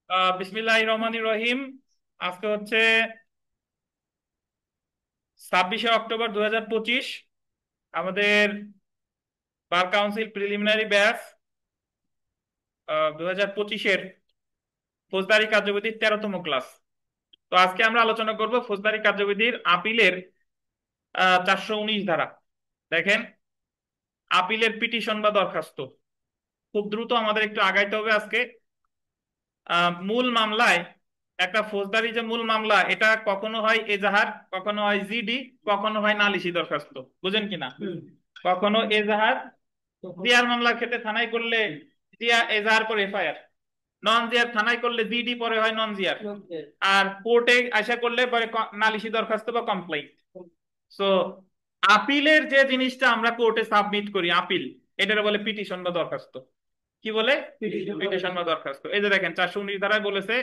বিসমিল্লাহির রহমানির রহিম। আজকে হচ্ছে 26শে অক্টোবর 2025। আমাদের বার কাউন্সিল প্রিলিমিনারি ব্যাচ 2025-এর ফৌজদারি কার্যবিধির 13তম ক্লাস। তো আজকে আমরা আলোচনা করব ফৌজদারি কার্যবিধির আপিলের 419 ধারা। দেখেন, আপিলের পিটিশন বা দরখাস্ত। খুব দ্রুত আমাদের একটু আগাইতে হবে আজকে। মূল মামলায়, একটা ফৌজদারি যে মূল মামলা, এটা কখনো হয় এজাহার, কখনো হয় জিডি, কখনো হয় নালিশি দরখাস্ত। বুঝেন কিনা? কখনো এজাহার, জিয়ার মামলার ক্ষেত্রে থানায় করলে জিয়া এজাহার পরে এফআইআর, নন জিয়ার থানায় করলে জিডি পরে হয় নন জিয়ার, আর কোর্টে আশা করলে পরে নালিশি দরখাস্ত বা কমপ্লেইন। সো আপিলের যে জিনিসটা আমরা কোর্টে সাবমিট করি, আপিল, এটার বলে পিটিশন বা দরখাস্ত। কি বলে? পিটিশন বা দরখাস্ত। এই যে দেখেন, 419 ধারায় বলেছে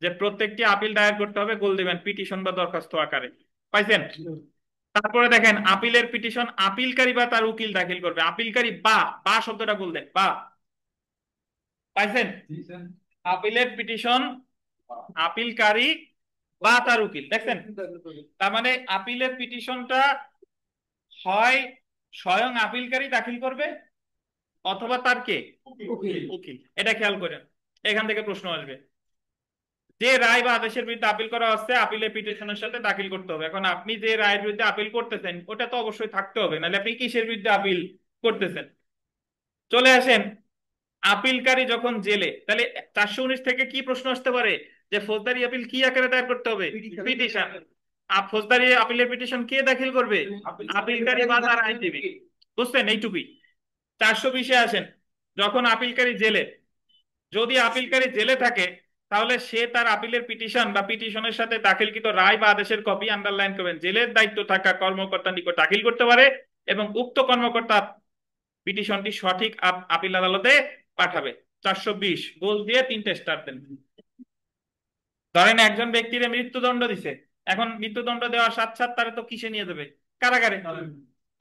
যে প্রত্যেকটি আপিল দায়ের করতে হবে, গোল দিবেন, পিটিশন বা দরখাস্ত আকারে। পাইছেন? তারপরে দেখেন, আপিলের পিটিশন আপিলকারী বা তার উকিল দাখিল করবে। আপিলকারী বা বা শব্দটা বললেন, বা। পাইছেন? আপিলের পিটিশন আপিলকারী বা তার উকিল। দেখছেন? তার মানে আপিলের পিটিশনটা হয় স্বয়ং আপিলকারী দাখিল করবে, অথবা তার কে? উকিল। এটা খেয়াল করেন, এখান থেকে প্রশ্ন আসবে। যে রায় বা আদেশের বিরুদ্ধে আপিল করা হচ্ছে, আপিলের পিটিশনের সাথে দাখিল করতে হবে। এখন আপনি যে রায়ের বিরুদ্ধে আপিল করতেছেন, ওটা তো অবশ্যই থাকতে হবে, নাহলে আপনি কিসের বিরুদ্ধে আপিল করতেছেন? চলে আসেন, আপিলকারী যখন জেলে, তাহলে 419 থেকে কি প্রশ্ন আসতে পারে? যে ফৌজদারি আপিল কি আকারে দায়ের করতে হবে? পিটিশন। ফৌজদারি আপিলের পিটিশন কে দাখিল করবে? আপিলকারী বা তার আইনজীবী। বুঝছেন? এইটুকুই। 420-এ আসেন, যখন আপিলকারী জেলে, যদি আপিলকারী জেলে থাকে, তাহলে সে তার আপিলের পিটিশন বা পিটিশনের সাথে দাখিলকৃত রায় বা আদেশের কপি, আন্ডারলাইন করবেন, জেলের দায়িত্ব থাকা কর্মকর্তার নিকট দাখিল করতে পারে, এবং উক্ত কর্মকর্তা পিটিশনটি সঠিক আপিল আদালতে পাঠাবে। 420 গোল দিয়ে 3টে স্টার দেন। ধরেন একজন ব্যক্তির মৃত্যুদণ্ড দিছে, এখন মৃত্যুদণ্ড দেওয়ার সাথে সাথে তারা তো কিসে নিয়ে যাবে? কারাগারে।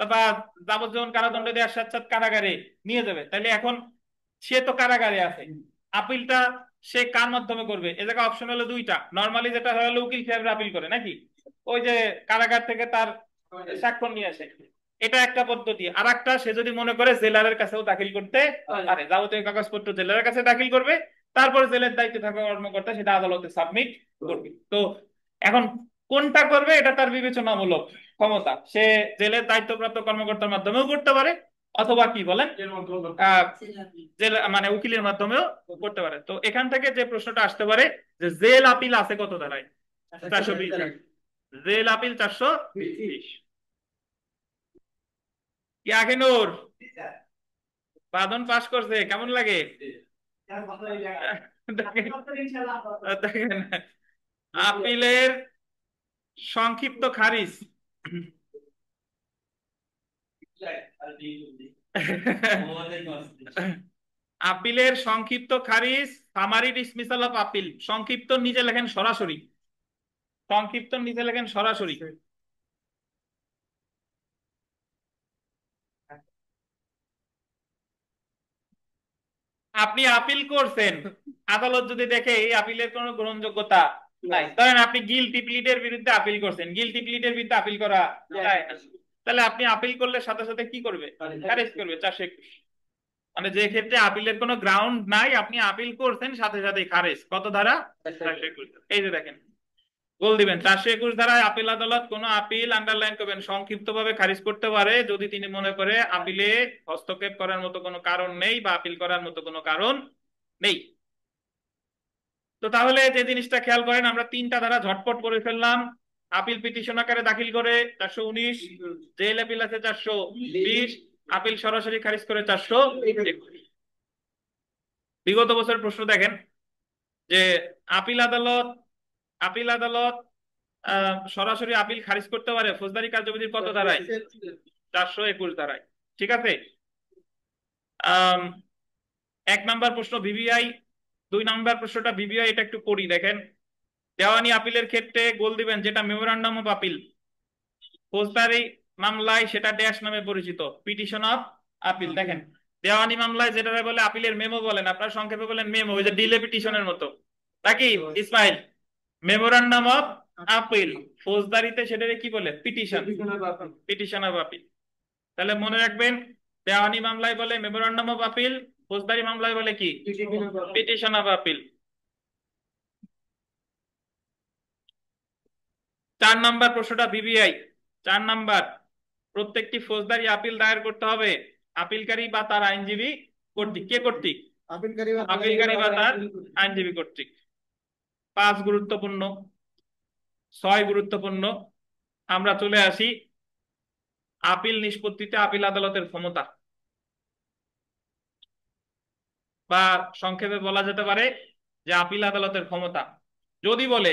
বা যাবজ্জীবন কারাদণ্ড দেওয়ার সাথে সাথে কারাগারে নিয়ে যাবে। তাহলে এখন সে তো কারাগারে আছে, আপিলটা সে কার মাধ্যমে করবে? এ জায়গায় অপশন হলো দুইটা। নর্মালি যেটা হলো উকিল সাহেবরা আপিল করে নাকি, ওই যে কারাগার থেকে তার স্বাক্ষর নিয়ে আসে, এটা একটা পদ্ধতি। আর একটা, সে যদি মনে করে জেলারের কাছেও দাখিল করতে পারে, যাবতীয় কাগজপত্র জেলারের কাছে দাখিল করবে, তারপরে জেলের দায়িত্বে থাকা কর্মকর্তা সেটা আদালতে সাবমিট করবে। তো এখন কোনটা করবে, এটা তার বিবেচনামূলক ক্ষমতা। সে জেলের দায়িত্বপ্রাপ্ত কর্মকর্তার মাধ্যমেও করতে পারে, অথবা কি বলেন, আহ জেল মানে উকিলের মাধ্যমেও করতে পারে। তো এখান থেকে যে প্রশ্নটা আসতে পারে, যে জেল আপিল আছে কত ধারায়? 420। Jail appeal 420। কি আখেনুর, বাদন পাস করছে, কেমন লাগে? দেখেন, দেখেন, আপিলের সংক্ষিপ্ত খারিজ। আপিলের সংক্ষিপ্ত খারিজ, সামারি ডিসমিসাল অফ আপিল। সংক্ষিপ্ত নিচে লেখেন সরাসরি, সংক্ষিপ্ত নিচে লেখেন সরাসরি। আপনি আপিল করছেন, আদালত যদি দেখে এই আপিলের কোনো গ্রহণযোগ্যতা নাই, ধরেন আপনি গিলটি প্লিটের বিরুদ্ধে আপিল করছেন, গিলটি প্লিটের বিরুদ্ধে আপিল করা যায় না, তাহলে আপনি আপিল করলে সাথে সাথে কি করবে? খারিজ করবে। 421, মানে যে ক্ষেত্রে আপিলের কোনো গ্রাউন্ড নাই, আপনি আপিল করছেন, সাথে সাথে খারিজ। কত ধারা? 421। এই যে দেখেন, গোল দিবেন, 421 ধারায় আপিল আদালত কোন আপিল, আন্ডারলাইন করবেন, সংক্ষিপ্ত ভাবে খারিজ করতে পারে, যদি তিনি মনে করে আপিলে হস্তক্ষেপ করার মতো কোনো কারণ নেই বা আপিল করার মতো কোনো কারণ নেই। তো তাহলে যে জিনিসটা খেয়াল করেন, আমরা 3টা ধারা ঝটপট করে ফেললাম। আপিল পিটিশন আকারে দাখিল করে 419, জেল আপিল আছে 420, আপিল সরাসরি খারিজ করে 421। বিগত বছরের প্রশ্ন দেখেন, যে আপিল আদালত, আপিল আদালত সরাসরি আপিল খারিজ করতে পারে ফৌজদারি কার্যবিধির কত ধারায়? 421 ধারায়। ঠিক আছে। আম, 1 নাম্বার প্রশ্ন ভিভিআই, 2 নাম্বার প্রশ্নটা ভিভিআই, এটা একটু পড়ি দেখেন। দেওয়ানি আপিলের ক্ষেত্রে গোল দিবেন যেটা মেমোরান্ডাম অফ আপিল। ফৌজদারি মামলায় সেটা ড্যাশ নামে পরিচিত, পিটিশন অফ আপিল। দেখেন, দেওয়ানি মামলায় যেটা বলে আপিলের মেমো বলেন, আপনারা সংক্ষেপে বলেন মেমো, ওই যে ডিলে পিটিশনের মতো। নাকি ইসমাইল? মেমোরান্ডাম অফ আপিল, ফৌজদারিতে সেটাকে কি বলে? Petition, petition of appeal. তাহলে মনে রাখবেন, দেওয়ানি মামলায় বলে মেমোরান্ডাম অফ আপিল, ফৌজদারি মামলায় বলে কি? Petition of appeal. 4 নাম্বার প্রশ্নটা বিবিআই। 4 নাম্বার, প্রত্যেকটি ফৌজদারি আপিল দায়ের করতে হবে আপিলকারী বা তার আইনজীবী কর্তৃক। কে কর্তৃক? আপিলকারী বা তার আইনজীবী কর্তৃক। 5 গুরুত্বপূর্ণ। 6 গুরুত্বপূর্ণ। আমরা চলে আসি আপিল নিষ্পত্তিতে আপিল আদালতের ক্ষমতা, বা সংক্ষেপে বলা যেতে পারে যে আপিল আদালতের ক্ষমতা। যদি বলে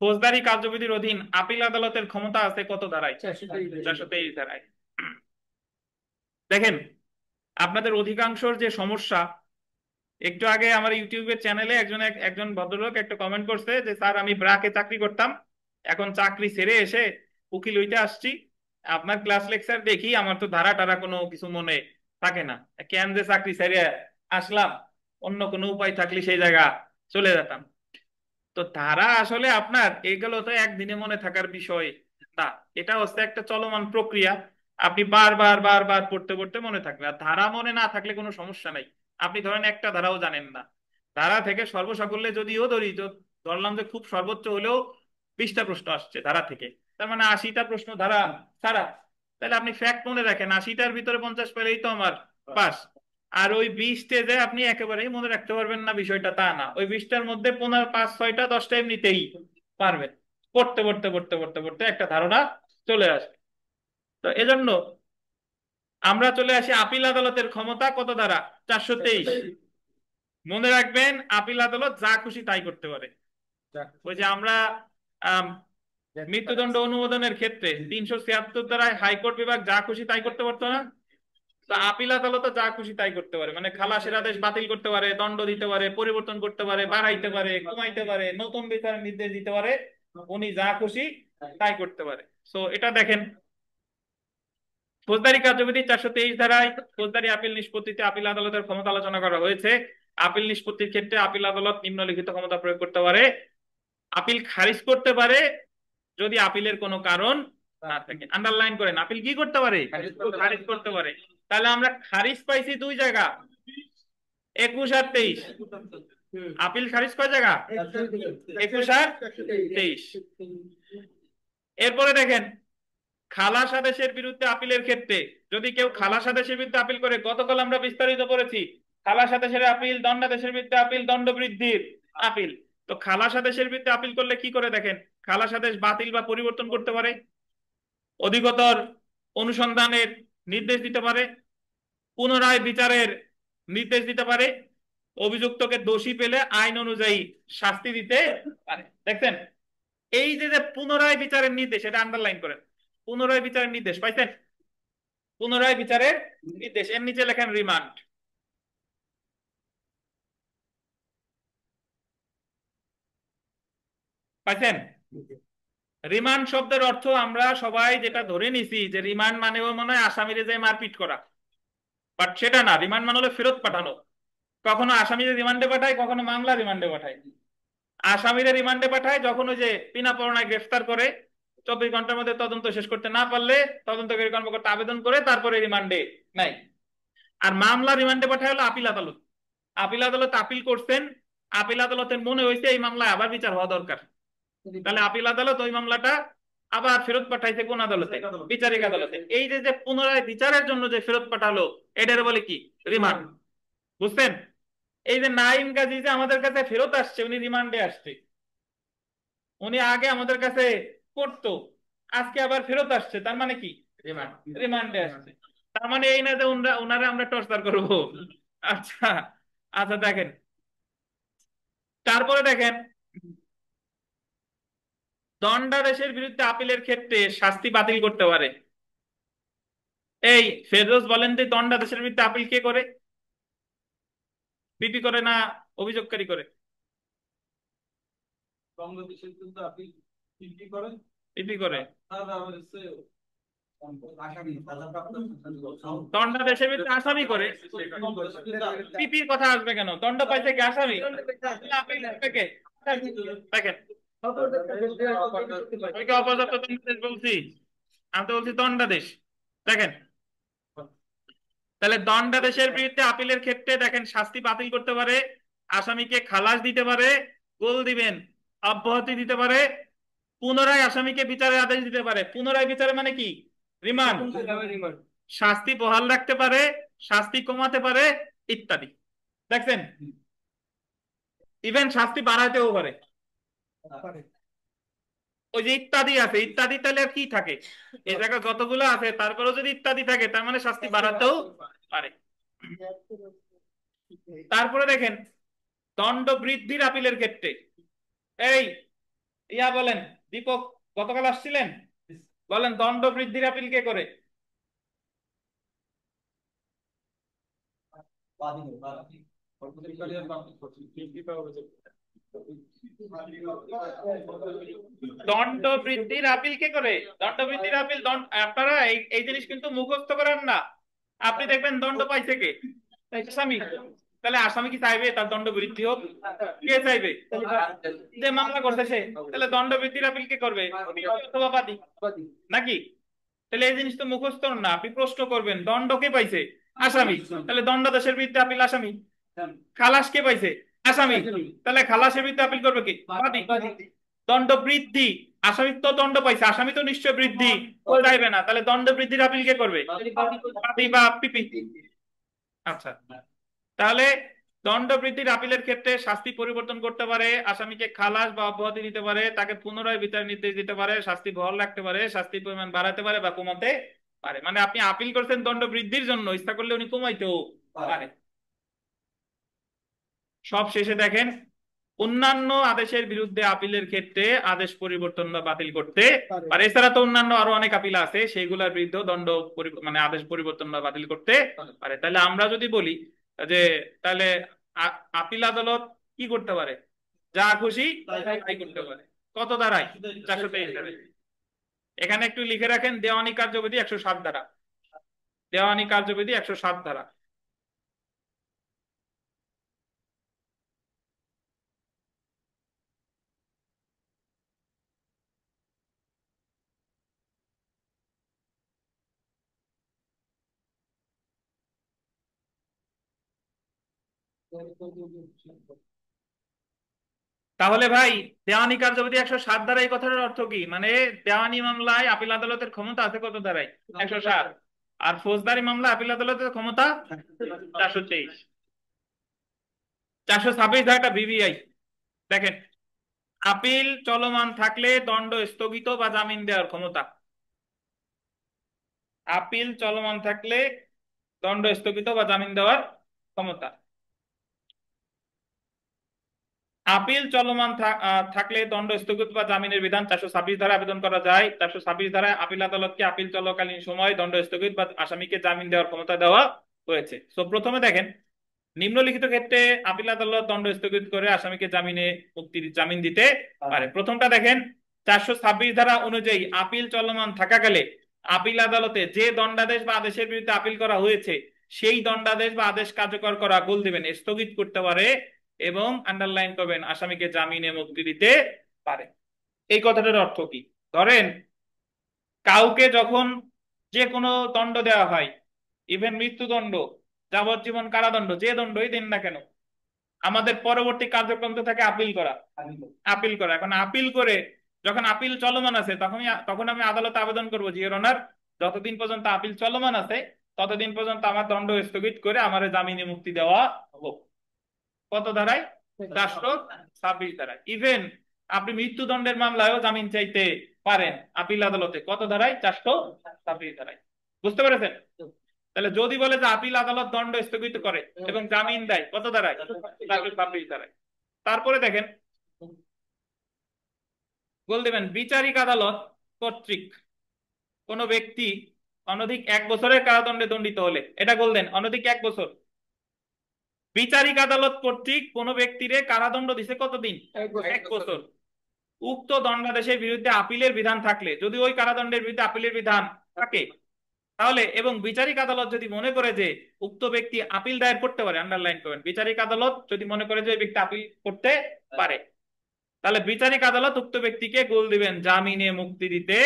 ফৌজদারি কার্যবিধির অধীন আপিল আদালতের ক্ষমতা আছে কত ধারায়? 423 ধারায়। দেখেন, আপনাদের অধিকাংশর যে সমস্যা, একটু আগে আমার ইউটিউবের চ্যানেলে একজন ভদ্রলোক একটা কমেন্ট করছে যে স্যার আমি ব্রাকে চাকরি করতাম, এখন চাকরি ছেড়ে এসে উকিল হইতে আসছি, আপনার ক্লাস লেকচার দেখি আমার তো ধারা টারা কোনো কিছু মনে থাকে না, কেন যে চাকরি ছেড়ে আসলাম, অন্য কোনো উপায় থাকলে সেই জায়গা চলে যেতাম। তো ধারা আসলে আপনার এগুলো তো একদিনে মনে থাকার বিষয় না, এটা হচ্ছে একটা চলমান প্রক্রিয়া। আপনি বারবার বারবার পড়তে পড়তে মনে থাকবে। আর ধারা মনে না থাকলে কোনো সমস্যা নাই। আপনি ধরেন একটা ধারাও জানেন না, ধারা থেকে সর্বসাকুল্যে যদিও ধরি, তো ধরলাম যে খুব সর্বোচ্চ হলেও 20টা প্রশ্ন আসছে ধারা থেকে, তার মানে 80টা প্রশ্ন ধারা ছাড়া। তাহলে আপনি ফ্যাক্ট মনে রাখেন, 80টার ভিতরে 50 পেলেই তো আমার পাস। আর ওই 20 যে আপনি একেবারেই মনে রাখতে পারবেন না বিষয়টা তা না, ওই 20টার মধ্যে 15, 5, 6টা 10টা এমনিতেই পারবেন। পড়তে পড়তে পড়তে পড়তে পড়তে একটা ধারণা চলে আসে। তো এজন্য আমরা চলে আসি আপিল আদালতের ক্ষমতা কত ধারা? 423। মনে রাখবেন, আপিল আদালত যা খুশি তাই করতে পারে। ওই যে আমরা আম, মৃত্যুদণ্ড অনুমোদনের ক্ষেত্রে 376 ধারায় হাইকোর্ট বিভাগ যা খুশি তাই করতে পারতো না, তো আপিল আদালত যা খুশি তাই করতে পারে। মানে খালাসের আদেশ বাতিল করতে পারে, দণ্ড দিতে পারে, পরিবর্তন করতে পারে, বাড়াইতে পারে, কমাইতে পারে, নতুন বিচারের নির্দেশ দিতে পারে, উনি যা খুশি তাই করতে পারে। সো এটা দেখেন, ফৌজদারি কার্যবিধি 423 ধারায় ফৌজদারি আপিল নিষ্পত্তিতে আপিল আদালতের ক্ষমতা আলোচনা করা হয়েছে। আপিল নিষ্পত্তির ক্ষেত্রে আপিল আদালত নিম্নলিখিত ক্ষমতা প্রয়োগ করতে পারে। আপিল খারিজ করতে পারে যদি আপিলের কোনো কারণ না থাকে। আন্ডারলাইন করেন, আপিল কি করতে পারে? খারিজ করতে পারে। তাহলে আমরা খারিজ পাইছি 2 জায়গা, 21 আর 23। আপিল খারিজ কয় জায়গা? 21 আর 23। এরপরে দেখেন, খালাস আদেশের বিরুদ্ধে আপিলের ক্ষেত্রে যদি কেউ খালাস আদেশের বিরুদ্ধে আপিল করে, গতকাল আমরা বিস্তারিত পড়েছি খালাস আদেশের আপিল, দণ্ডাদেশের বিরুদ্ধে আপিল, দণ্ড বৃদ্ধির আপিল। তো খালাস আদেশের বিরুদ্ধে আপিল করলে কি করে? দেখেন, খালাস আদেশ বাতিল বা পরিবর্তন করতে পারে, অধিকতর অনুসন্ধানের নির্দেশ দিতে পারে, পুনরায় বিচারের নির্দেশ দিতে পারে, অভিযুক্তকে দোষী পেলে আইন অনুযায়ী শাস্তি দিতে পারে। দেখছেন, এই যে যে পুনরায় বিচারের নির্দেশ, এটা আন্ডারলাইন করেন। পুনরায় বিচারের নির্দেশ পাইছেন? পুনরায় বিচারের নির্দেশ, এর নিচে লেখেন রিমান্ড। পাইছেন? রিমান্ড শব্দের অর্থ আমরা সবাই যেটা ধরে নিছি যে রিমান্ড মানে মনে হয় আসামিরে যে মারপিট করা, বাট সেটা না। রিমান্ড মানে হলো ফেরত পাঠানো। কখনো আসামিরে রিমান্ডে পাঠায়, কখনো মামলা রিমান্ডে পাঠায়। আসামিরে রিমান্ডে পাঠায় যখন ওই যে বিনা পরোয়ানায় গ্রেফতার করে, 24 ঘন্টার মধ্যে তদন্ত শেষ করতে না পারলে তদন্তকারী কর্মকর্তা আবেদন করে তারপরে রিমান্ডে নেয়। আর মামলা রিমান্ডে পাঠায় হলো আপিল আদালত। আপিল আদালত আপিল করছেন, আপিল আদালতের মনে হয়েছে এই মামলায় আবার বিচার হওয়া দরকার, তাহলে আপিল আদালত ওই মামলাটা আবার ফেরত পাঠাইছে কোন আদালতে? বিচারিক আদালতে। এই যে যে পুনরায় বিচারের জন্য যে ফেরত পাঠালো, এটার বলে কি? রিমান্ড। বুঝছেন? এই যে নাইম গাজী যে আমাদের কাছে ফেরত আসছে, উনি রিমান্ডে আসছে। উনি আগে আমাদের কাছে করতো, আজকে আবার ফেরত আসছে, তার মানে কি? রিমান্ডে আসছে। তার মানে এই না যে ওনারা আমরা টর্চার করবো। আচ্ছা, আচ্ছা দেখেন, তারপরে দেখেন, দণ্ডাদেশের বিরুদ্ধে আপিলের ক্ষেত্রে শাস্তি বাতিল করতে পারে। এই ফেরদৌস বলেন যে দণ্ডাদেশের বিরুদ্ধে আপিল কে করে? পিপি করে না অভিযোগকারী করে? পিপি করে। দণ্ডাদেশের বিরুদ্ধে আসামি করে। পিপির কথা আসবে কেন? দণ্ড পাইছে কি আসামি? আপিল করবে কে? দেখেন, আমি কি অপর্যাপ্ত দণ্ডাদেশ বলছি? আমি তো বলছি দণ্ডাদেশ। দেখেন, তাহলে দণ্ডাদেশের বিরুদ্ধে আপিলের ক্ষেত্রে দেখেন শাস্তি বাতিল করতে পারে, আসামিকে খালাস দিতে পারে, গোল দিবেন, অব্যাহতি দিতে পারে, পুনরায় আসামিকে বিচারের আদেশ দিতে পারে। পুনরায় বিচারে মানে কি? রিমান্ড। শাস্তি বহাল রাখতে পারে, শাস্তি কমাতে পারে, ইত্যাদি। দেখছেন, ইভেন শাস্তি বাড়াইতেও পারে। ওই যে ইত্যাদি আছে, ইত্যাদি তাহলে আর কি থাকে? এই জায়গায় যতগুলো আছে তারপরেও যদি ইত্যাদি থাকে তার মানে শাস্তি বাড়াতেও পারে। তারপরে দেখেন, দণ্ড বৃদ্ধির আপিলের ক্ষেত্রে, এই বলেন, দীপক গতকাল আসছিলেন, বলেন দণ্ড বৃদ্ধির আপিল কে করে? দণ্ড বৃদ্ধির আপিল কে করে? দণ্ড বৃদ্ধির আপিল, আপনারা এই এই জিনিস কিন্তু মুখস্থ করেন না। আপনি দেখবেন দণ্ড পাইছে কে? আসামি। তাহলে আসামি কি চাইবে তার দণ্ড বৃদ্ধি হোক? কে চাইবে? যে মামলা করছে সে। তাহলে দণ্ড বৃদ্ধির আপিল কে করবে? অথবা বাদী, নাকি? তাহলে এই জিনিস তো মুখস্থ না, আপনি প্রশ্ন করবেন দণ্ড কে পাইছে? আসামি। তাহলে দণ্ডাদেশের বিরুদ্ধে আপিল আসামি। খালাস কে পাইছে? আসামি। তাহলে খালাসের বিরুদ্ধে আপিল করবে কি? বাদী। দণ্ড বৃদ্ধি, আসামি তো দণ্ড পাইছে, আসামি তো নিশ্চয় বৃদ্ধি চাইবে না, তাহলে দণ্ড বৃদ্ধির আপিল কে করবে? বাদী বা পিপি। আচ্ছা, তাহলে দণ্ড বৃদ্ধির আপিলের ক্ষেত্রে শাস্তি পরিবর্তন করতে পারে, আসামিকে খালাস বা অব্যাহতি দিতে পারে, তাকে পুনরায় বিচার নির্দেশ দিতে পারে, শাস্তি বহাল রাখতে পারে, শাস্তির পরিমাণ বাড়াতে পারে বা কমাতে পারে। মানে আপনি আপিল করছেন দণ্ড বৃদ্ধির জন্য, ইচ্ছা করলে উনি কমাইতেও পারে। সব শেষে দেখেন, অন্যান্য আদেশের বিরুদ্ধে আপিলের ক্ষেত্রে আদেশ পরিবর্তন বা বাতিল করতে পারে। এছাড়া তো অন্যান্য আরো অনেক আপিল আছে, সেইগুলোর বিরুদ্ধে দণ্ড মানে আদেশ পরিবর্তন বা বাতিল করতে পারে। তাহলে আমরা যদি বলি যে তাহলে আপিল আদালত কি করতে পারে? যা খুশি তাই করতে পারে। কত ধারায়? 423 ধারায়। এখানে একটু লিখে রাখেন, দেওয়ানি কার্যবিধি 107 ধারা। দেওয়ানি কার্যবিধি 107 ধারা। তাহলে ভাই, দেওয়ানি কার্যবিধি 107 ধারায়, এই কথাটার অর্থ কি? মানে দেওয়ানি মামলায় আপিল আদালতের ক্ষমতা আছে কত ধারায়? 107। আর ফৌজদারি মামলা আপিল আদালতের ক্ষমতা 423। 426 ধারাটা বিবিআই। দেখেন, আপিল চলমান থাকলে দণ্ড স্থগিত বা জামিন দেওয়ার ক্ষমতা। আপিল চলমান থাকলে দণ্ড স্থগিত বা জামিন দেওয়ার ক্ষমতা। আপিল চলমান থাকলে দণ্ড স্থগিত বা জামিনের বিধান 426 ধারা আবেদন করা যায়। 426 ধারায় আপিল আদালতকে আপিল চলাকালীন সময় দণ্ড স্থগিত বা আসামিকে জামিন দেওয়ার ক্ষমতা দেওয়া হয়েছে। তো প্রথমে দেখেন, নিম্নলিখিত ক্ষেত্রে আপিল আদালত দণ্ড স্থগিত করে আসামিকে জামিন দিতে পারে। প্রথমটা দেখেন, 426 ধারা অনুযায়ী আপিল চলমান থাকাকালে আপিল আদালতে যে দণ্ডাদেশ বা আদেশের বিরুদ্ধে আপিল করা হয়েছে সেই দণ্ডাদেশ বা আদেশ কার্যকর করা, গোল দিবেন, স্থগিত করতে পারে এবং আন্ডারলাইন করবেন, আসামিকে জামিনে মুক্তি দিতে পারে। এই কথাটার অর্থ কি? ধরেন কাউকে যখন যে কোনো দণ্ড দেওয়া হয়, ইভেন মৃত্যুদণ্ড, যাবজ্জীবন কারাদণ্ড, যে দণ্ডই দেন না কেন, আমাদের পরবর্তী কার্যক্রম তো থাকে আপিল করা। আপিল করা, এখন আপিল করে যখন আপিল চলমান আছে তখন তখন আমি আদালতে আবেদন করবো যে ইওর অনার, যতদিন পর্যন্ত আপিল চলমান আছে ততদিন পর্যন্ত আমার দণ্ড স্থগিত করে আমার জামিনে মুক্তি দেওয়া হোক। কত ধারায়? 426 ধারায়। ইভেন আপনি মৃত্যুদণ্ডের মামলায়ও জামিন চাইতে পারেন আপিল আদালতে। কত ধারায়? 426 ধারায়। বুঝতে পেরেছেন? তাহলে যদি বলে যে আপিল আদালত দণ্ড স্থগিত করে এবং জামিন দেয়, কত ধারায়? 426 ধারায়। তারপরে দেখেন, গোল দেবেন, বিচারিক আদালত কর্তৃক কোন ব্যক্তি অনধিক 1 বছরের কারাদণ্ডে দণ্ডিত হলে, এটা গোল দেন, অনধিক 1 বছর। বিচারিক আদালত কর্তৃক কোন ব্যক্তিরে কারাদণ্ড দিছে কতদিন? 1 বছর। উক্ত দণ্ডাদেশের বিরুদ্ধে আপিলের বিধান থাকলে, যদি ওই কারাদণ্ডের বিরুদ্ধে আপিলের বিধান থাকে তাহলে, এবং বিচারিক আদালত যদি মনে করে যে উক্ত ব্যক্তি আপিল দায়ের করতে পারে, আন্ডারলাইন করবেন, বিচারিক আদালত যদি মনে করে যে ওই ব্যক্তি আপিল করতে পারে, তাহলে বিচারিক আদালত উক্ত ব্যক্তিকে গোল দিবেন জামিনে মুক্তি দিতে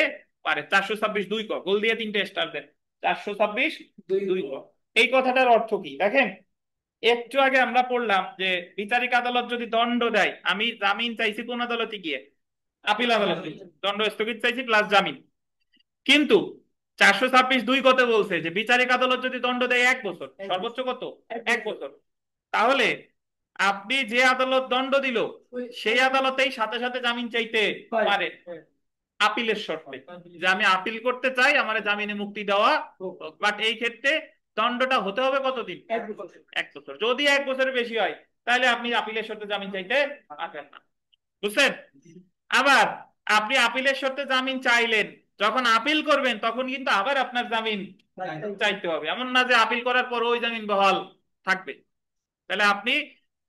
পারে। 426 2 ক গোল দিয়ে 3টে স্টার দেন। 426 2 ক। এই কথাটার অর্থ কি দেখেন, একটু আগে আমরা পড়লাম যে বিচারিক আদালত যদি দণ্ড দেয়, আমি জামিন চাইছি কোন আদালতে গিয়ে? আপিল আদালতে। দণ্ড স্থগিত চাইছি প্লাস জামিন। কিন্তু 426 2 কত বলছে যে বিচারিক আদালত যদি দণ্ড দেয় 1 বছর, সর্বোচ্চ কত? 1 বছর। তাহলে আপনি যে আদালত দণ্ড দিল সেই আদালতেই সাথে সাথে জামিন চাইতে পারে আপিলের শর্তে, যে আমি আপিল করতে চাই, আমার জামিনে মুক্তি দেওয়া। বাট এই ক্ষেত্রে দণ্ডটা হতে হবে কতদিন? 1 বছর। যদি 1 বছরের বেশি হয় তাহলে আপনি আপিলের শর্তে জামিন চাইতে পারবেন না। বুঝছেন? আবার আপনি আপিলের শর্তে জামিন চাইলেন, যখন আপিল করবেন তখন কিন্তু আবার আপনার জামিন চাইতে হবে। এমন না যে আপিল করার পর ওই জামিন বহাল থাকবে। তাহলে আপনি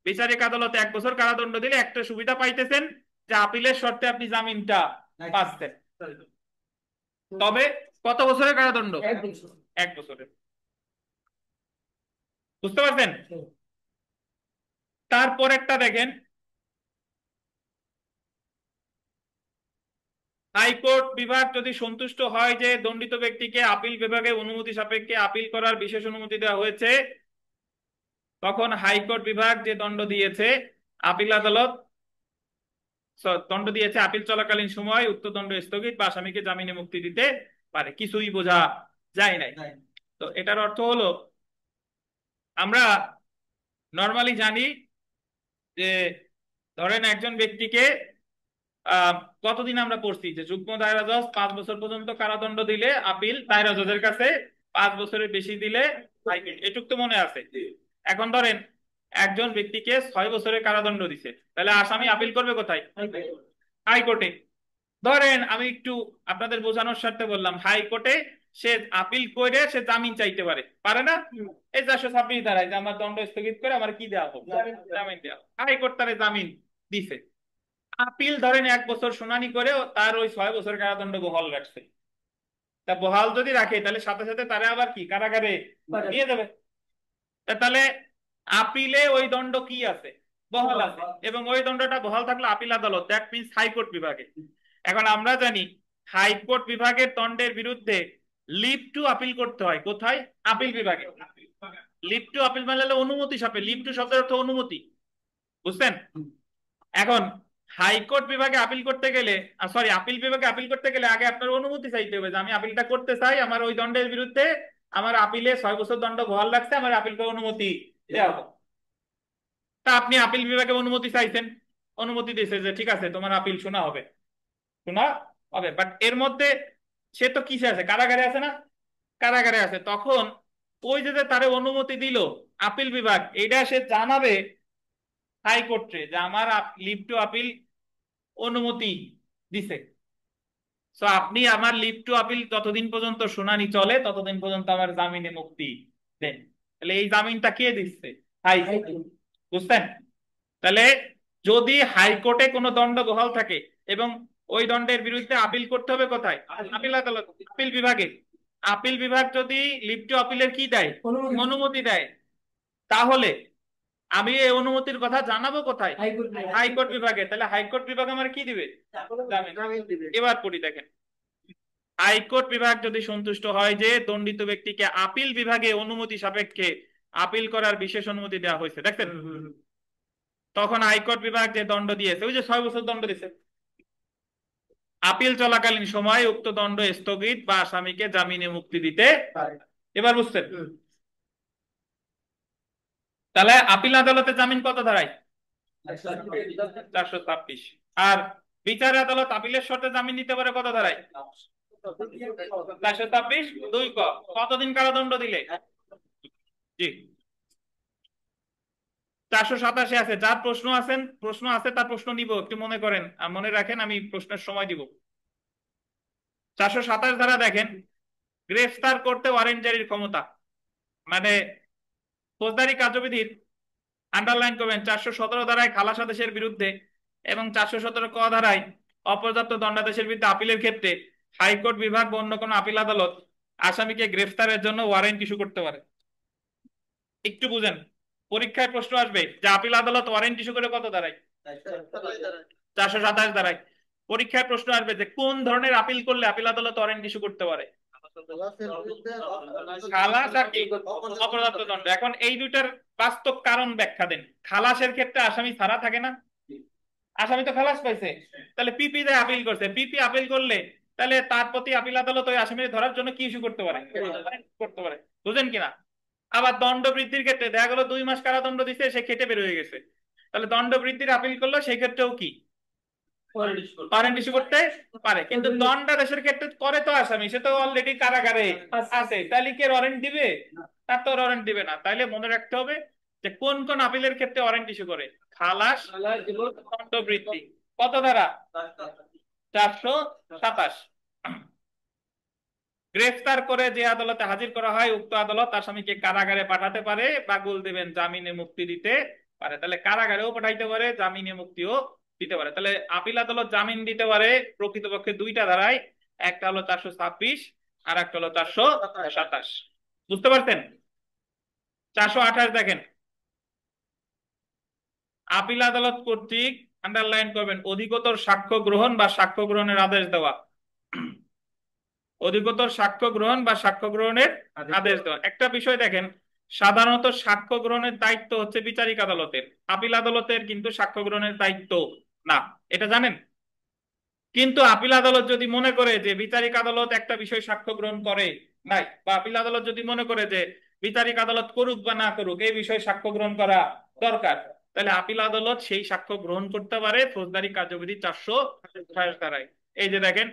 বিচারিক আদালতে 1 বছর কারাদণ্ড দিলে একটা সুবিধা পাইতেছেন যে আপিলের শর্তে আপনি জামিনটা পাচ্ছেন। তবে কত বছরের কারাদণ্ড? 1 বছরের। বুঝতে পারছেন? তারপর একটা দেখেন, হাইকোর্ট বিভাগ যদি সন্তুষ্ট হয় যে দণ্ডিত ব্যক্তিকে আপিল বিভাগে অনুমতি সাপেক্ষে আপিল করার বিশেষ অনুমতি দেওয়া হয়েছে, তখন হাইকোর্ট বিভাগ যে দণ্ড দিয়েছে আপিল আদালত দণ্ড দিয়েছে আপিল চলাকালীন সময় উক্ত দণ্ড স্থগিত বা আসামিকে জামিনে মুক্তি দিতে পারে। কিছুই বোঝা যায় নাই। তো এটার অর্থ হলো, আমরা নর্মালি জানি যে ধরেন একজন ব্যক্তিকে কতদিন আমরা পড়ছি যে যুগ্ম দায়রা জজ 5 বছর পর্যন্ত কারাদণ্ড দিলে আপিল দায়রা জজের কাছে, 5 বছরের বেশি দিলে হাইকোর্ট। এটুক তো মনে আছে। এখন ধরেন একজন ব্যক্তিকে 6 বছরের কারাদণ্ড দিছে, তাহলে আসামি আপিল করবে কোথায়? হাইকোর্টে। ধরেন আমি একটু আপনাদের বোঝানোর স্বার্থে বললাম, হাইকোর্টে সে আপিল করে সে জামিন চাইতে পারে, পারে না? এই 426 ধারায় যে আমার দণ্ড স্থগিত করে আমার কি দেওয়া হোক, জামিন দেওয়া। হাইকোর্ট তারে জামিন দিছে। আপিল ধরেন 1 বছর শুনানি করে তার ওই 6 বছর কারাদণ্ড বহাল রাখছে। তা বহাল যদি রাখে তাহলে সাথে সাথে তারা আবার কি কারাগারে নিয়ে যাবে। তাহলে আপিলে ওই দণ্ড কি আছে? বহাল আছে। এবং ওই দণ্ডটা বহাল থাকলে আপিল আদালত, দ্যাট মিনস হাইকোর্ট বিভাগে। এখন আমরা জানি হাইকোর্ট বিভাগের দণ্ডের বিরুদ্ধে লিভ টু আপিল করতে হয় কোথায়? আপিল বিভাগে। লিভ টু আপিল মানে অনুমতি সাপে, লিভ টু শব্দের অর্থ অনুমতি। বুঝছেন? এখন হাইকোর্ট বিভাগে আপিল করতে গেলে, সরি আপিল বিভাগে আপিল করতে গেলে আগে আপনার অনুমতি চাইতে হবে যে আমি আপিলটা করতে চাই, আমার ওই দণ্ডের বিরুদ্ধে আমার আপিলে 6 বছর দণ্ড বহাল লাগছে, আমার আপিল করে অনুমতি দেওয়া হোক। তা আপনি আপিল বিভাগে অনুমতি চাইছেন, অনুমতি দিয়েছে যে ঠিক আছে তোমার আপিল শোনা হবে, শোনা হবে। বাট এর মধ্যে সে তো কিসে আছে? কারাগারে আছে না? কারাগারে আছে। তখন ওই যে তারে অনুমতি দিল আপিল বিভাগ, এটা সে জানাবে হাইকোর্টে যে আমার লিভ টু আপিল অনুমতি দিছে। সো আপনি আমার লিভ টু আপিল যতদিন পর্যন্ত শুনানি চলে ততদিন পর্যন্ত আমার জামিনে মুক্তি দেন। তাহলে এই জামিনটা কে দিচ্ছে? হাইকোর্ট। বুঝছেন? তাহলে যদি হাইকোর্টে কোনো দণ্ড বহাল থাকে এবং ওই দণ্ডের বিরুদ্ধে আপিল করতে হবে কোথায়? আপিল আদালত, আপিল বিভাগে। আপিল বিভাগ যদি লিভ টু আপিলের কি দেয়? অনুমতি দেয়। তাহলে আমি এই অনুমতির কথা জানাবো কোথায়? হাইকোর্ট বিভাগে। তাহলে হাইকোর্ট বিভাগ আমার কি দিবে? জামিন দিবে। এবার পড়ি দেখেন, হাইকোর্ট বিভাগ যদি সন্তুষ্ট হয় যে দণ্ডিত ব্যক্তিকে আপিল বিভাগে অনুমতি সাপেক্ষে আপিল করার বিশেষ অনুমতি দেওয়া হয়েছে, দেখছেন? তখন হাইকোর্ট বিভাগ যে দণ্ড দিয়েছে, ওই যে 6 বছর দণ্ড দিয়েছে, আপিল চলাকালীন সময় উক্ত দণ্ড স্থগিত বা আসামিকে জামিনে মুক্তি দিতে পারে। এবার বুঝছেন? তাহলে আপিল আদালতে জামিন কত ধারায়? 426। আর বিচার আদালত আপিলের শর্তে জামিন নিতে পারে কত ধারায়? 426 2 ক। কতদিন কারাদণ্ড দিলে? জি 487 আছে। যার প্রশ্ন আছে তার প্রশ্ন নিব, একটু মনে করেন, মনে রাখেন, আমি প্রশ্নের সময় দিব। 427 ধারা দেখেন, গ্রেফতার করতে ওয়ারেন্ট জারির ক্ষমতা। মানে ফৌজদারি কার্যবিধির আন্ডারলাইন করবেন 417 ধারায় খালাস আদেশের বিরুদ্ধে এবং 417 ক ধারায় অপর্যাপ্ত দণ্ডাদেশের বিরুদ্ধে আপিলের ক্ষেত্রে হাইকোর্ট বিভাগ বা অন্য কোনো আপিল আদালত আসামিকে গ্রেফতারের জন্য ওয়ারেন্ট ইস্যু করতে পারে। একটু বুঝেন, পরীক্ষায় প্রশ্ন আসবে যে আপিল আদালত ওয়ারেন্ট ইস্যু করে কত ধারায়? 427 ধারায় পরীক্ষায় প্রশ্ন আসবে যে কোন ধরনের আপিল করলে আপিল আদালত ওয়ারেন্ট ইস্যু করতে পারে। খালাস আর কি অপদার্থ দণ্ড। এখন এই দুইটার বাস্তব কারণ ব্যাখ্যা দেন। খালাসের ক্ষেত্রে আসামি ছাড়া থাকে না, আসামি তো খালাস পাইছে, তাহলে পিপি তে আপিল করছে, পিপি আপিল করলে তাহলে তার প্রতি আপিল আদালত ওই আসামিকে ধরার জন্য কি ইস্যু করতে পারে, করতে পারে। বুঝেন কিনা? আবার দণ্ড বৃদ্ধির ক্ষেত্রে দেখা গেল 2 মাস কারাদণ্ড দিছে, সে খেটে বের হয়ে গেছে, তাহলে দণ্ড বৃদ্ধির আপিল করলো, সেই ক্ষেত্রেও কি ওয়ারেন্ট ইস্যু করতে পারে। কিন্তু দণ্ডাদেশের ক্ষেত্রে করে তো আসামি, সে তো অলরেডি কারাগারে আছে, তাহলে কি ওয়ারেন্ট দিবে? তার তো ওয়ারেন্ট দিবে না। তাইলে মনে রাখতে হবে যে কোন কোন আপিলের ক্ষেত্রে ওয়ারেন্ট ইস্যু করে। খালাস, দণ্ড বৃদ্ধি। কত ধারা? 427। গ্রেফতার করে যে আদালতে হাজির করা হয়, উক্ত আদালত আসামিকে কারাগারে পাঠাতে পারে বা গোল দিবেন জামিনে মুক্তি দিতে পারে। তাহলে কারাগারেও পাঠাইতে পারে, জামিনে মুক্তিও দিতে পারে। তাহলে আপিল আদালত জামিন দিতে পারে প্রকৃতপক্ষে দুইটা ধারায়, একটা হলো 426 আর একটা হলো 427। বুঝতে পারছেন? 428 দেখেন, আপিল আদালত কর্তৃক, আন্ডারলাইন করবেন, অধিকতর সাক্ষ্য গ্রহণ বা সাক্ষ্য গ্রহণের আদেশ দেওয়া। অধিকতর সাক্ষ্য গ্রহণ বা সাক্ষ্য গ্রহণের আদেশ দেওয়া। একটা বিষয় দেখেন, সাধারণত সাক্ষ্য গ্রহণের দায়িত্ব হচ্ছে বিচারিক আদালতের, আপিল আদালতের কিন্তু সাক্ষ্য গ্রহণের দায়িত্ব না, এটা জানেন। কিন্তু আপিল আদালত যদি মনে করে যে বিচারিক আদালত একটা বিষয় সাক্ষ্য গ্রহণ করে নাই, বা আপিল আদালত যদি মনে করে যে বিচারিক আদালত করুক বা না করুক এই বিষয়ে সাক্ষ্য গ্রহণ করা দরকার, তাহলে আপিল আদালত সেই সাক্ষ্য গ্রহণ করতে পারে ফৌজদারি কার্যবিধি 428 ধারায়। এই যে দেখেন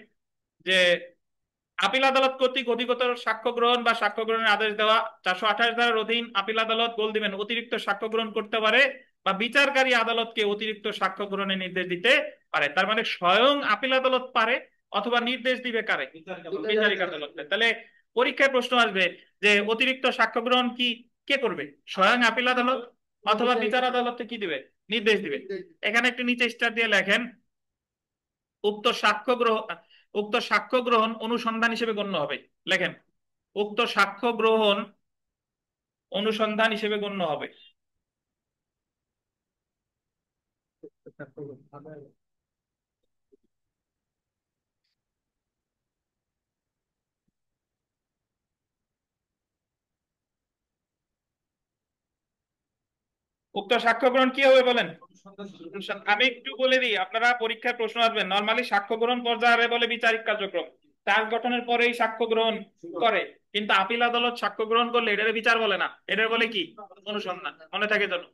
যে আপিল আদালত কর্তৃক অধিকতর সাক্ষ্য গ্রহণ বা সাক্ষ্য গ্রহণের আদেশ দেওয়া। 428 ধারার অধীন আপিল আদালত গোল দিবেন অতিরিক্ত সাক্ষ্য গ্রহণ করতে পারে বা বিচারকারী আদালতকে অতিরিক্ত সাক্ষ্য গ্রহণের নির্দেশ দিতে পারে। তার মানে স্বয়ং আপিল আদালত পারে, অথবা নির্দেশ দিবে কারে? বিচারিক আদালতে। তাহলে পরীক্ষায় প্রশ্ন আসবে যে অতিরিক্ত সাক্ষ্য গ্রহণ কি কে করবে? স্বয়ং আপিল আদালত অথবা বিচার আদালতে কি দিবে? নির্দেশ দিবে। এখানে একটু নিচে স্টার দিয়ে লেখেন, উক্ত সাক্ষ্য গ্রহণ, উক্ত সাক্ষ্য গ্রহণ অনুসন্ধান হিসেবে গণ্য হবে। লেখেন, উক্ত সাক্ষ্য গ্রহণ অনুসন্ধান হিসেবে গণ্য হবে। উক্ত সাক্ষ্য গ্রহণ কি হবে বলেন? আমি একটু বলে দিই, আপনারা পরীক্ষায় প্রশ্ন আসবেন, নরমালি সাক্ষ্য গ্রহণ পর্যায়ে বলে বিচারিক কার্যক্রম, চার্জ গঠনের পরেই সাক্ষ্য গ্রহণ করে। কিন্তু আপিল আদালত সাক্ষ্য গ্রহণ করলে এটার বিচার বলে না, এটার বলে কি? অনুসন্ধান। মনে থাকে যেন,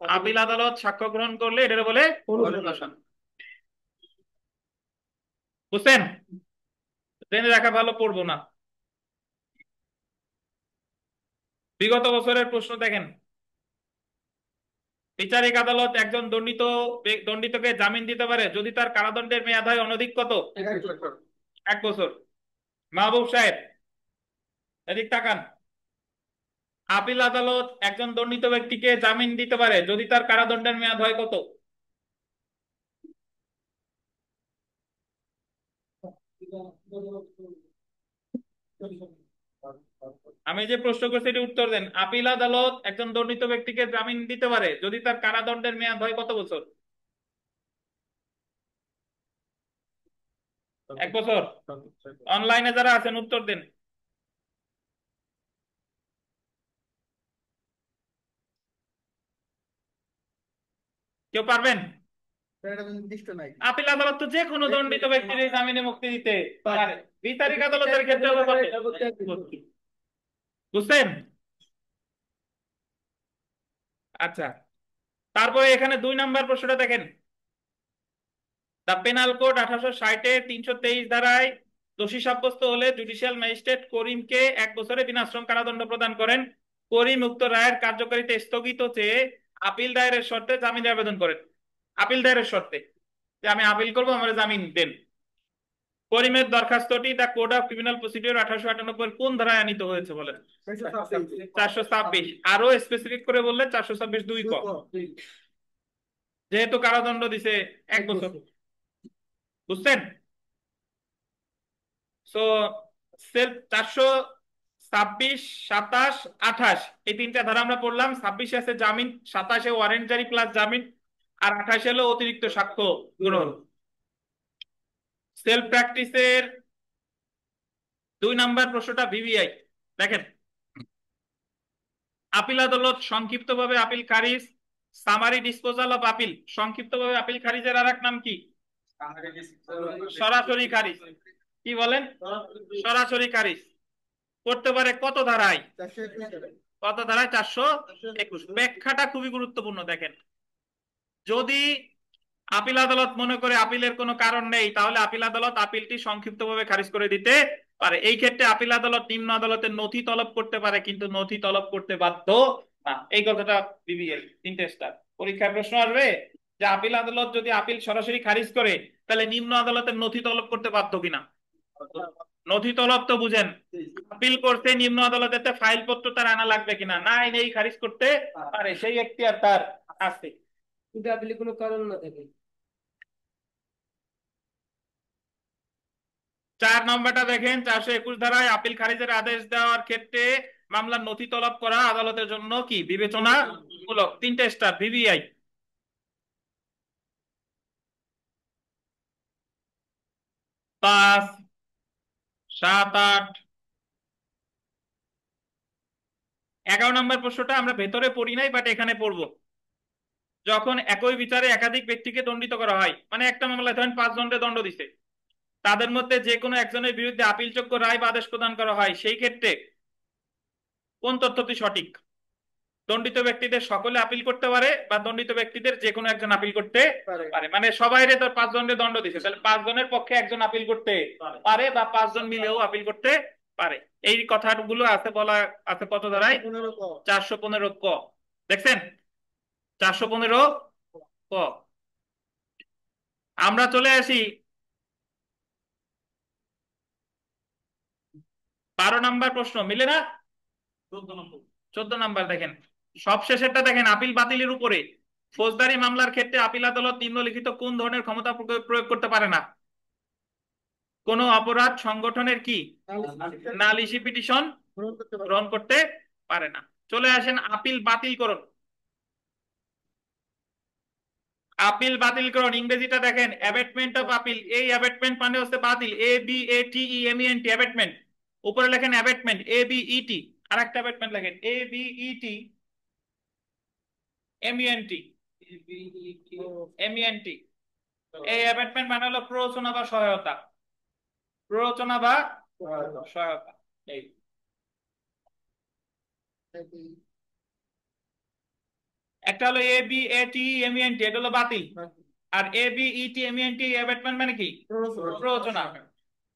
আপিল আদালত সাক্ষ্য গ্রহণ করলে এটার বলে অনুসন্ধান। বুঝছেন? জেনে রাখা ভালো, পড়বো না। বিগত বছরের প্রশ্ন দেখেন, বিচারিক আদালত একজন দণ্ডিতকে জামিন দিতে পারে যদি তার কারাদণ্ডের মেয়াদ হয় অনধিক কত? 1 বছর। মাহবুব সাহেব এদিক তাকান। আপিল আদালত একজন দণ্ডিত ব্যক্তিকে জামিন দিতে পারে যদি তার কারাদণ্ডের মেয়াদ হয় কত? আমি যে প্রশ্ন করছি এটি উত্তর দেন। আপিল আদালত একজন দণ্ডিত ব্যক্তিকে জামিন দিতে পারে যদি তার কারাদণ্ডের মেয়াদ হয় কত বছর? 1 বছর। অনলাইনে যারা আছেন উত্তর দেন। কেউ পারবেন? আপিল আদালত তো যে কোনো দণ্ডিত ব্যক্তির জামিনে মুক্তি দিতে পারে, বিচারিক আদালতের ক্ষেত্রে বুঝছেন? আচ্ছা, তারপরে এখানে 2 নম্বর প্রশ্নটা দেখেন, দ্য পেনাল কোড 1860-এর 323 ধারায় দোষী সাব্যস্ত হলে জুডিশিয়াল ম্যাজিস্ট্রেট করিমকে 1 বছরের বিনাশ্রম কারাদণ্ড প্রদান করেন। করিম উক্ত রায়ের কার্যকারিতা স্থগিত চেয়ে আপিল দায়েরের শর্তে জামিনের আবেদন করেন। আপিল দায়েরের শর্তে যে আমি আপিল করবো, আমার জামিন দেন। করিমের দরখাস্তটি the code of criminal procedure 1898 কোন ধারায় আনীত হয়েছে বলেন? 426। আরো স্পেসিফিক করে বললে 426(2) ক, যেহেতু কারাদণ্ড দিছে 1 বছর। বুঝছেন? সো সেলফ 426, 27, 28 এই 3টা ধারা আমরা পড়লাম। 26-এ আছে জামিন, 27-এ ওয়ারেন্ট জারি প্লাস জামিন, আর 28 হলো অতিরিক্ত সাক্ষ্য গ্রহণ। সেলফ প্র্যাকটিসের 2 নাম্বার প্রশ্নটা ভিভিআই। দেখেন, আপিল আদালত সংক্ষিপ্তভাবে আপিল খারিজ, সামারি ডিসপোজাল অফ আপিল, সংক্ষিপ্তভাবে আপিল খারিজের আর এক নাম কি? সরাসরি খারিজ। কি বলেন? সরাসরি খারিজ করতে পারে কত ধারায়? কত ধারায়? 421। ব্যাখ্যাটা খুবই গুরুত্বপূর্ণ। দেখেন, যদি আপিল আদালত মনে করে আপিলের কোনো কারণ নেই, তাহলে আপিল আদালত আপিলটি সংক্ষিপ্তভাবে খারিজ করে দিতে পারে। এই ক্ষেত্রে আপিল আদালত নিম্ন আদালতের নথি তলব করতে পারে, কিন্তু নথি তলব করতে বাধ্য না। এই কথাটা বিবিএল 3টে স্টার। পরীক্ষায় প্রশ্ন আসবে যে আপিল আদালত যদি আপিল সরাসরি খারিজ করে, তাহলে নিম্ন আদালতের নথি তলব করতে বাধ্য কিনা। নথি তলব তো বুঝেন, আপিল করতে নিম্ন আদালতে ফাইল পত্র তার আনা লাগবে কিনা, না এই খারিজ করতে পারে, সেই এখতিয়ার তার আছে। কিন্তু আপিলে কোনো কারণ না থাকে। 4 নম্বরটা দেখেন, 421 ধারায় আপিল খারিজের আদেশ দেওয়ার ক্ষেত্রে মামলার নথি তলব করা আদালতের জন্য কি বিবেচনামূলক। 3টে স্টার ভিভিআই। 5, 7, 8, 11 নম্বর প্রশ্নটা আমরা ভেতরে পড়ি নাই, বাট এখানে পড়বো। যখন একই বিচারে একাধিক ব্যক্তিকে দণ্ডিত করা হয়, মানে একটা মামলায় ধরেন 5 জনকে দণ্ড দিছে, তাদের মধ্যে যে কোনো একজনের বিরুদ্ধে আপিলযোগ্য রায় বা আদেশ প্রদান করা হয়, সেই ক্ষেত্রে কোন তথ্যটি সঠিক? দণ্ডিত ব্যক্তিদের সকলে আপিল করতে পারে, বা দণ্ডিত ব্যক্তিদের যে কোনো একজন আপিল করতে পারে। মানে সবাইরে তো 5 জনের দণ্ড দিছে, তাহলে 5 জনের পক্ষে একজন আপিল করতে পারে, বা 5 জন মিলেও আপিল করতে পারে। এই কথাগুলো আছে, বলা আছে কত ধারায়? 415 ক। দেখছেন? 415 ক। আমরা চলে আসি 12 নাম্বার প্রশ্ন। মিলে না? 14 নাম্বার দেখেন, সবশেষেরটা দেখেন, আপিল বাতিলের উপরে। ফৌজদারি মামলার ক্ষেত্রে আপিল আদালত নিম্নলিখিত কোন ধরনের ক্ষমতা প্রয়োগ করতে পারে না? কোন অপরাধ সংগঠনের কি নালিশি পিটিশন গ্রহণ করতে পারে না। চলে আসেন আপিল বাতিলকরণ। আপিল বাতিলকরণ ইংরেজিটা দেখেন, অ্যাবেটমেন্ট অফ আপিল। এই অ্যাবেটমেন্ট মানে হচ্ছে বাতিল, ABATEMENT, অ্যাবেটমেন্ট। উপরে লেখেন অ্যাবেটমেন্ট, ABET। আর একটা অ্যাবেটমেন্ট লেখেন ABETMENT। এই অ্যাবেটমেন্ট মানে হলো প্ররোচনা বা সহায়তা। প্ররোচনা বা সহায়তা। এই একটা হলো ABATEMENT, এটা হলো বাতিল। আর ABETMENT অ্যাবেটমেন্ট মানে কি? প্ররোচনা।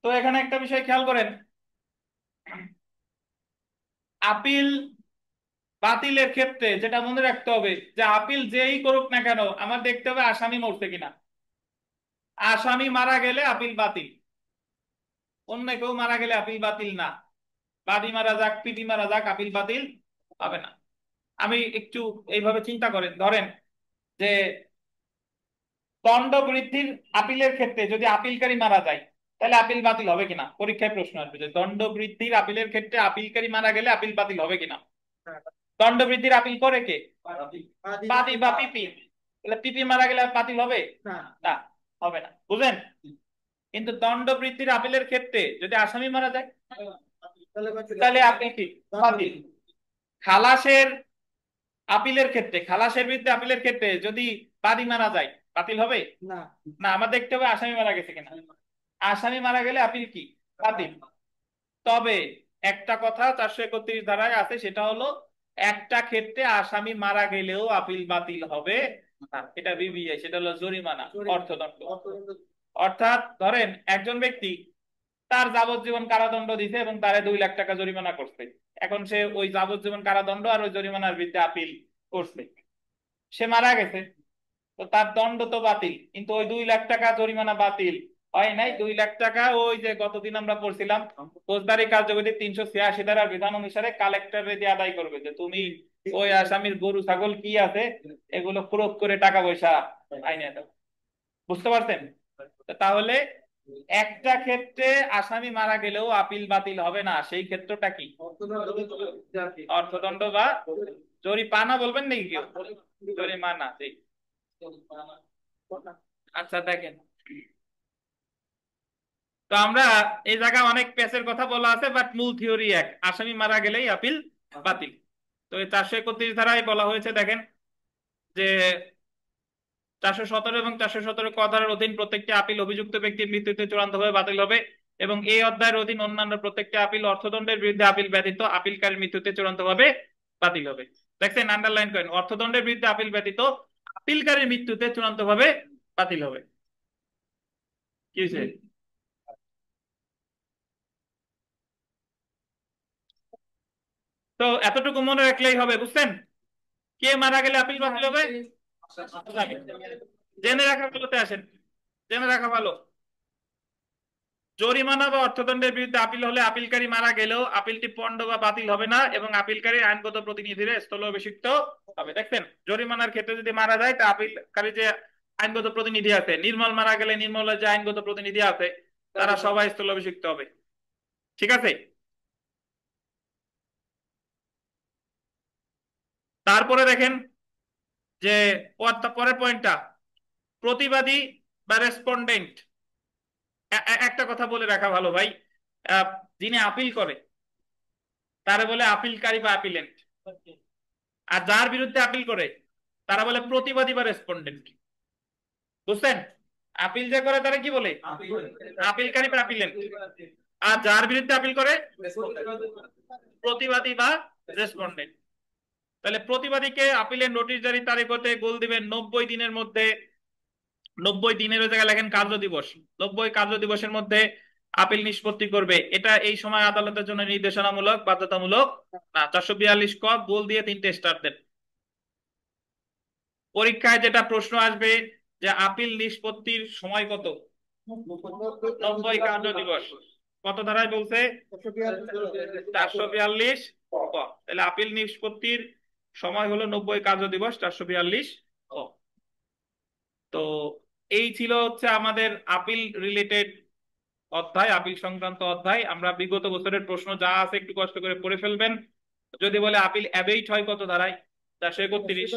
তো এখানে একটা বিষয় খেয়াল করেন, আপিল বাতিলের ক্ষেত্রে যেটা মনে রাখতে হবে, যে আপিল যেই করুক না কেন, আমার দেখতে হবে আসামি মরছে কিনা। আসামি মারা গেলে আপিল বাতিল, অন্য কেউ মারা গেলে আপিল বাতিল না। বাদী মারা যাক, পিটি মারা যাক, আপিল বাতিল হবে না। আমি একটু এইভাবে চিন্তা করেন, ধরেন যে দণ্ড বৃদ্ধির আপিলের ক্ষেত্রে যদি আপিলকারী মারা যায়, তাহলে আপিল বাতিল হবে কিনা। পরীক্ষায় প্রশ্ন আসবে যে দণ্ড বৃদ্ধির আপিলের ক্ষেত্রে আপিলকারী মারা গেলে আপিল বাতিল হবে কিনা। দণ্ড বৃদ্ধির আপিল করে কে? বাদী বা পিপি। তাহলে পিপি মারা গেলে বাতিল হবে না, হবে না। বুঝেন? কিন্তু দণ্ড বৃদ্ধির আপিলের ক্ষেত্রে যদি আসামি মারা যায়, তাহলে আপিল কি বাতিল। খালাসের আপিলের ক্ষেত্রে, খালাসের বিরুদ্ধে আপিলের ক্ষেত্রে যদি বাদী মারা যায়, বাতিল হবে না। না, আমার দেখতে হবে আসামি মারা গেছে কিনা। আসামি মারা গেলে আপিল কি বাতিল। তবে একটা কথা 431 ধারায় আছে, সেটা হলো একটা ক্ষেত্রে আসামি মারা গেলেও আপিল বাতিল হবে না। এটা বিবিআই, সেটা হলো জরিমানা, অর্থদণ্ড। অর্থাৎ ধরেন একজন ব্যক্তি তার যাবজ্জীবন কারাদণ্ড দিছে এবং তারে 2 লাখ টাকা জরিমানা করছে। এখন সে ওই যাবজ্জীবন কারাদণ্ড আর ওই জরিমানার বিরুদ্ধে আপিল করছে। সে মারা গেছে, তো তার দণ্ড তো বাতিল, কিন্তু ওই 2 লাখ টাকা জরিমানা বাতিল হয় নাই। 2 লাখ টাকা ওই যে গতদিন আমরা পড়ছিলাম ফৌজদারি কার্যবিধি 386 ধারার বিধান অনুসারে কালেক্টরে দিয়ে আদায় করবে, যে তুমি ওই আসামির গরু ছাগল কি আছে এগুলো ক্রোধ করে টাকা পয়সা আইনে দাও। বুঝতে পারছেন? তাহলে একটা ক্ষেত্রে আসামি মারা গেলেও আপিল বাতিল হবে না, সেই ক্ষেত্রটা কি? অর্থদণ্ড বা জরিমানা বলবেন নাকি কেউ? জরিমানা। আচ্ছা দেখেন, তো আমরা এই জায়গায় অনেক প্যাচের কথা বলা আছে, বাট মূল থিওরি এক, আসামি মারা গেলেই আপিল বাতিল। তো এই 431 ধারায় বলা হয়েছে, দেখেন যে 417 এবং 417 ক ধারার অধীন প্রত্যেকটি আপিল অভিযুক্ত ব্যক্তির মৃত্যুতে চূড়ান্তভাবে বাতিল হবে, এবং এই অধ্যায়ের অধীন অন্যান্য প্রত্যেকটি আপিল অর্থদণ্ডের বিরুদ্ধে আপিল ব্যতীত আপিলকারীর মৃত্যুতে চূড়ান্তভাবে বাতিল হবে। দেখছেন, আন্ডারলাইন করেন, অর্থদণ্ডের বিরুদ্ধে আপিল ব্যতীত আপিলকারীর মৃত্যুতে চূড়ান্তভাবে বাতিল হবে। কি হয়েছে? তো এতটুকু মনে রাখলেই হবে, বুঝছেন? কে মারা গেলে আপিল বাতিল হবে? আসামি। জেনে রাখা ভালোতে আসেন, জেনে রাখা ভালো। জরিমানা বা অর্থদণ্ডের বিরুদ্ধে আপিল হলে আপিলকারী মারা গেলেও আপিলটি পণ্ড বা বাতিল হবে না, এবং আপিলকারীর আইনগত প্রতিনিধিরা স্থলাভিষিক্ত হবে। দেখছেন, জরিমানার ক্ষেত্রে যদি মারা যায়, তা আপিলকারী যে আইনগত প্রতিনিধি আছে, নির্মল মারা গেলে নির্মলের যে আইনগত প্রতিনিধি আছে, তারা সবাই স্থলাভিষিক্ত হবে। ঠিক আছে? তারপরে দেখেন যে পরের পয়েন্টটা, প্রতিবাদী বা রেসপন্ডেন্ট। একটা কথা বলে রাখা ভালো ভাই, আহ, যিনি আপিল করে তারা বলে আপিলকারী বা আপিলেন্ট, আর যার বিরুদ্ধে আপিল করে তারা বলে প্রতিবাদী বা রেসপন্ডেন্ট। বুঝছেন? আপিল যে করে তারা কি বলে? আপিলকারী বা আপিলেন্ট। আর যার বিরুদ্ধে আপিল করে প্রতিবাদী বা রেসপন্ডেন্ট। তাহলে প্রতিবাদীকে আপিলের নোটিশ জারি তারিখ হতে গোল দিবেন 90 দিনের মধ্যে। 90 দিনের জায়গায় লেখেন কার্য দিবস, 90 কার্য দিবসের মধ্যে আপিল নিষ্পত্তি করবে। এটা এই সময় আদালতের জন্য নির্দেশনামূলক, বাধ্যতামূলক না। 442 ক, গোল দিয়ে 3টে স্টার দেন। পরীক্ষায় যেটা প্রশ্ন আসবে যে আপিল নিষ্পত্তির সময় কত, 90 কার্য দিবস। কত ধারায় বলছে? 442 ক। তাহলে আপিল নিষ্পত্তির সময় হলো 90 কার্য দিবস, 442 ক। তো এই ছিল হচ্ছে আমাদের আপিল রিলেটেড অধ্যায়, আপিল সংক্রান্ত অধ্যায়। আমরা বিগত বছরের প্রশ্ন যা আছে একটু কষ্ট করে পড়ে ফেলবেন। যদি বলে আপিল অ্যাবেইট হয় কত ধারায়? 431।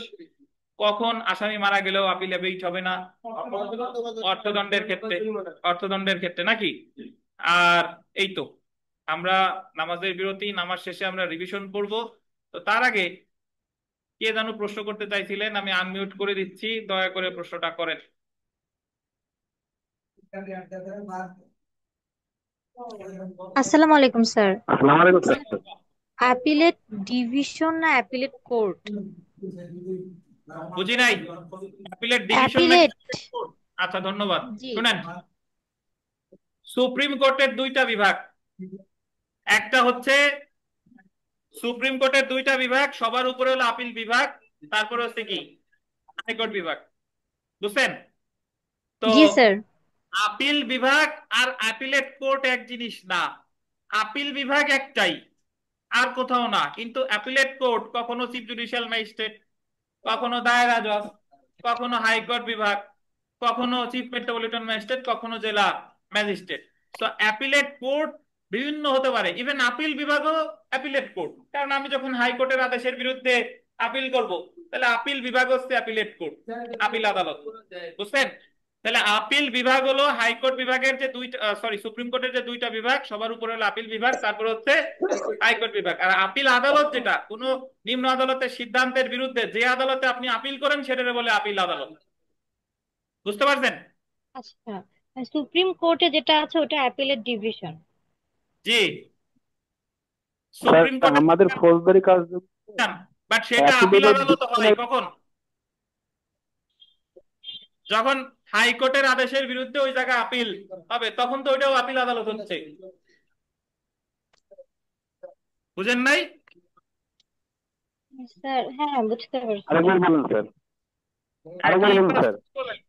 কখন আসামি মারা গেলেও আপিল অ্যাবেইট হবে না? অর্থদণ্ডের ক্ষেত্রে, অর্থদণ্ডের ক্ষেত্রে নাকি? আর এই তো, আমরা নামাজের বিরতি, নামাজ শেষে আমরা রিভিশন করব। তো তার আগে কে যেন প্রশ্ন করতে চাইছিলেন, আমি আনমিউট করে দিচ্ছি, দয়া করে প্রশ্নটা করেন। আসসালামু আলাইকুম স্যার। আসসালামু আলাইকুম স্যার। অ্যাপিলেট ডিভিশন না অ্যাপিলেট কোর্ট? বুঝি নাই, অ্যাপিলেট ডিভিশন নাকি অ্যাপিলেট। Appellate court? আচ্ছা ধন্যবাদ। জি। শুনেন, সুপ্রিম কোর্টের দুইটা বিভাগ, একটা হচ্ছে সুপ্রিম কোর্টের দুইটা বিভাগ, সবার উপরে হলো আপিল বিভাগ, তারপরে হচ্ছে কি হাইকোর্ট বিভাগ। বুঝছেন? তো জি স্যার। আপিল বিভাগ আর অ্যাপিলেট কোর্ট এক জিনিস না। আপিল বিভাগ একটাই, আর কোথাও না। কিন্তু অ্যাপিলেট কোর্ট কখনো চিফ জুডিশিয়াল ম্যাজিস্ট্রেট, কখনো দায়রা জজ, কখনো হাইকোর্ট বিভাগ, কখনো চিফ মেট্রোপলিটন ম্যাজিস্ট্রেট, কখনো জেলা ম্যাজিস্ট্রেট। তো অ্যাপিলেট কোর্ট বিভিন্ন হতে পারে, ইভেন আপিল বিভাগও অ্যাপিলেট কোর্ট। কারণ আমি যখন হাইকোর্টের আদেশের বিরুদ্ধে আপিল করব, তাহলে আপিল বিভাগ হচ্ছে অ্যাপিলেট কোর্ট, আপিল আদালত। বুঝছেন? তাহলে আপিল বিভাগ হলো হাইকোর্ট বিভাগের যে দুইটা, সরি, সুপ্রিম কোর্টের যে দুইটা বিভাগ, সবার উপরে হলো আপিল বিভাগ, তারপর হচ্ছে হাইকোর্ট বিভাগ। আর আপিল আদালত যেটা, কোনো নিম্ন আদালতের সিদ্ধান্তের বিরুদ্ধে যে আদালতে আপনি আপিল করেন, সেটাকে বলে আপিল আদালত। বুঝতে পারছেন? আচ্ছা, সুপ্রিম কোর্টে যেটা আছে ওটা অ্যাপিলেট ডিভিশন। জি, স্যার সুপ্রিম কোর্টে। আমাদের ফৌজদারি কাজ বাট সেটা আপিল অ্যাফিলিয়েটেড আদালত হয় ডিভিশনের কখন? যখন হাইকোর্টের আদেশের বিরুদ্ধে ওই জায়গায় আপিল হবে, তখন তো ওইটাও আপিল আদালত হচ্ছে। বুঝেন নাই? স্যার হ্যাঁ, বুঝতে পারছি। আরেকবার বলুন স্যার, আরেকবার একই বলুন কথা স্যার। বলেন।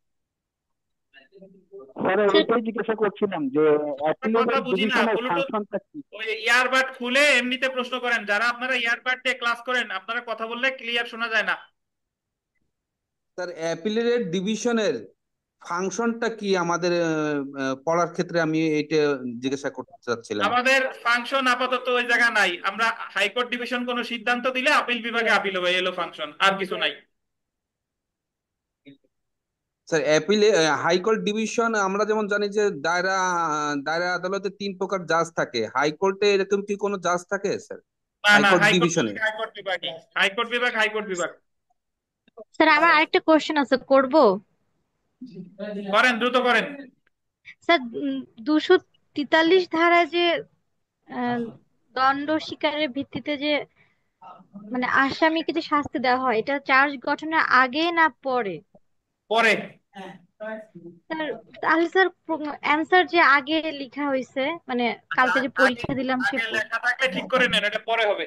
স্যার স্যার এটাই জিজ্ঞাসা করছিলাম যে একটা কথা অ্যাফিলিয়েটেড বুঝি না, ডিভিশনের ব্লুটুথ ফাংশনটা কি? ওই ইয়ারবাড খুলে এমনিতে প্রশ্ন করেন। যারা আপনারা ইয়ারবাড দিয়ে ক্লাস করেন, আপনারা কথা বললে ক্লিয়ার শোনা যায় না। স্যার অ্যাপিলেটেড ডিভিশনের ফাংশনটা কি আমাদের পড়ার ক্ষেত্রে আমি এইটা জিজ্ঞাসা করতে চাচ্ছিলাম। আমাদের ফাংশন আপাতত ওই জায়গা নাই। আমরা হাইকোর্ট ডিভিশন কোনো সিদ্ধান্ত দিলে আপিল বিভাগে আপিল হবে, এলো ফাংশন, আর কিছু নাই। স্যার অ্যাপিলে হাইকোর্ট ডিভিশন আমরা যেমন জানি যে দায়রা আদালতে 3 প্রকার জাজ থাকে, হাইকোর্টে এরকম কি কোনো জাজ থাকে স্যার? না না, হাইকোর্ট হাইকোর্ট ডিভিশনে হাইকোর্ট বিভাগে, হাইকোর্ট বিভাগ, হাইকোর্ট বিভাগ। স্যার আমার আরেকটা কোশ্চেন আছে, করব? করেন, দ্রুত করেন। স্যার 243 ধারায় যে আহ, দণ্ড স্বীকারের ভিত্তিতে যে মানে আসামিকে যে শাস্তি দেওয়া হয়, এটা চার্জ গঠনের আগে না পরে? পরে। স্যার তাহলে স্যার অ্যান্সার যে আগে লেখা হয়েছে, মানে আচ্ছা, কালকে যে আগে পরীক্ষা দিলাম আগে লেখা থাকলে ঠিক করে নেন, এটা পরে হবে।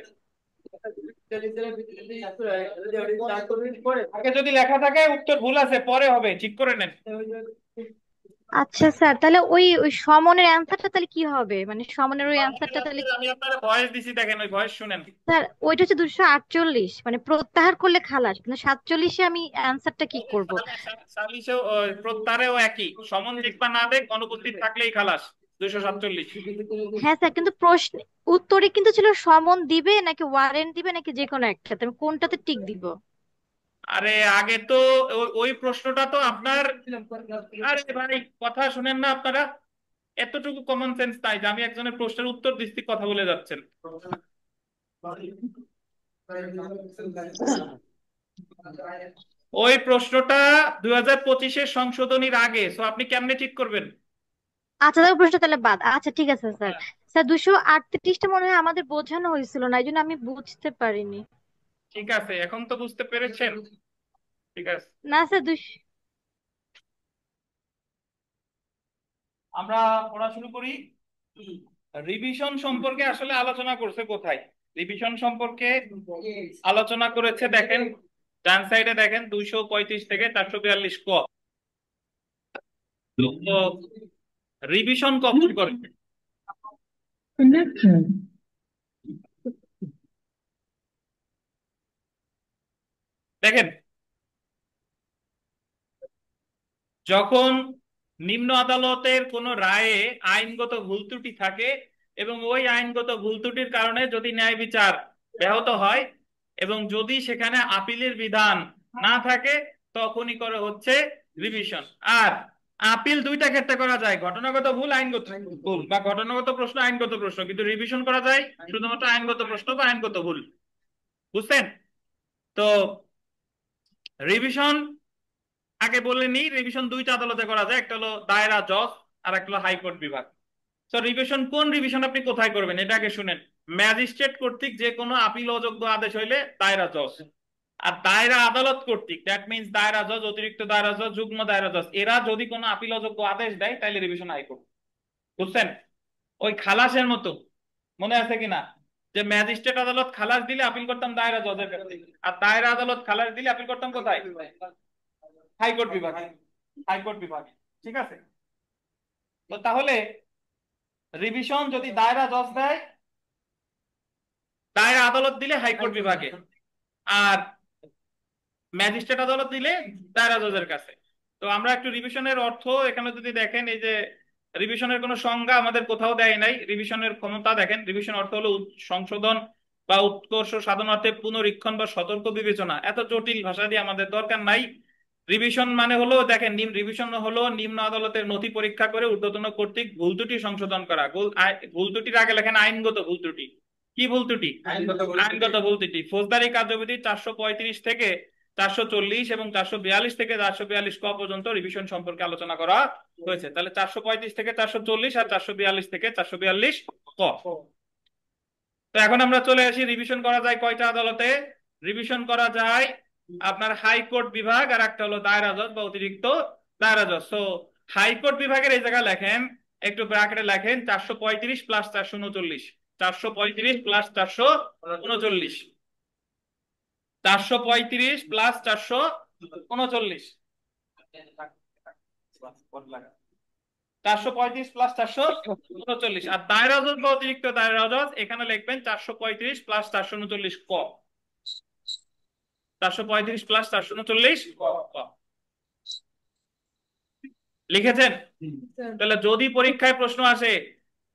আগে যদি লেখা থাকে উত্তর ভুল আছে, পরে হবে, ঠিক করে নেন। আচ্ছা স্যার, তাহলে ওই ওই সমনের অ্যান্সারটা তাহলে কি হবে, মানে সমনের ওই সমানের অ্যান্সারটা তাহলে answer আমি আপনার ভয়েস দিছি, দেখেন ওই ভয়েস শুনেন। স্যার ওইটা হচ্ছে 248, মানে প্রত্যাহার করলে খালাস, কিন্তু 47-এ আমি অ্যান্সারটা কি করব? তাহলে সালিশেও প্রত্যাহারেও একই, সমন দিক বা না দিক অনুপস্থিত থাকলেই খালাস। 247। হ্যাঁ স্যার, কিন্তু প্রশ্ন উত্তরে কিন্তু ছিল সমন দিবে নাকি ওয়ারেন্ট দিবে নাকি যে কোনো একটাতে, আমি কোনটাতে টিক দিব? আরে আগে তো ওই প্রশ্নটা তো আপনার, আরে ভাই কথা শুনেন না আপনারা, এতটুকু কমন সেন্স নাই যে আমি একজনের প্রশ্নের উত্তর দিচ্ছি কথা বলে যাচ্ছেন। ওই প্রশ্নটা 2025-এর সংশোধনীর আগে, সো আপনি কেমনে ঠিক করবেন? আচ্ছা তাহলে প্রশ্ন তাহলে বাদ, আচ্ছা ঠিক আছে স্যার। স্যার 238টা মনে হয় আমাদের বোঝানো হয়েছিল না, এই জন্য আমি বুঝতে পারিনি। ঠিক আছে, এখন তো বুঝতে পেরেছেন। ঠিক আছে, না স্যার আমরা পড়া শুরু করি। রিভিশন সম্পর্কে আসলে আলোচনা করছে কোথায়? রিভিশন সম্পর্কে আলোচনা করেছে, দেখেন ডান সাইডে দেখেন 235 থেকে 442 ক। তো রিভিশন কখন করে? দেখেন, যখন নিম্ন আদালতের কোনো রায়ে আইনগত ভুল ত্রুটি থাকে এবং ওই আইনগত ভুল ত্রুটির কারণে যদি ন্যায় বিচার ব্যাহত হয় এবং যদি সেখানে আপিলের বিধান না থাকে, তখনই করে হচ্ছে রিভিশন। আর আপিল দুইটা ক্ষেত্রে করা যায়, ঘটনাগত ভুল, আইনগত ভুল, বা ঘটনাগত প্রশ্ন, আইনগত প্রশ্ন, কিন্তু রিভিশন করা যায় শুধুমাত্র আইনগত প্রশ্ন বা আইনগত ভুল। বুঝছেন? তো রিভিশন আগে বলে নি, রিভিশন দুইটা আদালতে করা যায়, একটা হলো দায়রা জজ আর একটা হলো হাইকোর্ট বিভাগ। তো রিভিশন, কোন রিভিশন আপনি কোথায় করবেন এটা আগে শুনেন। ম্যাজিস্ট্রেট কর্তৃক যে কোনো আপিল অযোগ্য আদেশ হইলে দায়রা জজ, আর দায়রা আদালত কর্তৃক, দ্যাট মিনস দায়রা জজ, অতিরিক্ত দায়রা জজ, যুগ্ম দায়রা জজ, এরা যদি কোনো আপিল অযোগ্য আদেশ দেয় তাহলে রিভিশন হাইকোর্ট। বুঝছেন? ওই খালাসের মতো, মনে আছে কিনা, যে ম্যাজিস্ট্রেট আদালত খালাস দিলে আপিল করতাম দায়রা জজের কাছে, আর দায়রা আদালত খালাস দিলে আপিল করতাম কোথায়? হাইকোর্ট বিভাগে। হাইকোর্ট বিভাগে, ঠিক আছে। তো তাহলে রিভিশন যদি দায়রা জজ দেয়, দায়রা আদালত দিলে হাইকোর্ট বিভাগে, আর ম্যাজিস্ট্রেট আদালত দিলে দায়রা জজের কাছে। তো আমরা একটু রিভিশনের অর্থ এখানে যদি দেখেন, এই যে রিভিশনের কোনো সংজ্ঞা আমাদের কোথাও দেয় নাই। রিভিশনের ক্ষমতা দেখেন, রিভিশন অর্থ হলো সংশোধন বা উৎকর্ষ সাধনার্থে পুনরীক্ষণ বা সতর্ক বিবেচনা। এত জটিল ভাষা দিয়ে আমাদের দরকার নাই। রিভিশন মানে হলো, দেখেন, রিভিশন হলো নিম্ন আদালতের নথি পরীক্ষা করে ঊর্ধ্বতন কর্তৃক ভুল ত্রুটি সংশোধন করা। ভুল ত্রুটির আগে লেখেন আইনগত ভুল ত্রুটি। কি ভুল ত্রুটি? আইনগত ভুল ত্রুটি। ফৌজদারি কার্যবিধি 435 থেকে 440 এবং 442 থেকে 442 ক পর্যন্ত রিভিশন সম্পর্কে আলোচনা করা হয়েছে। তাহলে 435 থেকে 440 আর 442 থেকে 442 ক। তো এখন আমরা চলে আসি, রিভিশন করা যায় কয়টা আদালতে? রিভিশন করা যায় আপনার হাইকোর্ট বিভাগ, আর একটা হলো দায়রা জজ বা অতিরিক্ত দায়রা জজ। তো হাইকোর্ট বিভাগের এই জায়গায় লেখেন, একটু ব্র্যাকেটে লেখেন 435 প্লাস 439, 435 প্লাস 439, 435 প্লাস 439, 435 প্লাস 439। আর দায়রা জজ বা অতিরিক্ত দায়রা জজ এখানে লিখবেন 435 প্লাস 439 ক। 435 প্লাস 439 ক। লিখেছেন? তাহলে যদি পরীক্ষায় প্রশ্ন আসে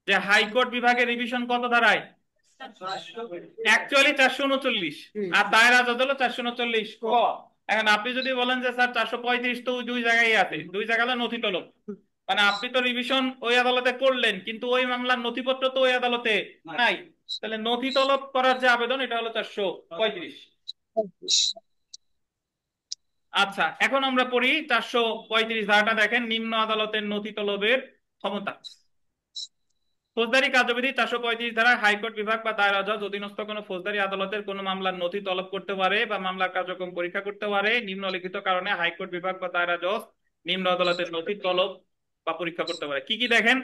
যে হাইকোর্ট বিভাগের রিভিশন কত ধারায়, অ্যাকচুয়ালি 439, আর দায়রা জজ হলো 439 ক। এখন আপনি যদি বলেন যে স্যার 435 তো দুই জায়গায় আছে, দুই জায়গায় নথি তলব, মানে আপনি তো রিভিশন ওই আদালতে করলেন কিন্তু ওই মামলার নথিপত্র তো ওই আদালতে নাই, তাহলে নথি তলব করার যে আবেদন এটা হলো 435। আচ্ছা, এখন আমরা পড়ি 435 ধারাটা। দেখেন, নিম্ন আদালতের নথি তলবের ক্ষমতা। ফৌজদারি কার্যবিধি 435 ধারা হাইকোর্ট বিভাগ বা দায়রা জজ অধীনস্থ কোনো ফৌজদারি আদালতের কোনো মামলার নথি তলব করতে পারে বা মামলার কার্যক্রম পরীক্ষা করতে পারে। নিম্নলিখিত কারণে হাইকোর্ট বিভাগ বা দায়রা জজ নিম্ন আদালতের নথি তলব বা পরীক্ষা করতে পারে। কি কি দেখেন,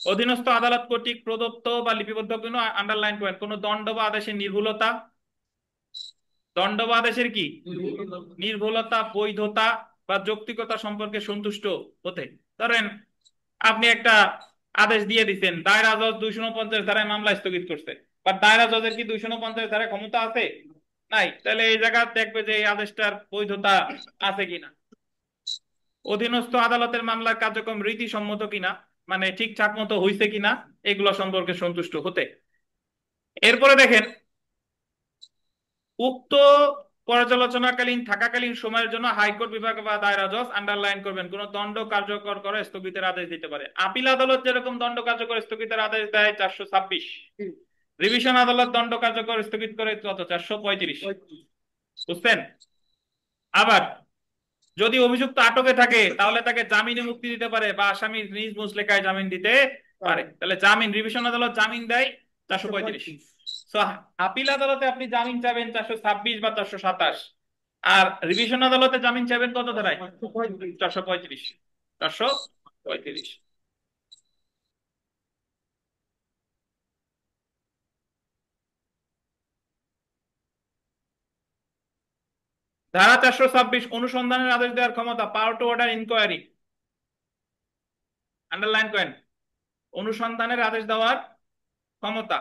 অধীনস্থ আদালত কর্তৃক প্রদত্ত বা লিপিবদ্ধ কোনো, আন্ডারলাইন করেন, কোনো দণ্ড বা আদেশের নির্ভুলতা, দণ্ড বা আদেশের কি নির্ভুলতা, বৈধতা বা যৌক্তিকতা সম্পর্কে সন্তুষ্ট হতে। ধরেন আপনি একটা আদেশ দিয়ে দিচ্ছেন, দায়রা জজ 249 ধারায় মামলা স্থগিত করছে, বা দায়রা জজের কি 249 ধারায় ক্ষমতা আছে? নাই। তাহলে এই জায়গা দেখবে যে এই আদেশটার বৈধতা আছে কিনা, অধীনস্থ আদালতের মামলার কার্যক্রম রীতিসম্মত কিনা, মানে ঠিকঠাক মতো হয়েছে কিনা, এগুলো সম্পর্কে সন্তুষ্ট হতে। এরপরে দেখেন, উক্ত পর্যালোচনাকালীন থাকাকালীন সময়ের জন্য হাইকোর্ট বিভাগ বা দায়রা জজ, আন্ডারলাইন করবেন, কোন দণ্ড কার্যকর করে স্থগিতের আদেশ দিতে পারে। আপিল আদালত যেরকম দণ্ড কার্যকর স্থগিতের আদেশ দেয় 426, রিভিশন আদালত দণ্ড কার্যকর স্থগিত করে কত? 435। বুঝছেন? আবার যদি অভিযুক্ত আটকে থাকে তাহলে তাকে জামিনে মুক্তি দিতে পারে বা আসামি নিজ মুচলেকায় জামিন দিতে পারে। তাহলে জামিন, রিভিশন আদালত জামিন দেয় 435। সো আপিল আদালতে আপনি জামিন চাবেন 426 বা 427, আর রিভিশন আদালতে জামিন চাবেন কত ধারায়? 435। 435 ধারা 426, অনুসন্ধানের আদেশ দেওয়ার ক্ষমতা, power to order inquiry. Underline করেন, অনুসন্ধানের আদেশ দেওয়ার ক্ষমতা।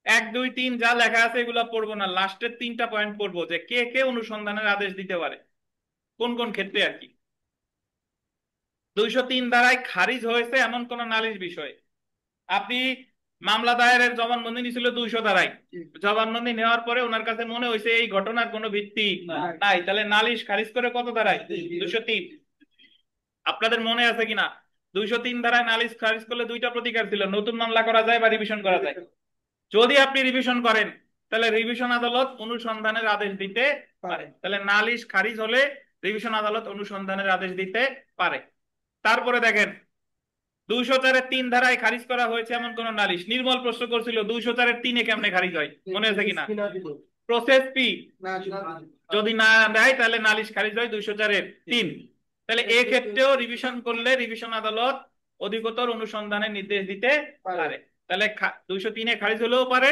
1 2 3 যা লেখা আছে এগুলো পড়বো না, লাস্টের 3টা পয়েন্ট পড়বো, যে কে কে অনুসন্ধানের আদেশ দিতে পারে, কোন কোন ক্ষেত্রে আর কি। 203 ধারায় খারিজ হয়েছে এমন কোন নালিশ বিষয়, আপনি মামলা দায়েরের জবানবন্দি নিছিল 200 ধারায়, জবানবন্দি নেওয়ার পরে ওনার কাছে মনে হয়েছে এই ঘটনার কোনো ভিত্তি নাই, তাহলে নালিশ খারিজ করে কত ধারায়? 203। আপনাদের মনে আছে কিনা 203 ধারায় নালিশ খারিজ করলে দুইটা প্রতিকার ছিল, নতুন মামলা করা যায় বা রিভিশন করা যায়। যদি আপনি রিভিশন করেন তাহলে রিভিশন আদালত অনুসন্ধানের আদেশ দিতে পারে, তাহলে নালিশ খারিজ হলে রিভিশন আদালত অনুসন্ধানের আদেশ দিতে পারে। তারপরে দেখেন, 204-3 ধারায় খারিজ করা হয়েছে এমন কোন নালিশ, নির্মল প্রশ্ন করছিল 204-3-এ কেমনে খারিজ হয়, মনে আছে কিনা? প্রসেস ফি যদি না দেয় তাহলে নালিশ খারিজ হয় 204-3। তাহলে এই ক্ষেত্রেও রিভিশন করলে রিভিশন আদালত অধিকতর অনুসন্ধানের নির্দেশ দিতে পারে। তাহলে 203-এ খারিজ হলেও পারে,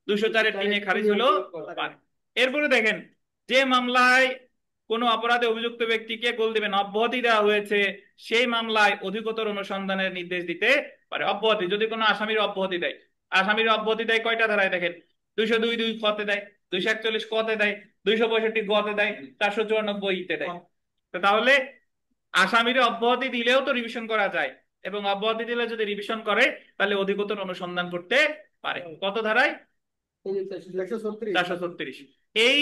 204-3-এ খারিজ হলেও পারে। এরপরে দেখেন, যে মামলায় কোনো অপরাধে অভিযুক্ত ব্যক্তিকে গোল দিবেন অব্যাহতি দেওয়া হয়েছে, সেই মামলায় অধিকতর অনুসন্ধানের নির্দেশ দিতে পারে। অব্যাহতি যদি কোনো আসামির অব্যাহতি দেয়, আসামির অব্যাহতি দেয় কয়টা ধারায় দেখেন, 202 কতে দেয়, 241 কতে দেয়, 265 গতে দেয়, 494 দেয়। তাহলে আসামির অব্যাহতি দিলেও তো রিভিশন করা যায়, এবং অব্যাহতি দিলে যদি রিভিশন করে তাহলে অধিকতর অনুসন্ধান করতে পারে। কত ধারায়? 436। এই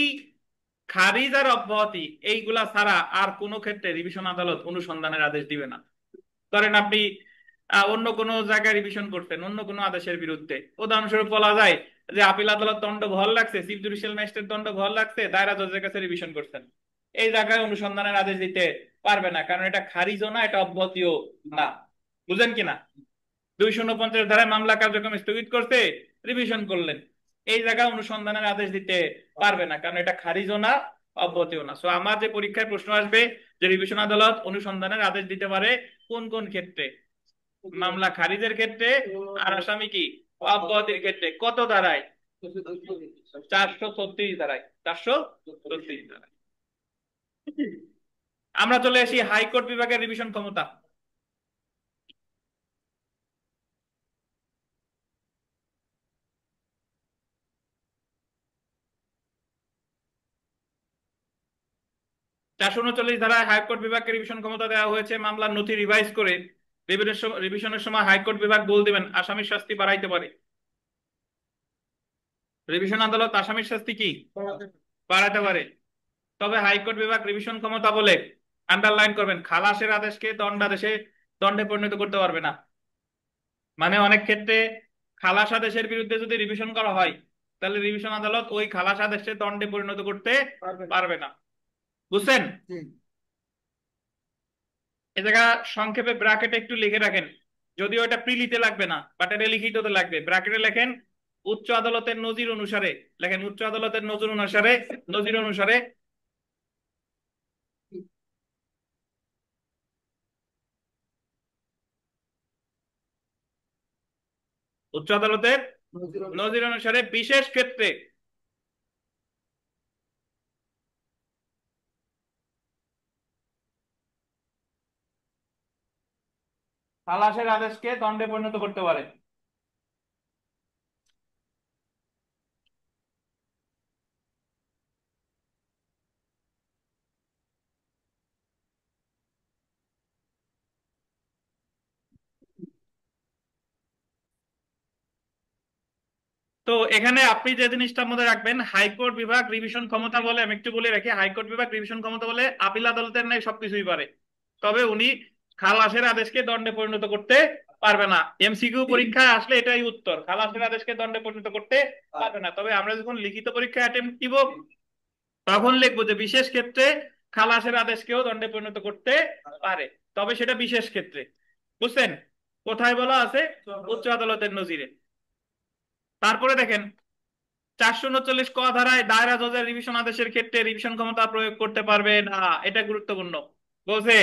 খারিজ আর অব্যাহতি এইগুলা ছাড়া আর কোনো ক্ষেত্রে রিভিশন আদালত অনুসন্ধানের আদেশ দিবে না। ধরেন আপনি অন্য কোনো জায়গায় রিভিশন করতেন অন্য কোনো আদেশের বিরুদ্ধে, উদাহরণস্বরূপ বলা যায় যে আপিল আদালত দণ্ড বহাল লাগছে, চিফ জুডিশিয়াল ম্যাজিস্ট্রেট দণ্ড বহাল লাগছে, দায়রা জজের কাছে রিভিশন করছেন, এই জায়গায় অনুসন্ধানের আদেশ দিতে পারবে না, কারণ এটা খারিজও না, এটা অব্যাহতিও না। বুঝেন কিনা? 249 ধারায় মামলা কার্যক্রম স্থগিত করতে রিভিশন করলেন, এই জায়গায় অনুসন্ধানের আদেশ দিতে পারবে না, কারণ এটা খারিজও না, অব্যাহতিও না। সো আমার যে পরীক্ষায় প্রশ্ন আসবে যে রিভিশন আদালত অনুসন্ধানের আদেশ দিতে পারে কোন কোন ক্ষেত্রে, মামলা খারিজের ক্ষেত্রে, আর আসামি কি অব্যাহতির ক্ষেত্রে। কত ধারায়? 436 ধারায়। 436 ধারায়। আমরা চলে আসি হাইকোর্ট বিভাগের রিভিশন ক্ষমতা। চারশো 39 ধারায় হাইকোর্ট বিভাগকে রিভিশন ক্ষমতা দেওয়া হয়েছে, মামলার নথি রিভাইজ করে রিভিশনের সময় হাইকোর্ট বিভাগ বল দিবেন আসামির শাস্তি বাড়াইতে পারে। রিভিশন আদালত আসামির শাস্তি কি বাড়াতে পারে, তবে হাইকোর্ট বিভাগ রিভিশন ক্ষমতা বলে আন্ডারলাইন করবেন খালাসের আদেশকে দণ্ডাদেশে দণ্ডে পরিণত করতে পারবে না। মানে অনেক ক্ষেত্রে খালাস আদেশের বিরুদ্ধে যদি রিভিশন করা হয়, তাহলে রিভিশন আদালত ওই খালাস আদেশে দণ্ডে পরিণত করতে পারবে না। বুঝছেন? এ জায়গা সংক্ষেপে ব্র্যাকেটে একটু লিখে রাখেন, যদিও এটা প্রিলিতে লাগবে না, বাট এটা লিখিততে লাগবে। ব্র্যাকেটে লেখেন উচ্চ আদালতের নজির অনুসারে, লেখেন উচ্চ আদালতের নজির অনুসারে, নজির অনুসারে উচ্চ আদালতের নজির অনুসারে বিশেষ ক্ষেত্রে খালাসের আদেশকে দণ্ডে পরিণত করতে পারে। তো এখানে আপনি যে জিনিসটা মনে রাখবেন, হাইকোর্ট বিভাগ রিভিশন ক্ষমতা বলে, আমি একটু বলে রাখি, হাইকোর্ট বিভাগ রিভিশন ক্ষমতা বলে আপিল আদালতের ন্যায় সবকিছুই পারে, তবে উনি খালাসের আদেশকে দণ্ডে পরিণত করতে পারবে না। এমসিকিউ পরীক্ষায় আসলে এটাই উত্তর, খালাসের আদেশকে দণ্ডে পরিণত করতে পারবে না। তবে আমরা যখন লিখিত পরীক্ষায় অ্যাটেম্প্ট দিব, তখন লিখবো যে বিশেষ ক্ষেত্রে খালাসের আদেশকেও দণ্ডে পরিণত করতে পারে, তবে সেটা বিশেষ ক্ষেত্রে। বুঝছেন? কোথায় বলা আছে? উচ্চ আদালতের নজিরে। তারপরে দেখেন 439 ক ধারায় দায়রা জজের রিভিশন আদেশের ক্ষেত্রে রিভিশন ক্ষমতা প্রয়োগ করতে পারবে না। এটা গুরুত্বপূর্ণ। বলছে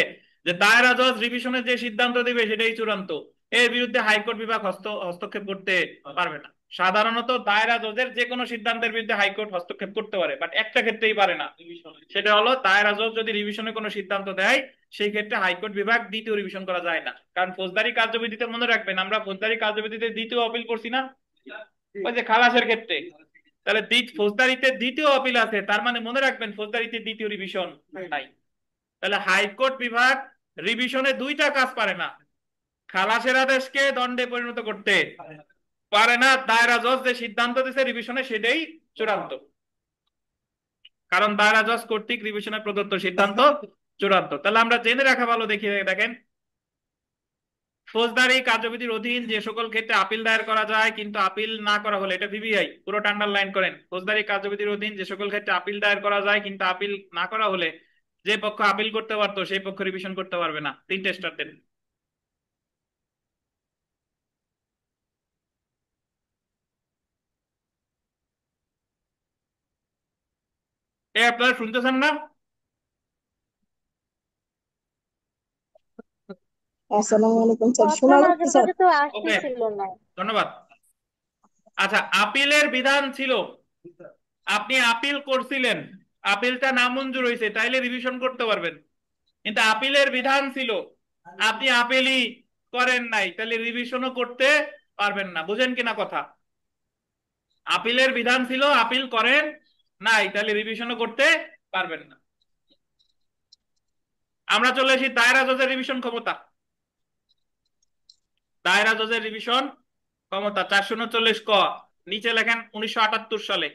যে দায়রা জজ রিভিশনের যে সিদ্ধান্ত দিবে সেটাই চূড়ান্ত, এর বিরুদ্ধে হাইকোর্ট বিভাগ হস্তক্ষেপ করতে পারবে না। সাধারণত দায়রা জজের যে কোনো সিদ্ধান্তের বিরুদ্ধে হাইকোর্ট হস্তক্ষেপ করতে পারে, বাট একটা ক্ষেত্রেই পারে না, সেটা হলো দায়রা জজ যদি রিভিশনে কোনো সিদ্ধান্ত দেয়, সেই ক্ষেত্রে হাইকোর্ট বিভাগ দ্বিতীয় রিভিশন করা যায় না। কারণ ফৌজদারি কার্যবিধিতে মনে রাখবেন, আমরা ফৌজদারি কার্যবিধিতে দ্বিতীয় আপিল করছি না, ওই যে খালাসের ক্ষেত্রে। তাহলে ফৌজদারিতে দ্বিতীয় আপিল আছে, তার মানে মনে রাখবেন ফৌজদারিতে দ্বিতীয় রিভিশন নাই। তাহলে হাইকোর্ট বিভাগ রিভিশনে দুইটা কাজ পারে না, খালাসের আদেশকে দণ্ডে পরিণত করতে পারে না, দায়রা জজ যে সিদ্ধান্ত দিছে রিভিশনে সেটাই চূড়ান্ত। কারণ দায়রা জজ কর্তৃক রিভিশনে প্রদত্ত সিদ্ধান্ত চূড়ান্ত। তাহলে আমরা জেনে রাখা ভালো। দেখিয়ে দেখেন ফৌজদারি কার্যবিধির অধীন যে সকল ক্ষেত্রে আপিল দায়ের করা যায় কিন্তু আপিল না করা হলে, এটা ভিভিআই পুরোটা আন্ডারলাইন করেন, ফৌজদারি কার্যবিধির অধীন যে সকল ক্ষেত্রে আপিল দায়ের করা যায় কিন্তু আপিল না করা হলে যে পক্ষ আপিল করতে পারতো সেই পক্ষ রিভিশন করতে পারবে না। তিনটে স্টার দেন। এ আপনারা শুনতেছেন না? আসসালামু আলাইকুম স্যার, কথা শোনা মাঝে যাচ্ছে স্যার? মাঝে তো ওকে, আসতেছিল না। ধন্যবাদ। আচ্ছা, আপিলের বিধান ছিল, আপনি আপিল করছিলেন, আপিলটা নামঞ্জুর হয়েছে, তাইলে রিভিশন করতে পারবেন। কিন্তু আপিলের বিধান ছিল আপনি আপিলই করেন নাই, তাহলে রিভিশনও করতে পারবেন না। বুঝেন কিনা কথা? আপিলের বিধান ছিল আপিল করেন নাই, তাহলে রিভিশনও করতে পারবেন না। আমরা চলে আসি দায়রা জজের রিভিশন ক্ষমতা। দায়রা জজের রিভিশন ক্ষমতা 439 ক, নিচে লেখেন 1978 সালে।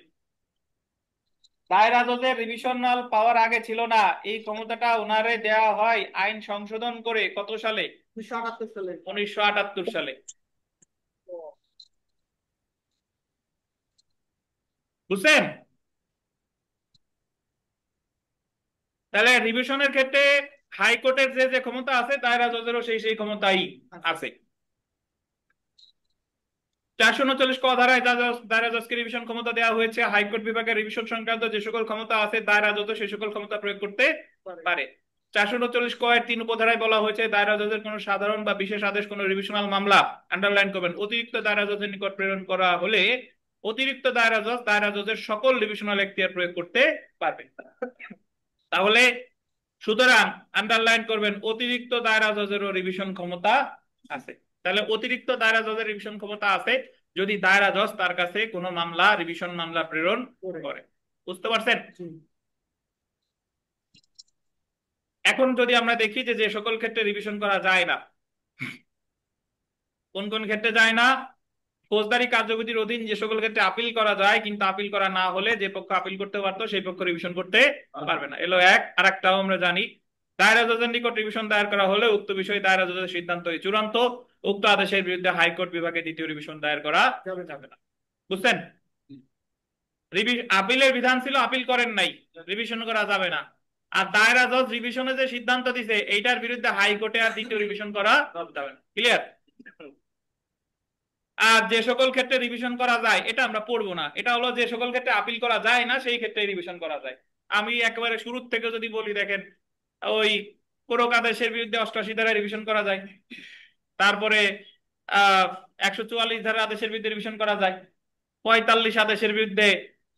দায়রা জজের রিভিশনাল পাওয়ার আগে ছিল না, এই ক্ষমতাটা ওনারে দেওয়া হয় আইন সংশোধন করে কত সালে? 1978 সালে। বুঝছেন? তাহলে রিভিশনের ক্ষেত্রে হাইকোর্টের যে যে ক্ষমতা আছে দায়রা জজেরও সেই সেই ক্ষমতাই আছে। 439 ক ধারায় দায়রা জজকে রিভিশন ক্ষমতা দেওয়া হয়েছে। হাইকোর্ট বিভাগের রিভিশন সংক্রান্ত যে সকল ক্ষমতা আছে দায়রা জজ সেই সকল ক্ষমতা প্রয়োগ করতে পারে। 439 ক এর 3 উপধারায় বলা হয়েছে দায়রা জজের কোন সাধারণ বা বিশেষ আদেশ কোন রিভিশনাল মামলা, আন্ডারলাইন করবেন, অতিরিক্ত দায়রা জজের নিকট প্রেরণ করা হলে অতিরিক্ত দায়রা জজের সকল রিভিশনাল এখতিয়ার প্রয়োগ করতে পারবে। তাহলে সুতরাং আন্ডারলাইন করবেন অতিরিক্ত দায়রা জজেরও রিভিশন ক্ষমতা আছে। তাহলে অতিরিক্ত দায়রা জজের রিভিশন ক্ষমতা আছে যদি দায়রা জজ তার কাছে কোনো মামলা, রিভিশন মামলা প্রেরণ করে। বুঝতে পারছেন? এখন যদি আমরা দেখি যে যে সকল ক্ষেত্রে রিভিশন করা যায় না, কোন কোন ক্ষেত্রে যায় না? ফৌজদারি কার্যবিধির অধীন যে সকল ক্ষেত্রে আপিল করা যায় কিন্তু আপিল করা না হলে যে পক্ষ আপিল করতে পারতো সেই পক্ষ রিভিশন করতে পারবে না, এলো এক। আর একটাও আমরা জানি, দায়রা জজের নিকট রিভিশন দায়ের করা হলে উক্ত বিষয়ে দায়রা জজের সিদ্ধান্তই চূড়ান্ত, উক্ত আদেশের বিরুদ্ধে হাইকোর্ট বিভাগে দ্বিতীয় রিভিশন দায়ের করা যাবে না। বুঝছেন? আপিলের বিধান ছিল আপিল করেন নাই, রিভিশন করা যাবে না। আর দায়রা জজ রিভিশনে যে সিদ্ধান্ত দিছে এইটার বিরুদ্ধে হাইকোর্টে আর দ্বিতীয় রিভিশন করা যাবে না। ক্লিয়ার? আর যে সকল ক্ষেত্রে রিভিশন করা যায় এটা আমরা পড়বো না, এটা হলো যে সকল ক্ষেত্রে আপিল করা যায় না সেই ক্ষেত্রে রিভিশন করা যায়। আমি একেবারে শুরুর থেকে যদি বলি, দেখেন ওই কোরক আদেশের বিরুদ্ধে 88 ধারা রিভিশন করা যায়, তারপরে 144 ধারা আদেশের বিরুদ্ধে রিভিশন করা যায়, 45 আদেশের বিরুদ্ধে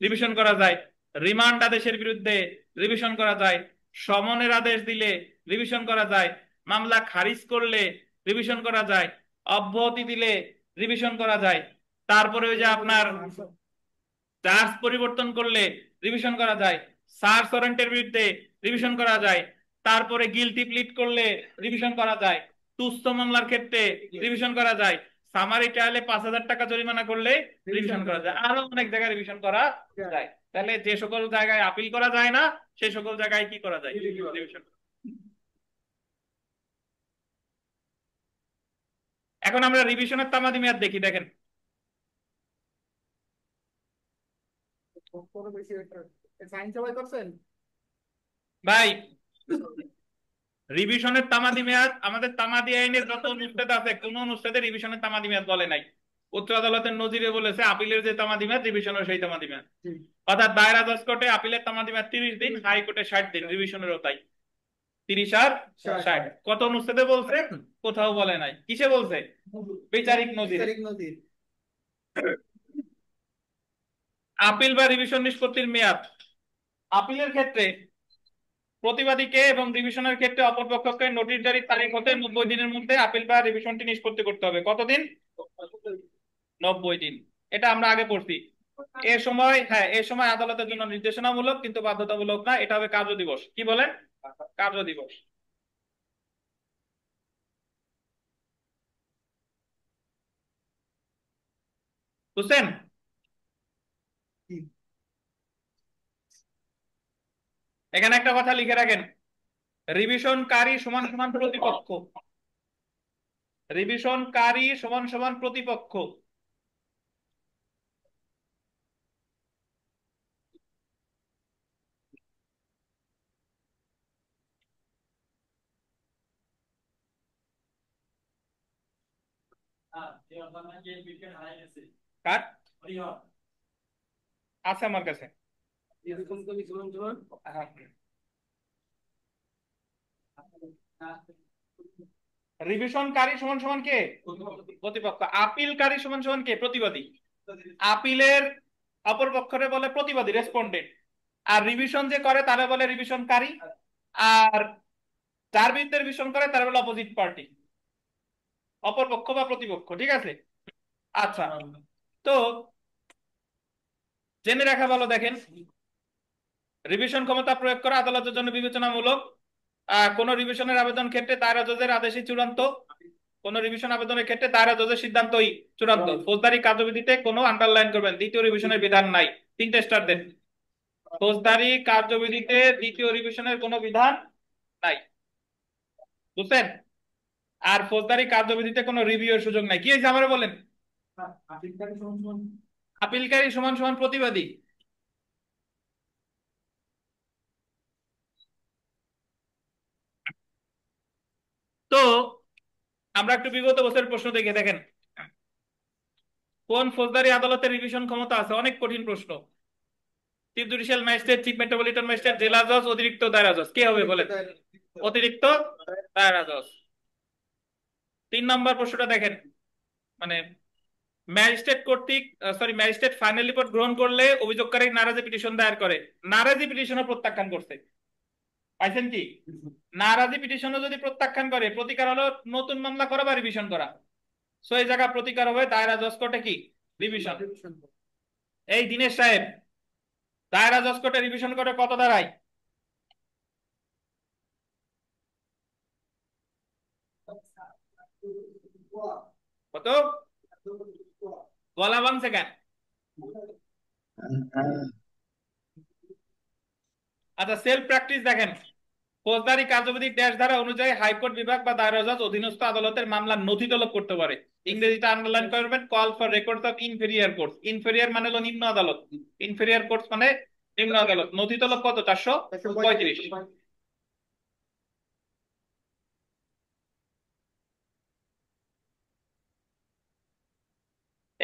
রিভিশন করা যায়, রিমান্ড আদেশের বিরুদ্ধে রিভিশন করা যায়, সমনের আদেশ দিলে রিভিশন করা যায়, মামলা খারিজ করলে রিভিশন করা যায়, অব্যাহতি দিলে রিভিশন করা যায়, তারপরে ওই যে আপনার চার্জ পরিবর্তন করলে রিভিশন করা যায়, সার্চ ওয়ারেন্টের বিরুদ্ধে রিভিশন করা যায়, তারপরে গিলটি প্লিট করলে রিভিশন করা যায়, তুচ্ছ মামলার ক্ষেত্রে রিভিশন করা যায়, সামারি ট্রায়ালে 5,000 টাকা জরিমানা করলে রিভিশন করা যায়, আরো অনেক জায়গায় রিভিশন করা যায়। তাহলে যে সকল জায়গায় আপিল করা যায় না সেই সকল জায়গায় কি করা যায়? রিভিশন। এখন আমরা রিভিশনের তামাদি মেয়াদ দেখি। দেখেন ভাই, রিভিশনের তামাদি মেয়াদ আমাদের তামাদি আইনের যত অনুচ্ছেদ আছে কোন অনুচ্ছেদে রিভিশনের তামাদি মেয়াদ বলে নাই। উচ্চ আদালতের নজিরে বলেছে আপিলের যে তামাদি মেয়াদ রিভিশনের সেই তামাদি মেয়াদ। অর্থাৎ দায়রা জজ কোর্টে আপিলের তামাদি মেয়াদ 30 দিন, হাইকোর্টে 60 দিন, রিভিশনেরও তাই 30 আর 60। কত অনুচ্ছেদে বলছে? কোথাও বলে নাই। কিসে বলছে? বিচারিক নজিরে। আপিল বা রিভিশন নিষ্পত্তির মেয়াদ। আপিলের ক্ষেত্রে প্রতিবাদীকে এবং রিভিশনের ক্ষেত্রে অপরপক্ষকে নোটিশ জারির তারিখ হতে 90 দিনের মধ্যে আপিল বা রিভিশনটি নিষ্পত্তি করতে হবে। কতদিন? 90 দিন। এটা আমরা আগে পড়ছি। এ সময়, হ্যাঁ, এ সময় আদালতের জন্য নির্দেশনামূলক কিন্তু বাধ্যতামূলক না, এটা হবে কার্য দিবস। কি বলেন? কার্য দিবস। বুঝছেন? এখানে একটা কথা লিখে রাখেন, রিভিশনকারী সমান সমান প্রতিপক্ষ। রিভিশনকারী সমান সমান প্রতিপক্ষ। কার আছে আমার কাছে? রিভিশনকারী সমান সমান কে? প্রতিপক্ষ। আপিলকারী সমান সমান কে? প্রতিবাদী। আপিলের অপর পক্ষরে বলে প্রতিবাদী, রেসপন্ডেন্ট। আর রিভিশন যে করে তারা বলে রিভিশনকারী, আর যার বিরুদ্ধে রিভিশন করে তারা বলে অপোজিট পার্টি, অপর পক্ষ বা প্রতিপক্ষ। ঠিক আছে? আচ্ছা, তো জেনে রাখা ভালো। দেখেন, রিভিশন ক্ষমতা প্রয়োগ করা আদালতের জন্য বিবেচনামূলক। কোন রিভিশনের আবেদন ক্ষেত্রে দায়রা জজের আদেশই চূড়ান্ত। কোন রিভিশন আবেদনের ক্ষেত্রে দায়রা জজের সিদ্ধান্তই চূড়ান্ত। ফৌজদারি কার্যবিধিতে কোনো আন্ডারলাইন করবেন, দ্বিতীয় রিভিশনের বিধান নাই। 3টে স্টার দেন। ফৌজদারি কার্যবিধিতে দ্বিতীয় রিভিশনের কোনো বিধান নাই। বুঝছেন? আর ফৌজদারি কার্যবিধিতে কোনো রিভিউর সুযোগ নাই। কি হয়েছে আমারে বলেন? আপিলকারী সমান সমান প্রতিবাদী। তো আমরা একটু বিগত বছরের প্রশ্ন দেখে দেখেন, কোন ফৌজদারি আদালতের রিভিশন ক্ষমতা আছে? অনেক কঠিন প্রশ্ন। Chief judicial magistrate, chief metropolitan magistrate, জেলা জজ, অতিরিক্ত দায়রা জজ। কে হবে বলেন? অতিরিক্ত দায়রা জজ। 3 নম্বর প্রশ্নটা দেখেন, মানে ম্যাজিস্ট্রেট কর্তৃক ম্যাজিস্ট্রেট ফাইনাল রিপোর্ট গ্রহণ করলে অভিযোগকারী নারাজি পিটিশন দায়ের করে, নারাজি পিটিশনও প্রত্যাখ্যান করছে। পাইছেন কি? নারাজি পিটিশনও যদি প্রত্যাখ্যান করে, প্রতিকার হলো নতুন মামলা করা বা রিভিশন করা। সো এই জায়গা প্রতিকার হবে দায়রা জজ কোর্টে কি? রিভিশন। এই দিনেশ সাহেব, দায়রা জজ কোর্টে রিভিশন করে কত দাঁড়ায়? কত? গলা ভাঙছে কেন? আচ্ছা, সেলফ প্র্যাকটিস দেখেন। ফৌজদারি কার্যবিধি ড্যাশ ধারা অনুযায়ী হাইকোর্ট বিভাগ বা দায়রা জজ অধীনস্থ আদালতের মামলার নথি তলব করতে পারে। ইংরেজিতে আন্ডারলাইন করবেন, call for records of inferior courts. Inferior মানে হলো নিম্ন আদালত, ইনফেরিয়ার কোর্টস মানে নিম্ন আদালত। নথি তলব কত? 435।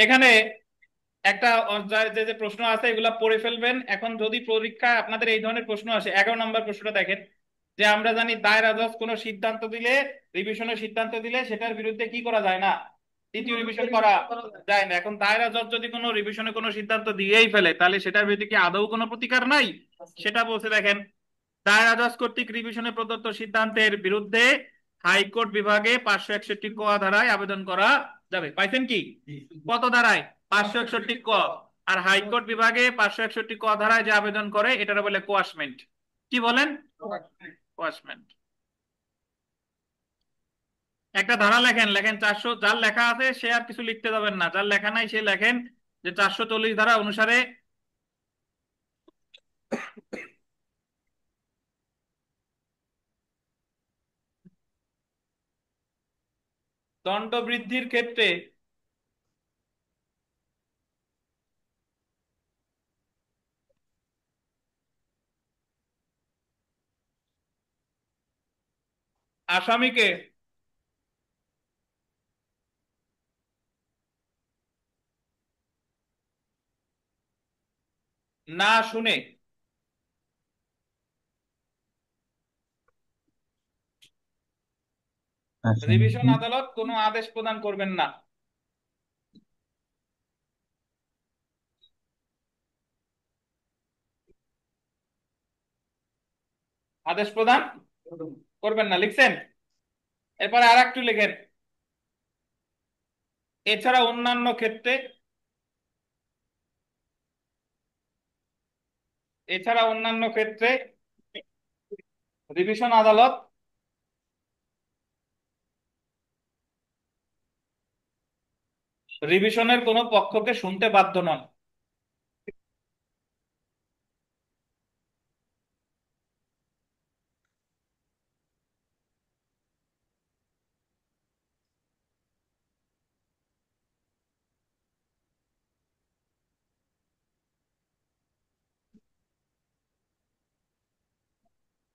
এখানে একটা যে যে প্রশ্ন আছে এগুলা পড়ে ফেলবেন। এখন যদি পরীক্ষায় আপনাদের এই ধরনের প্রশ্ন আসে, 11 নম্বর প্রশ্নটা দেখেন, যে আমরা জানি দায়রা জজ কোনো সিদ্ধান্ত দিলে, রিভিশনের সিদ্ধান্ত দিলে সেটার বিরুদ্ধে কি করা যায় না, দ্বিতীয় রিভিশন করা যায় না। এখন দায়রা জজ যদি কোনো রিভিশনে কোনো সিদ্ধান্ত দিয়েই ফেলে, তাহলে সেটার বিরুদ্ধে কি আদৌ কোনো প্রতিকার নাই? সেটা বলছে দেখেন, দায়রা জজ কর্তৃক রিভিশনে প্রদত্ত সিদ্ধান্তের বিরুদ্ধে হাইকোর্ট বিভাগে 561 ক ধারায় আবেদন করা যাবে। পাইছেন কি? কত ধারায়? 561 ক। আর হাইকোর্ট বিভাগে 561 ক ধারায় যে আবেদন করে এটার বলে কোয়াশমেন্ট। কি বলেন? কোয়াশমেন্ট। একটা ধারা লেখেন, লেখেন 400, যার লেখা আছে সে আর কিছু লিখতে যাবেন না, যার লেখা নাই সে লেখেন যে 440 ধারা অনুসারে দণ্ড বৃদ্ধির ক্ষেত্রে আসামিকে না শুনে রিভিশন আদালত কোনো আদেশ প্রদান করবেন না। আদেশ প্রদান করবেন না, লিখছেন? এরপরে আর একটু লেখেন, এছাড়া অন্যান্য ক্ষেত্রে, এছাড়া অন্যান্য ক্ষেত্রে রিভিশন আদালত রিভিশনের কোনো পক্ষকে শুনতে বাধ্য নন।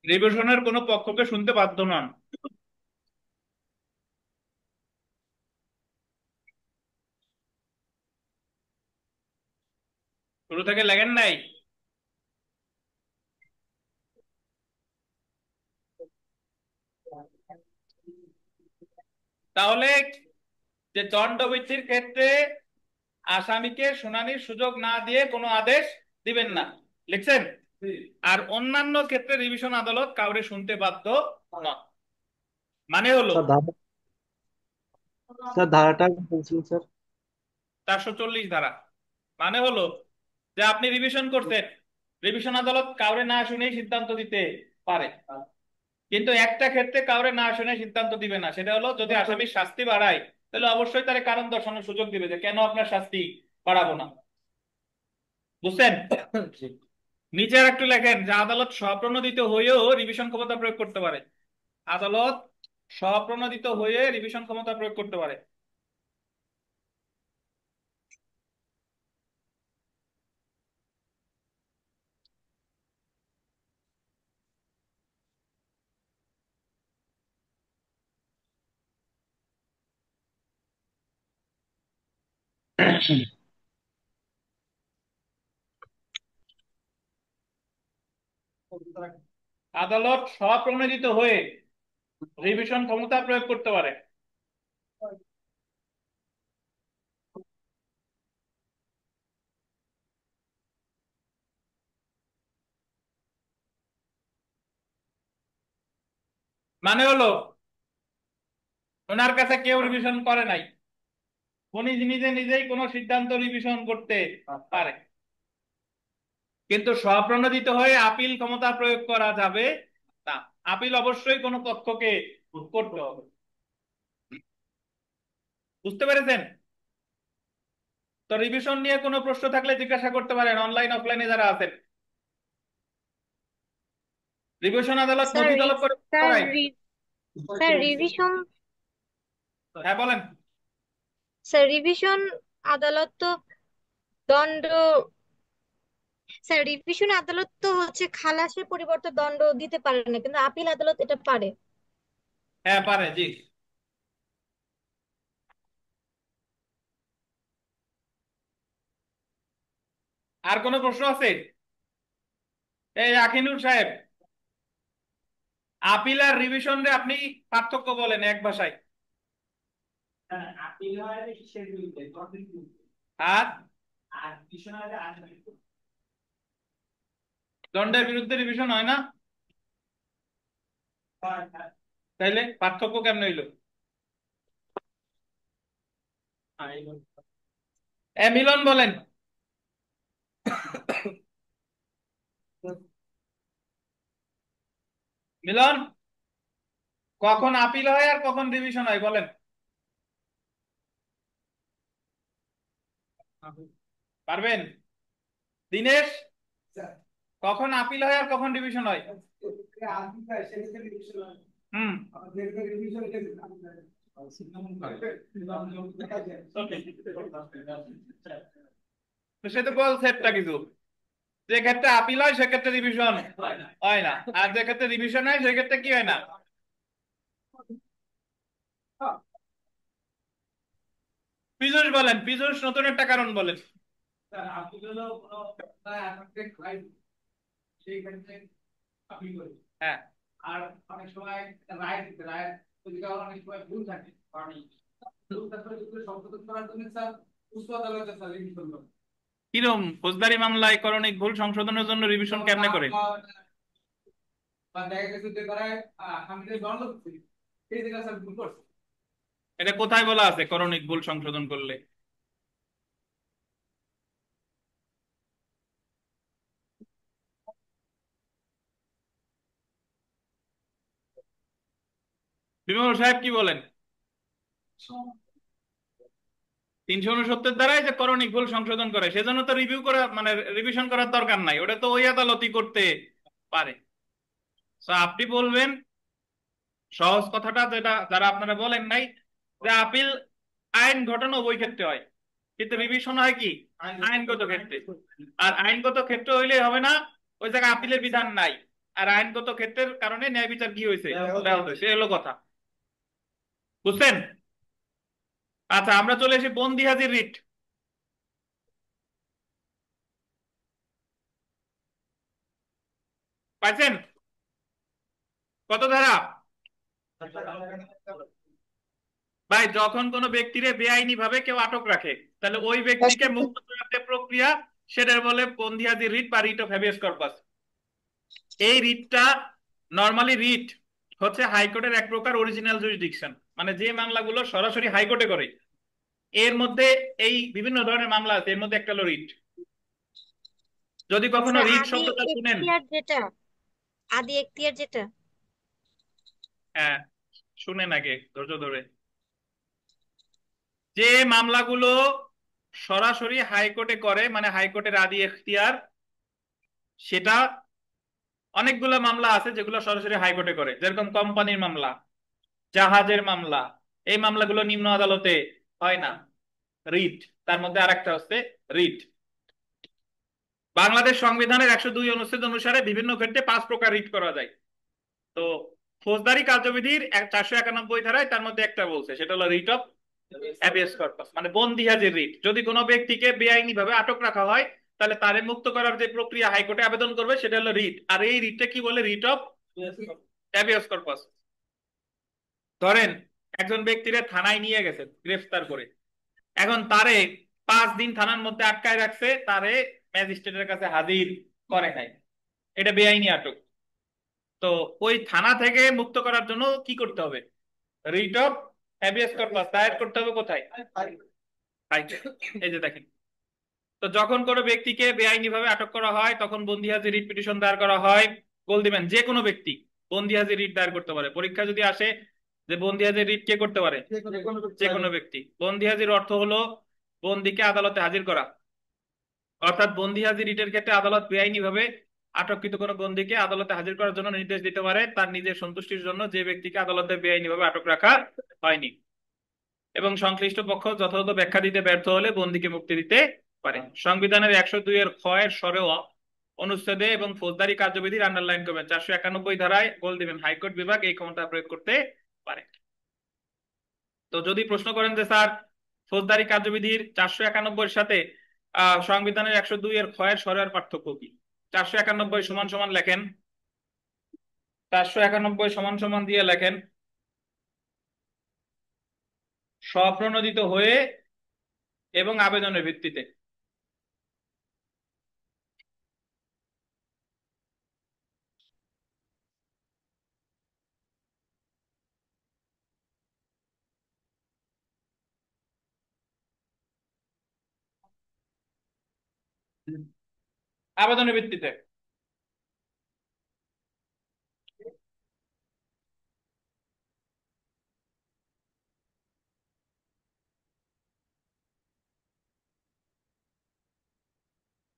রিভিশনের কোনো পক্ষকে শুনতে বাধ্য নন। শুরু থেকে লেখেন নাই? তাহলে যে দণ্ডবৃদ্ধির ক্ষেত্রে আসামিকে শুনানির সুযোগ না দিয়ে কোনো আদেশ দিবেন না, লিখছেন? আর অন্যান্য ক্ষেত্রে রিভিশন আদালত কাউরে শুনতে বাধ্য নন। মানে হলো স্যার ধারাটা বলছেন স্যার। 440 ধারা মানে হলো যে আপনি রিভিশন করতেন, রিভিশন আদালত কাউরে না শুনেই সিদ্ধান্ত দিতে পারে, কিন্তু একটা ক্ষেত্রে কাউরে না শুনে সিদ্ধান্ত দিবে না। সেটা হলো যদি আসামির শাস্তি বাড়ায়, তাহলে অবশ্যই তার কারণ দর্শানোর সুযোগ দিবে যে কেন আপনার শাস্তি বাড়াবো না। বুঝছেন? নিচে আর একটু লেখেন যে আদালত স্বপ্রণোদিত হয়েও রিভিশন ক্ষমতা প্রয়োগ করতে পারে। আদালত স্বপ্রণোদিত হয়ে রিভিশন ক্ষমতা প্রয়োগ করতে পারে। আদালত স্বপ্রণোদিত হয়ে রিভিশন ক্ষমতা প্রয়োগ করতে পারে। মানে হলো ওনার কাছে কেউ রিভিশন করে নাই, উনি নিজে নিজেই কোনো সিদ্ধান্ত রিভিশন করতে পারে, কিন্তু স্বপ্রণোদিত হয়ে আপিল ক্ষমতা প্রয়োগ করা যাবে না। আপিল অবশ্যই কোনো পক্ষকে করতে হবে। বুঝতে পেরেছেন? তো রিভিশন নিয়ে কোনো প্রশ্ন থাকলে জিজ্ঞাসা করতে পারেন অনলাইন অফলাইনে যারা আছেন। রিভিশন আদালত স্যার নথি তলব করে স্যার করায়। স্যার রিভিশন হ্যাঁ বলেন। স্যার রিভিশন আদালত তো দণ্ড স্যার রিভিশন আদালত তো হচ্ছে খালাসের পরিবর্তে দণ্ড দিতে পারে না, কিন্তু আপিল আদালত এটা পারে। হ্যাঁ পারে, জি। আর কোনো প্রশ্ন আছে? এই আখিনুর সাহেব, আপিল আর রিভিশন রে আপনি পার্থক্য বলেন এক ভাষায়। আর দণ্ডের বিরুদ্ধে রিভিশন হয় না, তাইলে পার্থক্য কেমন হইলো? মিলন বলেন। মিলন, কখন আপিল হয় আর কখন রিভিশন হয় বলেন। পারবেন? দিনেশ, কখন আপিল হয় আর কখন রিভিশন হয়? হুম, তো সে তো বলছে একটা কিছু, যে ক্ষেত্রে আপিল হয় সেক্ষেত্রে রিভিশন হয় না, আর যে ক্ষেত্রে রিভিশন হয় সেক্ষেত্রে কি হয় না। পীযূষ বলেন, পীযূষ নতুন একটা কারণ বলেন। হ্যাঁ, কিরম ফৌজদারি মামলায় করণিক ভুল সংশোধনের জন্য রিভিশন কেমনে করে? এটা কোথায় বলা আছে করণিক ভুল সংশোধন করলে? বিমল সাহেব কি বলেন? 369 দ্বারাই যে করণিক ভুল সংশোধন করে, সেজন্য তো রিভিউ করা মানে রিভিশন করার দরকার নাই, ওটা তো ওই আদালতই করতে পারে। তো আপনি বলবেন সহজ কথাটা, যেটা যারা আপনারা বলেন নাই, যে আপিল আইন ঘটনা উভয় ক্ষেত্রে হয়, কিন্তু রিভিশন হয় কি আইনগত ক্ষেত্রে। আর আইনগত ক্ষেত্রে হইলে হবে না, ওই জায়গায় আপিলের বিধান নাই, আর আইনগত ক্ষেত্রের কারণে ন্যায় বিচার কি হয়েছে, ব্যাহত হয়েছে, এ হলো কথা। বুঝছেন? আচ্ছা, আমরা চলে এসে বন্দি হাজির রিট। পাইছেন? কত ধারা? ভাই, যখন কোনো ব্যক্তিরে বেআইনি ভাবে কেউ আটক রাখে, তাহলে ওই ব্যক্তিকে মুক্ত করার যে প্রক্রিয়া, সেটার বলে বন্দি হাজির রিট বা রিট অফ হ্যাবিয়াস কর্পাস। এই রিটটা নরমালি রিট হচ্ছে হাইকোর্টের এক প্রকার অরিজিনাল জুরিসডিকশন, মানে যে মামলাগুলো সরাসরি হাইকোর্টে করে, এর মধ্যে এই বিভিন্ন ধরনের মামলা আছে, এর মধ্যে একটা হলো রিট। যদি কখনো স্যার রিট আদি শব্দটা শুনেন, এখতিয়ার যেটা, আদি এখতিয়ার যেটা। হ্যাঁ শুনেন আগে ধৈর্য ধরে, যে মামলাগুলো সরাসরি হাইকোর্টে করে মানে হাইকোর্টের আদি এখতিয়ার, সেটা অনেকগুলো মামলা আছে যেগুলো সরাসরি হাইকোর্টে করে, যেরকম কোম্পানির মামলা, জাহাজের মামলা, এই মামলাগুলো নিম্ন আদালতে হয় না, রিট। তার মধ্যে আরেকটা হচ্ছে রিট। বাংলাদেশ সংবিধানের 102 অনুচ্ছেদ অনুসারে বিভিন্ন ক্ষেত্রে 5 প্রকার রিট করা যায়। তো ফৌজদারি কার্যবিধির 491 ধারায় তার মধ্যে একটা বলছে, সেটা হলো রিট অফ হ্যাবিয়াস কর্পাস, মানে বন্দি হাজির রিট। যদি কোনো ব্যক্তিকে বেআইনি ভাবে আটক রাখা হয়, তাহলে তারে মুক্ত করার যে প্রক্রিয়া হাইকোর্টে আবেদন করবে সেটা হলো রিট। আর এই রিটটা কি বলে? Writ of habeas corpus. ধরেন একজন ব্যক্তিরে থানায় নিয়ে গেছে গ্রেফতার করে, এখন তারে 5 দিন থানার মধ্যে আটকায় রাখছে, তারে ম্যাজিস্ট্রেটের কাছে হাজির করে নাই, এটা বেআইনি আটক। তো ওই থানা থেকে মুক্ত করার জন্য কি করতে হবে? রিট অফ হ্যাবিয়াস কর্পাস দায়ের করতে হবে কোথায়? এই যে দেখেন, তো যখন কোনো ব্যক্তিকে বেআইনি ভাবে আটক করা হয় তখন বন্দি হাজির রিট পিটিশন দায়ের করা হয়। গোল দিবেন, যে কোনো ব্যক্তি বন্দি হাজির রিট দায়ের করতে পারে। পরীক্ষা যদি আসে যে বন্দি হাজির রিট কে করতে পারে, যে কোনো ব্যক্তি। বন্দি হাজির অর্থ হলো বন্দীকে আদালতে হাজির করা, অর্থাৎ বন্দী হাজির রিটের ক্ষেত্রে আদালত বেআইনিভাবে আটককৃত কোনো বন্দীকে আদালতে হাজির করার জন্য নির্দেশ দিতে পারে তার নিজের সন্তুষ্টির জন্য যে ব্যক্তিকে আদালতে বেআইনিভাবে আটক রাখা হয়নি, এবং সংশ্লিষ্ট পক্ষ যথাযথ ব্যাখ্যা দিতে ব্যর্থ হলে বন্দীকে মুক্তি দিতে পারে। সংবিধানের 102 এর খ এর সরেওয়া অনুচ্ছেদে এবং ফৌজদারি কার্যবিধির আন্ডারলাইন করবেন 491 ধারায় গোল দিবেন হাইকোর্ট বিভাগ এই ক্ষমতা প্রয়োগ করতে পারে। তো যদি প্রশ্ন করেন যে স্যার ফৌজদারি কার্যবিধির 491 এর সাথে সংবিধানের 102 এর খ এর সরেওয়ার পার্থক্য কি, 491 সমান সমান লেখেন, 491 সমান সমান দিয়ে লেখেন স্বপ্রণোদিত হয়ে এবং আবেদনের ভিত্তিতে। আবেদনের ভিত্তিতে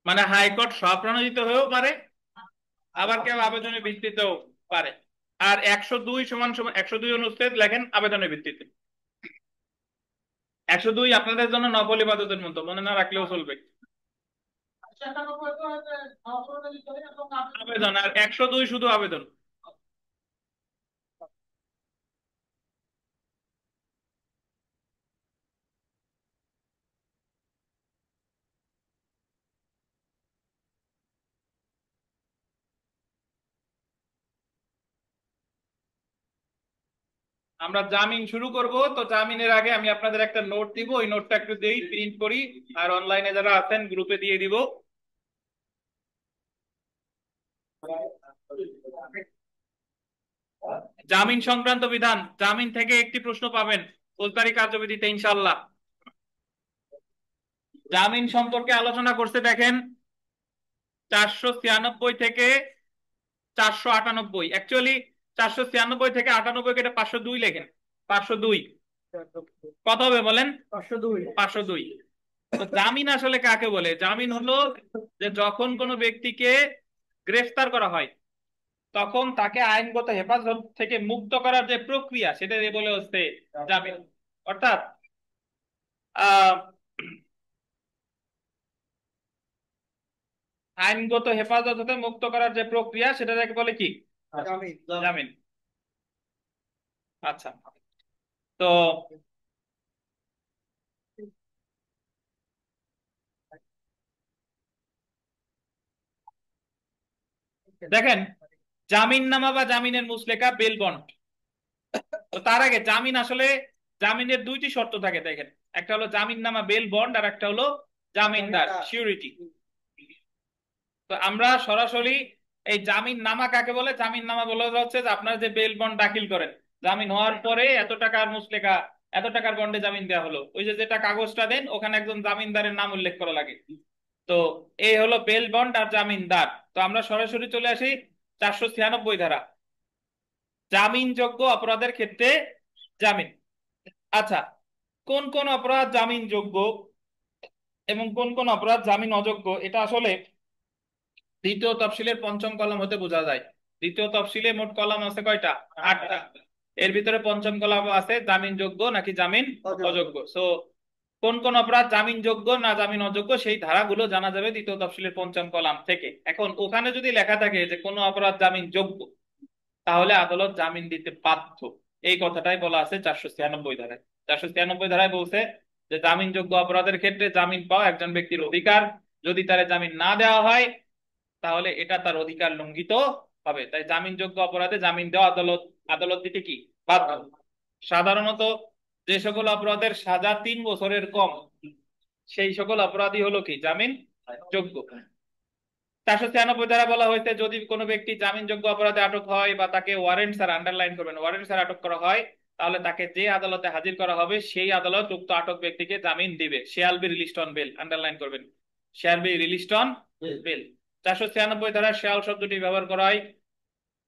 মানে হাইকোর্ট স্বপ্রণোদিত হয়েও পারে, আবার কেউ আবেদনের ভিত্তিতেও পারে। আর 102 সমান সমান 102 অনুচ্ছেদ লেখেন আবেদনের ভিত্তিতে। 102 আপনাদের জন্য নকল ইবাদতের মতো, মনে না রাখলেও চলবে। আবেদন, আর 102 শুধু আবেদন। আমরা জামিন শুরু করব, তো জামিনের আগে আমি আপনাদের একটা নোট দিব, ওই নোটটা একটু দেই, প্রিন্ট করি, আর অনলাইনে যারা আছেন গ্রুপে দিয়ে দিব। জামিন সংক্রান্ত বিধান, জামিন থেকে একটি প্রশ্ন পাবেন ফৌজদারি কার্যবিধিতে ইনশাআল্লাহ। জামিন সম্পর্কে আলোচনা করতে দেখেন 496 থেকে 498, অ্যাকচুয়ালি 496 থেকে 98 কে 502 লেখেন, 502 কত হবে বলেন? 502। তো জামিন আসলে কাকে বলে? জামিন হলো যে যখন কোনো ব্যক্তিকে গ্রেফতার করা হয় তখন তাকে আইনগত হেফাজত থেকে মুক্ত করার যে প্রক্রিয়া সেটা বলে হচ্ছে জামিন। অর্থাৎ আহ আইনগত হেফাজত হতে মুক্ত করার যে প্রক্রিয়া সেটাকে বলে কি? জামিন। আচ্ছা, তো দেখেন জামিননামা বা জামিনের মুচলেকা বেল বন্ড। তো তার আগে জামিন আসলে জামিনের দুইটি শর্ত থাকে দেখেন, একটা হলো জামিননামা বেল বন্ড আর একটা হলো জামিনদার সিউরিটি। তো আমরা সরাসরি এই জামিননামা কাকে বলে? জামিননামা বলা হচ্ছে যে আপনারা যে বেল বন্ড দাখিল করেন, জামিন হওয়ার পরে এত টাকার মুচলেকা, এত টাকার বন্ডে জামিন দেওয়া হলো, ওই যে যেটা কাগজটা দেন ওখানে একজন জামিনদারের নাম উল্লেখ করা লাগে। তো এই হলো বেল বন্ড আর জামিনদার। তো আমরা সরাসরি চলে আসি 496 ধারা, জামিনযোগ্য অপরাধের ক্ষেত্রে জামিন। আচ্ছা, কোন কোন অপরাধ জামিনযোগ্য এবং কোন কোন অপরাধ জামিন অযোগ্য, এটা আসলে দ্বিতীয় তফসিলের 5ম কলাম হতে বোঝা যায়। দ্বিতীয় তফসিলে মোট কলাম আছে কয়টা? 8টা। এর ভিতরে 5ম কলাম আছে জামিনযোগ্য নাকি জামিন অযোগ্য। সো কোন কোন অপরাধ জামিনযোগ্য না জামিন অযোগ্য সেই ধারাগুলো জানা যাবে দ্বিতীয় তফসিলের 5ম কলাম থেকে। এখন ওখানে যদি লেখা থাকে যে কোনো অপরাধ জামিনযোগ্য তাহলে আদালত জামিন দিতে বাধ্য, এই কথাটাই বলা আছে 496 ধারায়। 496 ধারায় বলছে যে জামিনযোগ্য অপরাধের ক্ষেত্রে জামিন পাওয়া একজন ব্যক্তির অধিকার, যদি তার জামিন না দেওয়া হয় তাহলে এটা তার অধিকার লঙ্ঘিত হবে। তাই জামিনযোগ্য অপরাধে জামিন দেওয়া আদালত আদালত দিতে কি বাধ্য। সাধারণত যে সকল অপরাধের সাজা 3 বছরের কম সেই সকল অপরাধী হলো কি জামিন যোগ্য। 496 ধারা বলা হয়েছে যদি কোনো ব্যক্তি জামিনযোগ্য অপরাধে আটক হয় বা তাকে ওয়ারেন্ট স্যার, আন্ডারলাইন করবেন, ওয়ারেন্ট স্যার আটক করা হয় তাহলে তাকে যে আদালতে হাজির করা হবে সেই আদালত উক্ত আটক ব্যক্তিকে জামিন দিবে। Shall be released on bail, underline করবেন, shall be released on bell. 496 ধারায় শেয়াল শব্দটি ব্যবহার করা হয়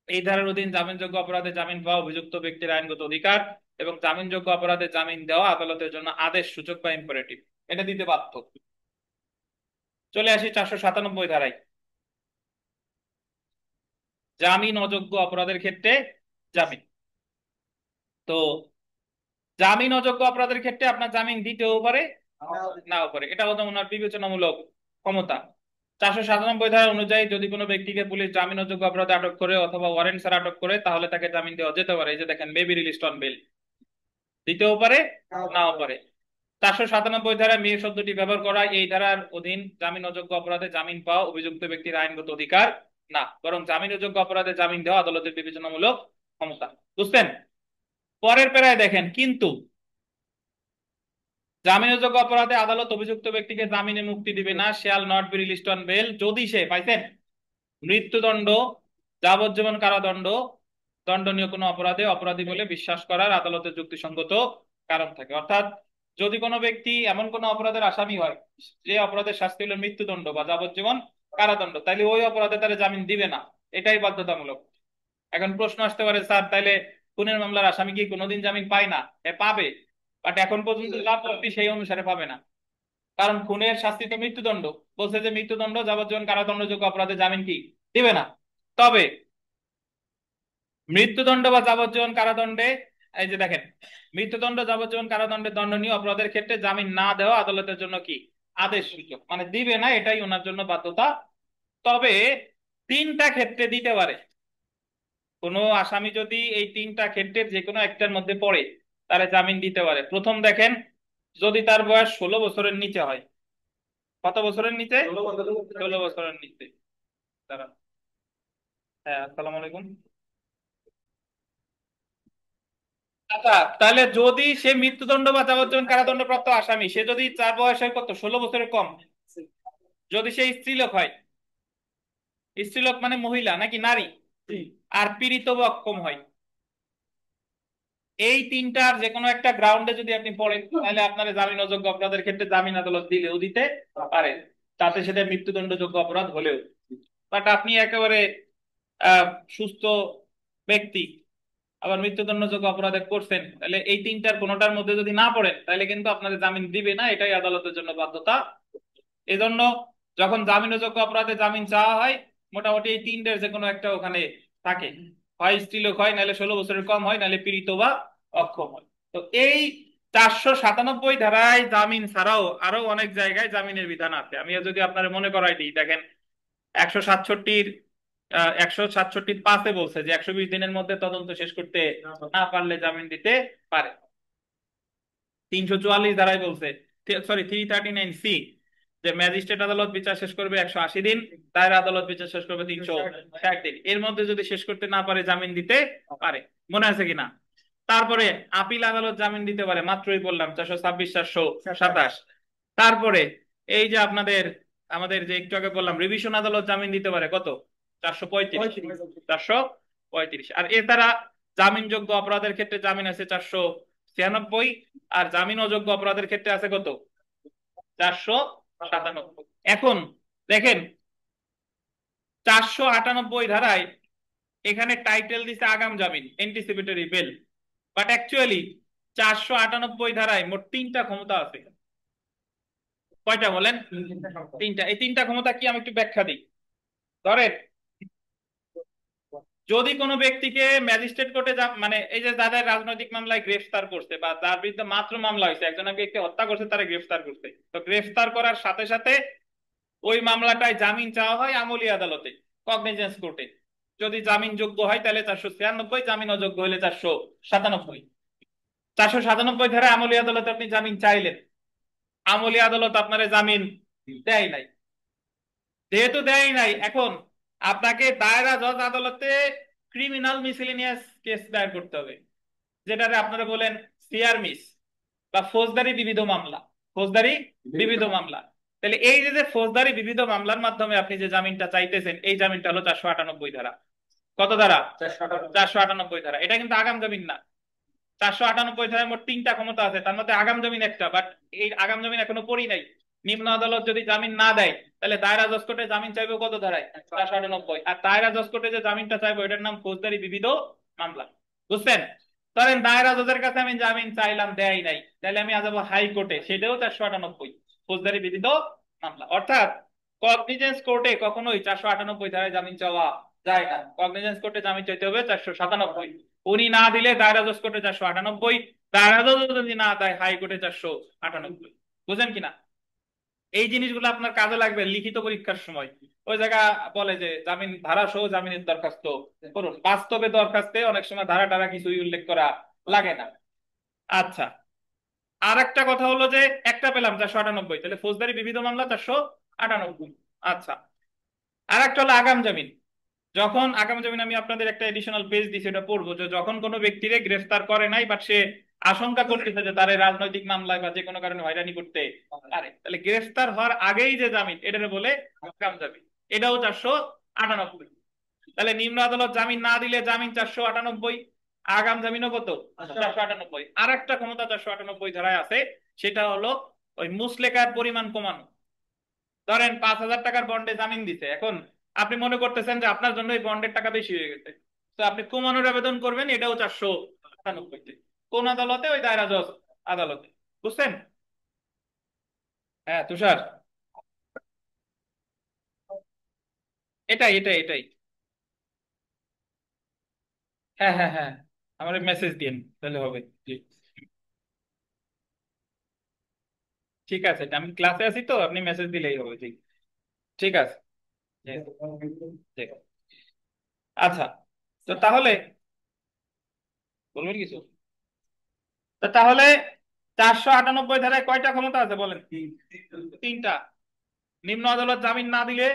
এই ধারার অধীন জামিনযোগ্য অপরাধে জামিন পাওয়া অভিযুক্ত ব্যক্তির আইনগত অধিকার এবং জামিনযোগ্য অপরাধে জামিন দেওয়া আদালতের জন্য আদেশ সূচক বা ইম্পারেটিভ। এটা দিতে বাধ্য। চলে আসি 497 ধারায়, জামিন অযোগ্য অপরাধের ক্ষেত্রে জামিন। তো জামিন অযোগ্য অপরাধের ক্ষেত্রে আপনার জামিন দিতেও পারে নাও পারে, এটা হতো ওনার বিবেচনামূলক ক্ষমতা। 497 ধারা অনুযায়ী যদি কোনো ব্যক্তিকে পুলিশ জামিন অযোগ্য অপরাধে আটক করে অথবা ওয়ারেন্ট ছাড়া আটক করে, তাহলে তাকে জামিন দেওয়া যেতে পারে। এই যে দেখেন, may be released on bail, দিতেও পারে নাও পারে। 497 ধারা মেয়ে শব্দটি ব্যবহার করা এই ধারার অধীন জামিন অযোগ্য অপরাধে জামিন পাওয়া অভিযুক্ত ব্যক্তির আইনগত অধিকার না, বরং জামিন অযোগ্য অপরাধে জামিন দেওয়া আদালতের বিবেচনামূলক ক্ষমতা। বুঝছেন? পরের পেরায় দেখেন, কিন্তু জামিনযোগ্য অপরাধে আদালত অভিযুক্ত ব্যক্তিকে জামিনে মুক্তি দিবে না, shall not be released on bail, যদি সে পাইছেন মৃত্যুদণ্ড, যাবজ্জীবন কারাদণ্ড, দণ্ডনীয় কোনো অপরাধে অপরাধী বলে বিশ্বাস করার আদালতের যুক্তিসঙ্গত কারণ থাকে। অর্থাৎ যদি কোনো ব্যক্তি এমন কোনো অপরাধের আসামি হয় যে অপরাধের শাস্তি হলো মৃত্যুদণ্ড বা যাবজ্জীবন কারাদণ্ড, তাইলে ওই অপরাধে তারা জামিন দিবে না, এটাই বাধ্যতামূলক। এখন প্রশ্ন আসতে পারে, স্যার তাইলে খুনের মামলার আসামি কি কোনোদিন জামিন পায় না? পাবে, বাট এখন পর্যন্ত যা পড়ছি সেই অনুসারে পাবে না, কারণ খুনের শাস্তি তো মৃত্যুদণ্ড, বলছে যে মৃত্যুদণ্ড, যাবজ্জীবন কারাদণ্ডযোগ্য অপরাধে জামিন কি দিবে না। তবে মৃত্যুদণ্ড বা যাবজ্জীবন কারাদণ্ডে, এই যে দেখেন, মৃত্যুদণ্ড যাবজ্জীবন কারাদণ্ডে দণ্ডনীয় অপরাধের ক্ষেত্রে জামিন না দেওয়া আদালতের জন্য কি আদেশ সূচক, মানে দিবে না, এটাই ওনার জন্য বাধ্যতা। তবে 3টা ক্ষেত্রে দিতে পারে। কোনো আসামি যদি এই 3টা ক্ষেত্রের যে কোনো একটার মধ্যে পড়ে, তারে জামিন দিতে পারে। প্রথম দেখেন, যদি তার বয়স 16 বছরের নিচে হয়। কত বছরের নিচে? 16 বছরের নিচে। দাঁড়ান, হ্যাঁ, আসসালামু আলাইকুম। আচ্ছা, তাহলে যদি সে মৃত্যুদণ্ড বা যাবজ্জীবন কারাদণ্ড প্রাপ্ত আসামি, সে যদি তার বয়স হয় কত, 16 বছরের কম, যদি সে স্ত্রীলোক হয়, স্ত্রীলোক মানে মহিলা নাকি নারী, আর পীড়িত বা অক্ষম হয়, এই 3টার যে কোনো একটা গ্রাউন্ডে যদি আপনি পড়েন, তাহলে আপনার জামিন অযোগ্য অপরাধের ক্ষেত্রে জামিন আদালত দিলেও দিতে পারে, তাতে সেটা মৃত্যুদণ্ডযোগ্য অপরাধ হলেও। বাট আপনি একেবারে আহ সুস্থ ব্যক্তি, আবার মৃত্যুদণ্ডযোগ্য অপরাধে করছেন, তাহলে এই 3টার কোনোটার মধ্যে যদি না পড়েন, তাহলে কিন্তু আপনার জামিন দিবে না, এটাই আদালতের জন্য বাধ্যতা। এজন্য যখন জামিনযোগ্য অপরাধে জামিন চাওয়া হয়, মোটামুটি এই 3টার যে কোনো একটা ওখানে থাকে, হয় স্ত্রীলোক হয়, নাহলে 16 বছরের কম হয়, নাহলে পীড়িত বা অক্ষম হয়। তো এই 497 ধারায় জামিন ছাড়াও আরো অনেক জায়গায় জামিনের বিধান আছে। আমি যদি আপনার মনে করাই দিই, দেখেন 167 167 5 বলছে যে 120 দিনের মধ্যে তদন্ত শেষ করতে না পারলে জামিন দিতে পারে। 344 ধারায় বলছে, সরি 339C, যে ম্যাজিস্ট্রেট আদালত বিচার শেষ করবে 180 দিন, দায়রা আদালত বিচার শেষ করবে 360 দিন, এর মধ্যে যদি শেষ করতে না পারে জামিন দিতে পারে। মনে আছে কিনা? তারপরে আপিল আদালত জামিন দিতে পারে, মাত্রই বললাম 426 427। তারপরে এই যে আমাদের যে একটু আগে বললাম রিভিশন আদালত জামিন দিতে পারে কত, 435 435। আর এছাড়া জামিনযোগ্য অপরাধের ক্ষেত্রে জামিন আছে 496, আর জামিন অযোগ্য অপরাধের ক্ষেত্রে আছে কত, 497। এখন দেখেন 498 ধারায় এখানে টাইটেল দিছে আগাম জামিন, এন্টিসিপেটরি বেল, বাট অ্যাকচুয়ালি 498 ধারায় মোট 3টা ক্ষমতা আছে। কয়টা বলেন? 3টা। এই 3টা ক্ষমতা কি আমি একটু ব্যাখ্যা দিই। ধরেন যদি কোনো ব্যক্তিকে ম্যাজিস্ট্রেট কোর্টে মানে এই যে যাদের রাজনৈতিক মামলায় গ্রেফতার করছে বা যার বিরুদ্ধে মাত্র মামলা হয়েছে, একজন ব্যক্তি হত্যা করছে, তারা গ্রেফতার করছে, তো গ্রেফতার করার সাথে সাথে ওই মামলাটায় জামিন চাওয়া হয় আমলি আদালতে, কগনিজেন্স কোর্টে। যদি জামিন যোগ্য হয় তাহলে 496, জামিন অযোগ্য হলে 497। 497 ধারা আমলি আদালতে আপনি জামিন চাইলেন, আমলি আদালত আপনার জামিন দেয় নাই। যেহেতু দেয় নাই, এখন আপনাকে দায়রা জজ আদালতে ক্রিমিনাল মিসেলেনিয়াস কেস দায়ের করতে হবে, যেটারে আপনারা বলেন সিআর মিস বা ফৌজদারি বিবিধ মামলা, ফৌজদারি বিবিধ মামলা। তাহলে এই যে ফৌজদারি বিবিধ মামলার মাধ্যমে আপনি যে জামিনটা চাইতেছেন, এই জামিনটা হলো 498 ধারা। কত ধারা? 498 ধারা। এটা কিন্তু আগাম জামিন না। 498 ধারায় মোট 3টা ক্ষমতা আছে, তার মধ্যে আগাম জামিন একটা, বাট এই আগাম জামিন এখনো পড়ি নাই। নিম্ন আদালত যদি জামিন না দেয়, তাহলে দায়রা জজ কোর্টে জামিন চাইবে কত ধারায়? 498। আর দায়রা জজ কোর্টে যে জামিনটা চাইবে, এটার নাম ফৌজদারি বিবিধ মামলা। বুঝছেন? ধরেন দায়রা জজের কাছে আমি জামিন চাইলাম, দেয় নাই, তাহলে আমি যাবো হাইকোর্টে, সেটাও 498 ফৌজদারি বিধিত মামলা। অর্থাৎ কগনিজেন্স কোর্টে কখনোই 498 ধারায় জামিন চাওয়া যায় না। কগনিজেন্স কোর্টে জামিন চাইতে হবে 497। উনি না দিলে দায়রা জজ কোর্টে 498, দায়রা জজ যদি না দেয় হাইকোর্টে 498। বুঝেন কিনা? এই জিনিসগুলো আপনার কাজে লাগবে লিখিত পরীক্ষার সময়। ওই জায়গা বলে যে জামিন ধারা সহ জামিনের দরখাস্ত করুন, বাস্তবে দরখাস্তে অনেক সময় ধারা টারা কিছুই উল্লেখ করা লাগে না। আচ্ছা, আর একটা কথা হলো যে একটা পেলাম 498, তাহলে ফৌজদারি বিবিধ মামলা 498। আচ্ছা, আর একটা হলো আগাম জামিন। যখন আগাম জামিন, আমি আপনাদের একটা এডিশনাল পেজ দিছি, এটা পড়বো, যে যখন কোনো ব্যক্তিরে গ্রেফতার করে নাই বাট সে আশঙ্কা করতেছে যে তার রাজনৈতিক মামলায় বা যে কোনো কারণে হয়রানি করতে পারে, তাহলে গ্রেফতার হওয়ার আগেই যে জামিন, এটারে বলে আগাম জামিন। এটাও 498। তাহলে নিম্ন আদালত জামিন না দিলে জামিন 498, আগাম জামিনও কত? 498। আর একটা ক্ষমতা 498 ধারায় আছে, সেটা হলো ওই মুচলেকার পরিমাণ কমানো। ধরেন 5,000 টাকার বন্ডে জামিন দিতে, এখন আপনি মনে করতেছেন যে আপনার জন্য এই বন্ডের টাকা বেশি হয়ে গেছে, তো আপনি কমানোর আবেদন করবেন, এটাও 498। কোন আদালতে? ওই দায়রা জজ আদালতে। বুঝছেন? হ্যাঁ তুষার, এটাই এটাই এটাই। হ্যাঁ হ্যাঁ হ্যাঁ, আমার মেসেজ দিন তাহলে হবে। জি, ঠিক আছে, আমি ক্লাসে আছি তো, আপনি মেসেজ দিলেই হবে। ঠিক, ঠিক আছে। জি, জি। আচ্ছা, তো তাহলে বলবেন কিছু? তো তাহলে 498 ধারায় কয়টা ক্ষমতা আছে বলেন? তিনটা। নিম্ন আদালত জামিন না দিলে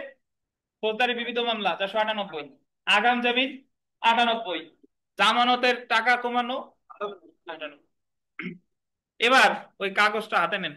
ফৌজদারি বিবিধ মামলা 498, আগাম জামিন 98, জামানতের টাকা কমানো 98। এবার ওই কাগজটা হাতে নেন।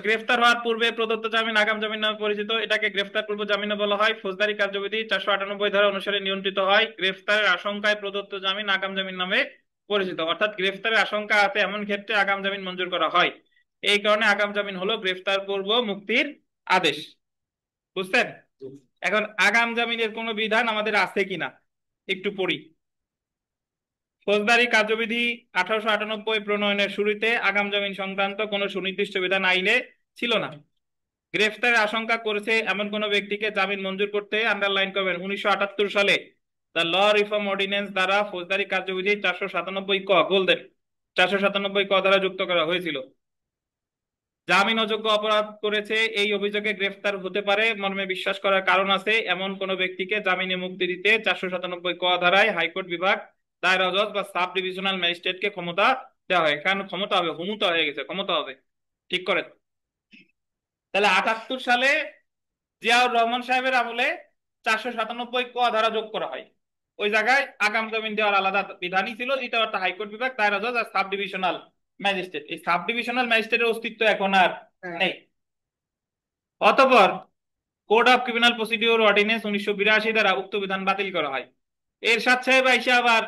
গ্রেফতার হওয়ার পূর্বে প্রদত্ত জামিন আগাম জামিন নামে পরিচিত। এটাকে গ্রেফতার পূর্ব জামিন বলা হয়। ফৌজদারি কার্যবিধি 498 ধারা অনুসারে নিয়ন্ত্রিত হয়। গ্রেফতারের আশঙ্কায় প্রদত্ত জামিন আগাম জামিন নামে পরিচিত। অর্থাৎ গ্রেফতারের আশঙ্কা আছে এমন ক্ষেত্রে আগাম জামিন মঞ্জুর করা হয়। এই কারণে আগাম জামিন হলো গ্রেফতার পূর্ব মুক্তির আদেশ। বুঝছেন? এখন আগাম জামিনের কোনো বিধান আমাদের আছে কিনা একটু পড়ি। ফৌজদারি কার্যবিধি 1898 প্রণয়নের শুরুতে আগাম জামিন সংক্রান্ত কোনো সুনির্দিষ্ট বিধান আইনে ছিল না। গ্রেফতারের আশঙ্কা করেছে এমন কোন ব্যক্তিকে জামিন মঞ্জুর করতে আন্ডারলাইন করবেন 1978 সালে দ্য ল রিফর্ম অর্ডিন্যান্স দ্বারা ফৌজদারি কার্যবিধি 497 ক গোল্ডেন 497 ক দ্বারা যুক্ত করা হয়েছিল। জামিন অযোগ্য অপরাধ করেছে এই অভিযোগে গ্রেফতার হতে পারে মর্মে বিশ্বাস করার কারণ আছে এমন কোন ব্যক্তিকে জামিনে মুক্তি দিতে 497 ক ধারায় হাইকোর্ট বিভাগ, দায়রা জজ বা সাব ডিভিশনাল ম্যাজিস্ট্রেটকে ক্ষমতা দেওয়া হয়। কারণ ক্ষমতা হবে, হুমুতা হয়ে গেছে, ক্ষমতা হবে। ঠিক করে। তাহলে 78 সালে জিয়াউর রহমান সাহেবের আমলে 497 ক ধারা যোগ করা হয়। ওই জায়গায় আগাম জামিন দেওয়ার আলাদা বিধানই ছিল, যেটা অর্থাৎ হাইকোর্ট বিভাগ, দায়রা জজ আর সাব ডিভিশনাল ম্যাজিস্ট্রেট। এই সাব ডিভিশনাল ম্যাজিস্ট্রেটের অস্তিত্ব এখন আর নেই। অতঃপর code of criminal procedure ordinance 1982 দ্বারা উক্ত বিধান বাতিল করা হয়। এরশাদ সাহেব আইসা আবার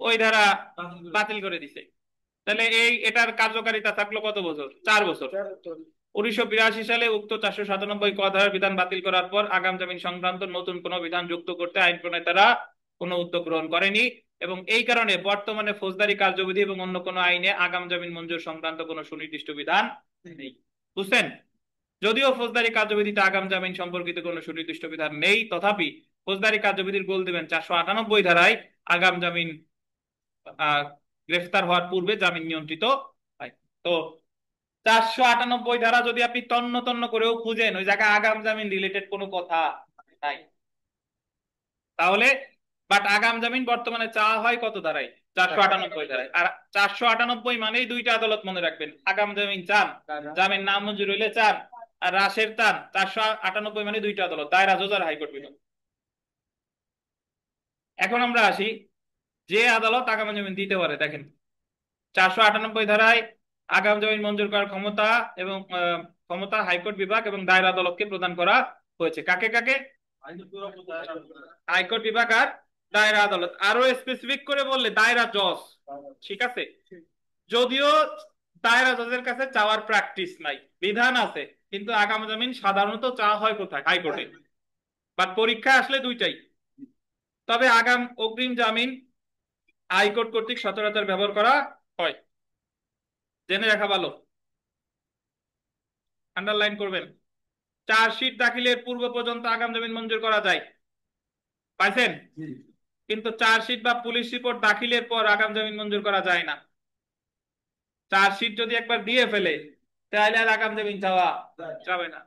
ওই ধারা বাতিল করে দিছে। তাহলে এটার কার্যকারিতা থাকলো কত বছর? 4 বছর। 1982 সালে উক্ত 497 ক ধারার বিধান বাতিল করার পর আগাম জামিন সংক্রান্ত নতুন কোনো বিধান যুক্ত করতে আইন প্রণেতারা কোনো উদ্যোগ গ্রহণ করেনি, এবং এই কারণে বর্তমানে ফৌজদারি কার্যবিধি এবং অন্য কোনো আইনে আগাম জামিন মঞ্জুর সংক্রান্ত কোনো সুনির্দিষ্ট বিধান নেই। বুঝছেন? যদিও ফৌজদারি কার্যবিধিতে আগাম জামিন সম্পর্কিত কোনো সুনির্দিষ্ট বিধান নেই, তথাপি ফৌজদারি কার্যবিধির গোল দিবেন 498 ধারায় আগাম জামিন গ্রেফতার হওয়ার পূর্বে জামিন নিয়ন্ত্রিত হয়। তো 498 ধারা যদি আপনি তন্ন তন্ন করেও খুঁজেন, ওই জায়গায় আগাম জামিন রিলেটেড কোনো কথা নাই। তাহলে বাট আগাম জামিন বর্তমানে চাওয়া হয় কত ধারায়? 498 ধারায়। আর 498 মানেই দুইটা আদালত মনে রাখবেন, আগাম জামিন চান, জামিন না মঞ্জুর হইলে চান, আর রাশের চান। 498 মানে দুইটা আদালত, দায়রা জজ আর হাইকোর্ট বিভাগ। এখন আমরা আসি যে আদালত আগাম জামিন দিতে পারে। দেখেন 498 ধারায় আগাম জামিন মঞ্জুর করার ক্ষমতা এবং ক্ষমতা হাইকোর্ট বিভাগ এবং দায়রা আদালতকে প্রদান করা হয়েছে। কাকে কাকে? হাইকোর্ট বিভাগ আর দায়রা আদালত। আরো স্পেসিফিক করে বললে দায়রা জজ, ঠিক আছে। যদিও দায়রা জজের কাছে চাওয়ার প্র্যাকটিস নাই, বিধান আছে, কিন্তু আগাম জামিন সাধারণত চাওয়া হয় কোথায়? হাইকোর্টে। বাট পরীক্ষা আসলে দুইটাই। তবে আগাম অগ্রিম জামিন হাইকোর্ট কর্তৃক সচরাচর ব্যবহার করা হয়, জেনে রাখা ভালো, আন্ডারলাইন করবেন। চার্জশিট দাখিলের পূর্ব পর্যন্ত আগাম জামিন মঞ্জুর করা যায়, পাইছেন? কিন্তু চার্জশিট বা পুলিশ রিপোর্ট দাখিলের পর আগাম জামিন মঞ্জুর করা যায় না। চার্জশিট যদি একবার দিয়ে ফেলে তাহলে আর আগাম জামিন চাওয়া যাবে না।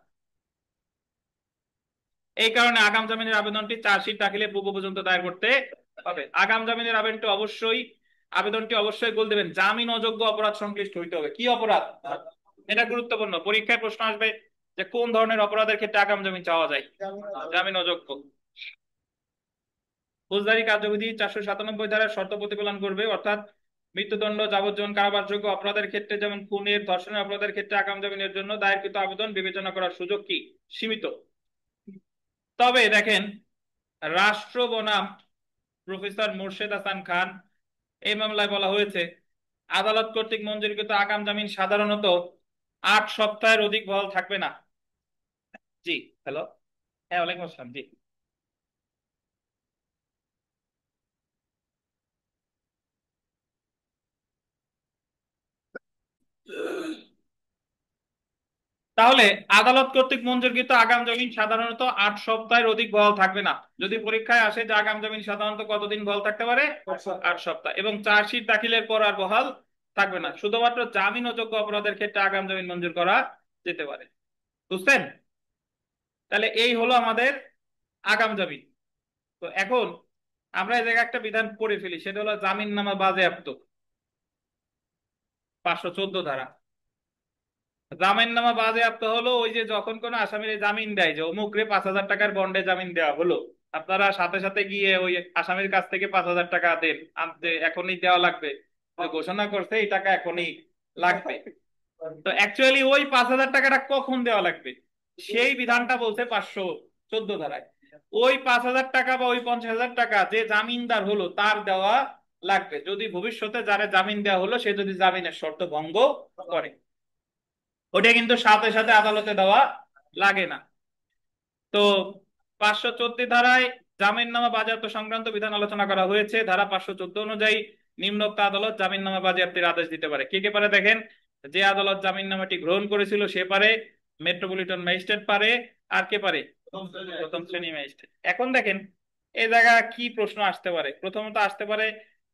এই কারণে আগাম জামিনের আবেদনটি চার্জশিট দাখিলের পূর্ব পর্যন্ত দায়ের করতে হবে। আগাম জামিনের আবেদনটি অবশ্যই গোল দেবেন জামিন অযোগ্য অপরাধ সংশ্লিষ্ট হইতে হবে। কি অপরাধ? এটা গুরুত্বপূর্ণ, পরীক্ষায় প্রশ্ন আসবে যে কোন ধরনের অপরাধের ক্ষেত্রে আগাম জামিন চাওয়া যায়। জামিন অযোগ্য। ফৌজদারি কার্যবিধি 497 ধারার শর্ত প্রতিপালন করবে, অর্থাৎ মৃত্যুদণ্ড, যাবজ্জীবন কারাবাসযোগ্য অপরাধের ক্ষেত্রে যেমন খুনের, ধর্ষণের অপরাধের ক্ষেত্রে আগাম জামিনের জন্য দায়েরকৃত আবেদন বিবেচনা করার সুযোগ কি? সীমিত। তবে দেখেন, রাষ্ট্র বনাম প্রফেসর মোর্শেদ হাসান খান এই মামলায় বলা হয়েছে আদালত কর্তৃক মঞ্জুরিকৃত আগাম জামিন সাধারণত 8 সপ্তাহের অধিক বহাল থাকবে না। জি, হ্যালো, হ্যাঁ, ওয়ালাইকুম আসসালাম। জি, তাহলে আদালত কর্তৃক মঞ্জুরকৃত আগাম জামিন সাধারণত 8 সপ্তাহের অধিক বহাল থাকবে না। যদি পরীক্ষায় আসে যে আগাম জামিন সাধারণত কতদিন বহাল থাকতে পারে? 8 সপ্তাহ। এবং চার্জশিট দাখিলের পর আর বহাল থাকবে না, শুধুমাত্র জামিন অযোগ্য অপরাধের ক্ষেত্রে আগাম জামিন মঞ্জুর করা যেতে পারে। বুঝছেন? তাহলে এই হলো আমাদের আগাম জামিন। তো এখন আমরা এই জায়গায় একটা বিধান পড়ে ফেলি, সেটা হলো জামিন নামা বাজেয়াপ্ত, 514 ধারা। জামিন নামা বাজেয়াপ্ত হলো ওই যে যখন কোনো আসামির জামিন দেয় যে অমুক রে 5,000 টাকার বন্ডে জামিন দেওয়া হলো, আপনারা সাথে সাথে গিয়ে ওই আসামির কাছ থেকে 5,000 টাকা দেন, আনতে এখনই দেওয়া লাগবে, ঘোষণা করছে এই টাকা এখনই লাগবে। তো অ্যাকচুয়ালি ওই 5,000 টাকাটা কখন দেওয়া লাগবে সেই বিধানটা বলছে 514 ধারায়। ওই 5,000 টাকা বা ওই 50,000 টাকা যে জামিনদার হলো তার দেওয়া লাগবে যদি ভবিষ্যতে যারা জামিন দেওয়া হলো সে যদি জামিনের শর্ত ভঙ্গ করে। ওটা কিন্তু সাথে সাথে আদালতে দেওয়া লাগে না। তো 514 ধারায় জামিননামা বাজেয়াপ্ত সংক্রান্ত বিধান আলোচনা করা হয়েছে। ধারা 514 অনুযায়ী নিম্নোক্ত আদালত জামিননামা বাজেয়াপ্তির আদেশ দিতে পারে। কে কে পারে দেখেন? যে আদালত জামিননামাটি গ্রহণ করেছিল সে পারে, মেট্রোপলিটন ম্যাজিস্ট্রেট পারে, আর কে পারে? প্রথম শ্রেণী ম্যাজিস্ট্রেট। এখন দেখেন এই জায়গা কি প্রশ্ন আসতে পারে। প্রথমত আসতে পারে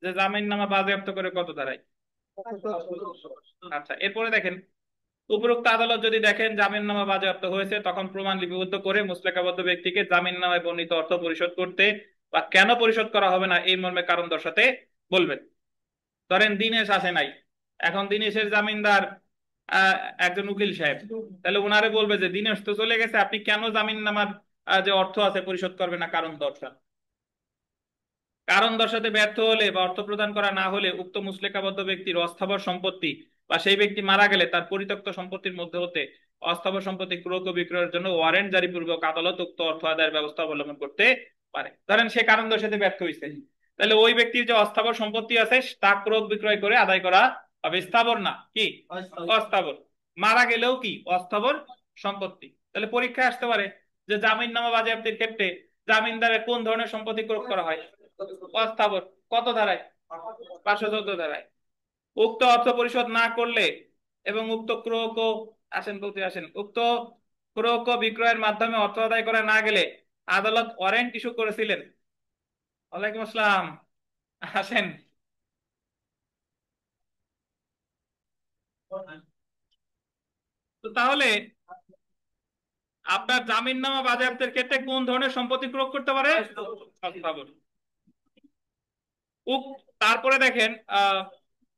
যে জামিননামা বাজেয়াপ্ত করে কত ধারায়? আচ্ছা, এরপরে দেখেন উপরোক্ত আদালত যদি দেখেন জামিননামা বাজেয়াপ্ত হয়েছে তখন প্রমাণ লিপিবদ্ধ করে মুচলেকাবদ্ধ ব্যক্তিকে জামিননামায় বর্ণিত অর্থ পরিশোধ করতে বা কেন পরিশোধ করা হবে না এই মর্মে কারণ দর্শাতে বলবেন। ধরেন দিনেশ আসে নাই, এখন দিনেশের জামিনদার একজন উকিল সাহেব, তাহলে ওনারে বলবে যে দিনেশ তো চলে গেছে, আপনি কেন জামিননামার যে অর্থ আছে পরিশোধ করবে না, কারণ দর্শান। কারণ দর্শাতে ব্যর্থ হলে বা অর্থ প্রদান করা না হলে উক্ত মুচলেকাবদ্ধ ব্যক্তির অস্থাবর সম্পত্তি বা সেই ব্যক্তি মারা গেলে তার পরিত্যক্ত সম্পত্তির মধ্যে হতে অস্থাবর সম্পত্তি ক্রয় ও বিক্রয়ের জন্য ওয়ারেন্ট জারি পূর্বক আদালত উক্ত অর্থ আদায়ের ব্যবস্থা অবলম্বন করতে পারে। ধরেন সে কারণ দর্শাতে ব্যর্থ হয়েছে, তাহলে ওই ব্যক্তির যে অস্থাবর সম্পত্তি আছে তা ক্রয় বিক্রয় করে আদায় করা হবে। স্থাবর না, কি অস্থাবর। মারা গেলেও কি অস্থাবর সম্পত্তি। তাহলে পরীক্ষায় আসতে পারে যে জামিননামা বাজেয়াপ্তির ক্ষেত্রে জামিনদারের কোন ধরনের সম্পত্তি ক্রয় করা হয়? অস্থাবর। কত ধারায়? 514 ধারায়। উক্ত অর্থ পরিশোধ না করলে এবং উক্ত ক্রয় ও উক্ত ক্রয় ও বিক্রয়ের মাধ্যমে অর্থ আদায় করা না গেলে আদালত ওয়ারেন্ট ইস্যু করেছিলেন। ওয়ালাইকুম আসসালাম, আসেন। তো তাহলে আপনার জামিননামা বাজেয়াপ্তের ক্ষেত্রে কোন ধরনের সম্পত্তি ক্রয় করতে পারে? অস্থাবর। তারপরে দেখেন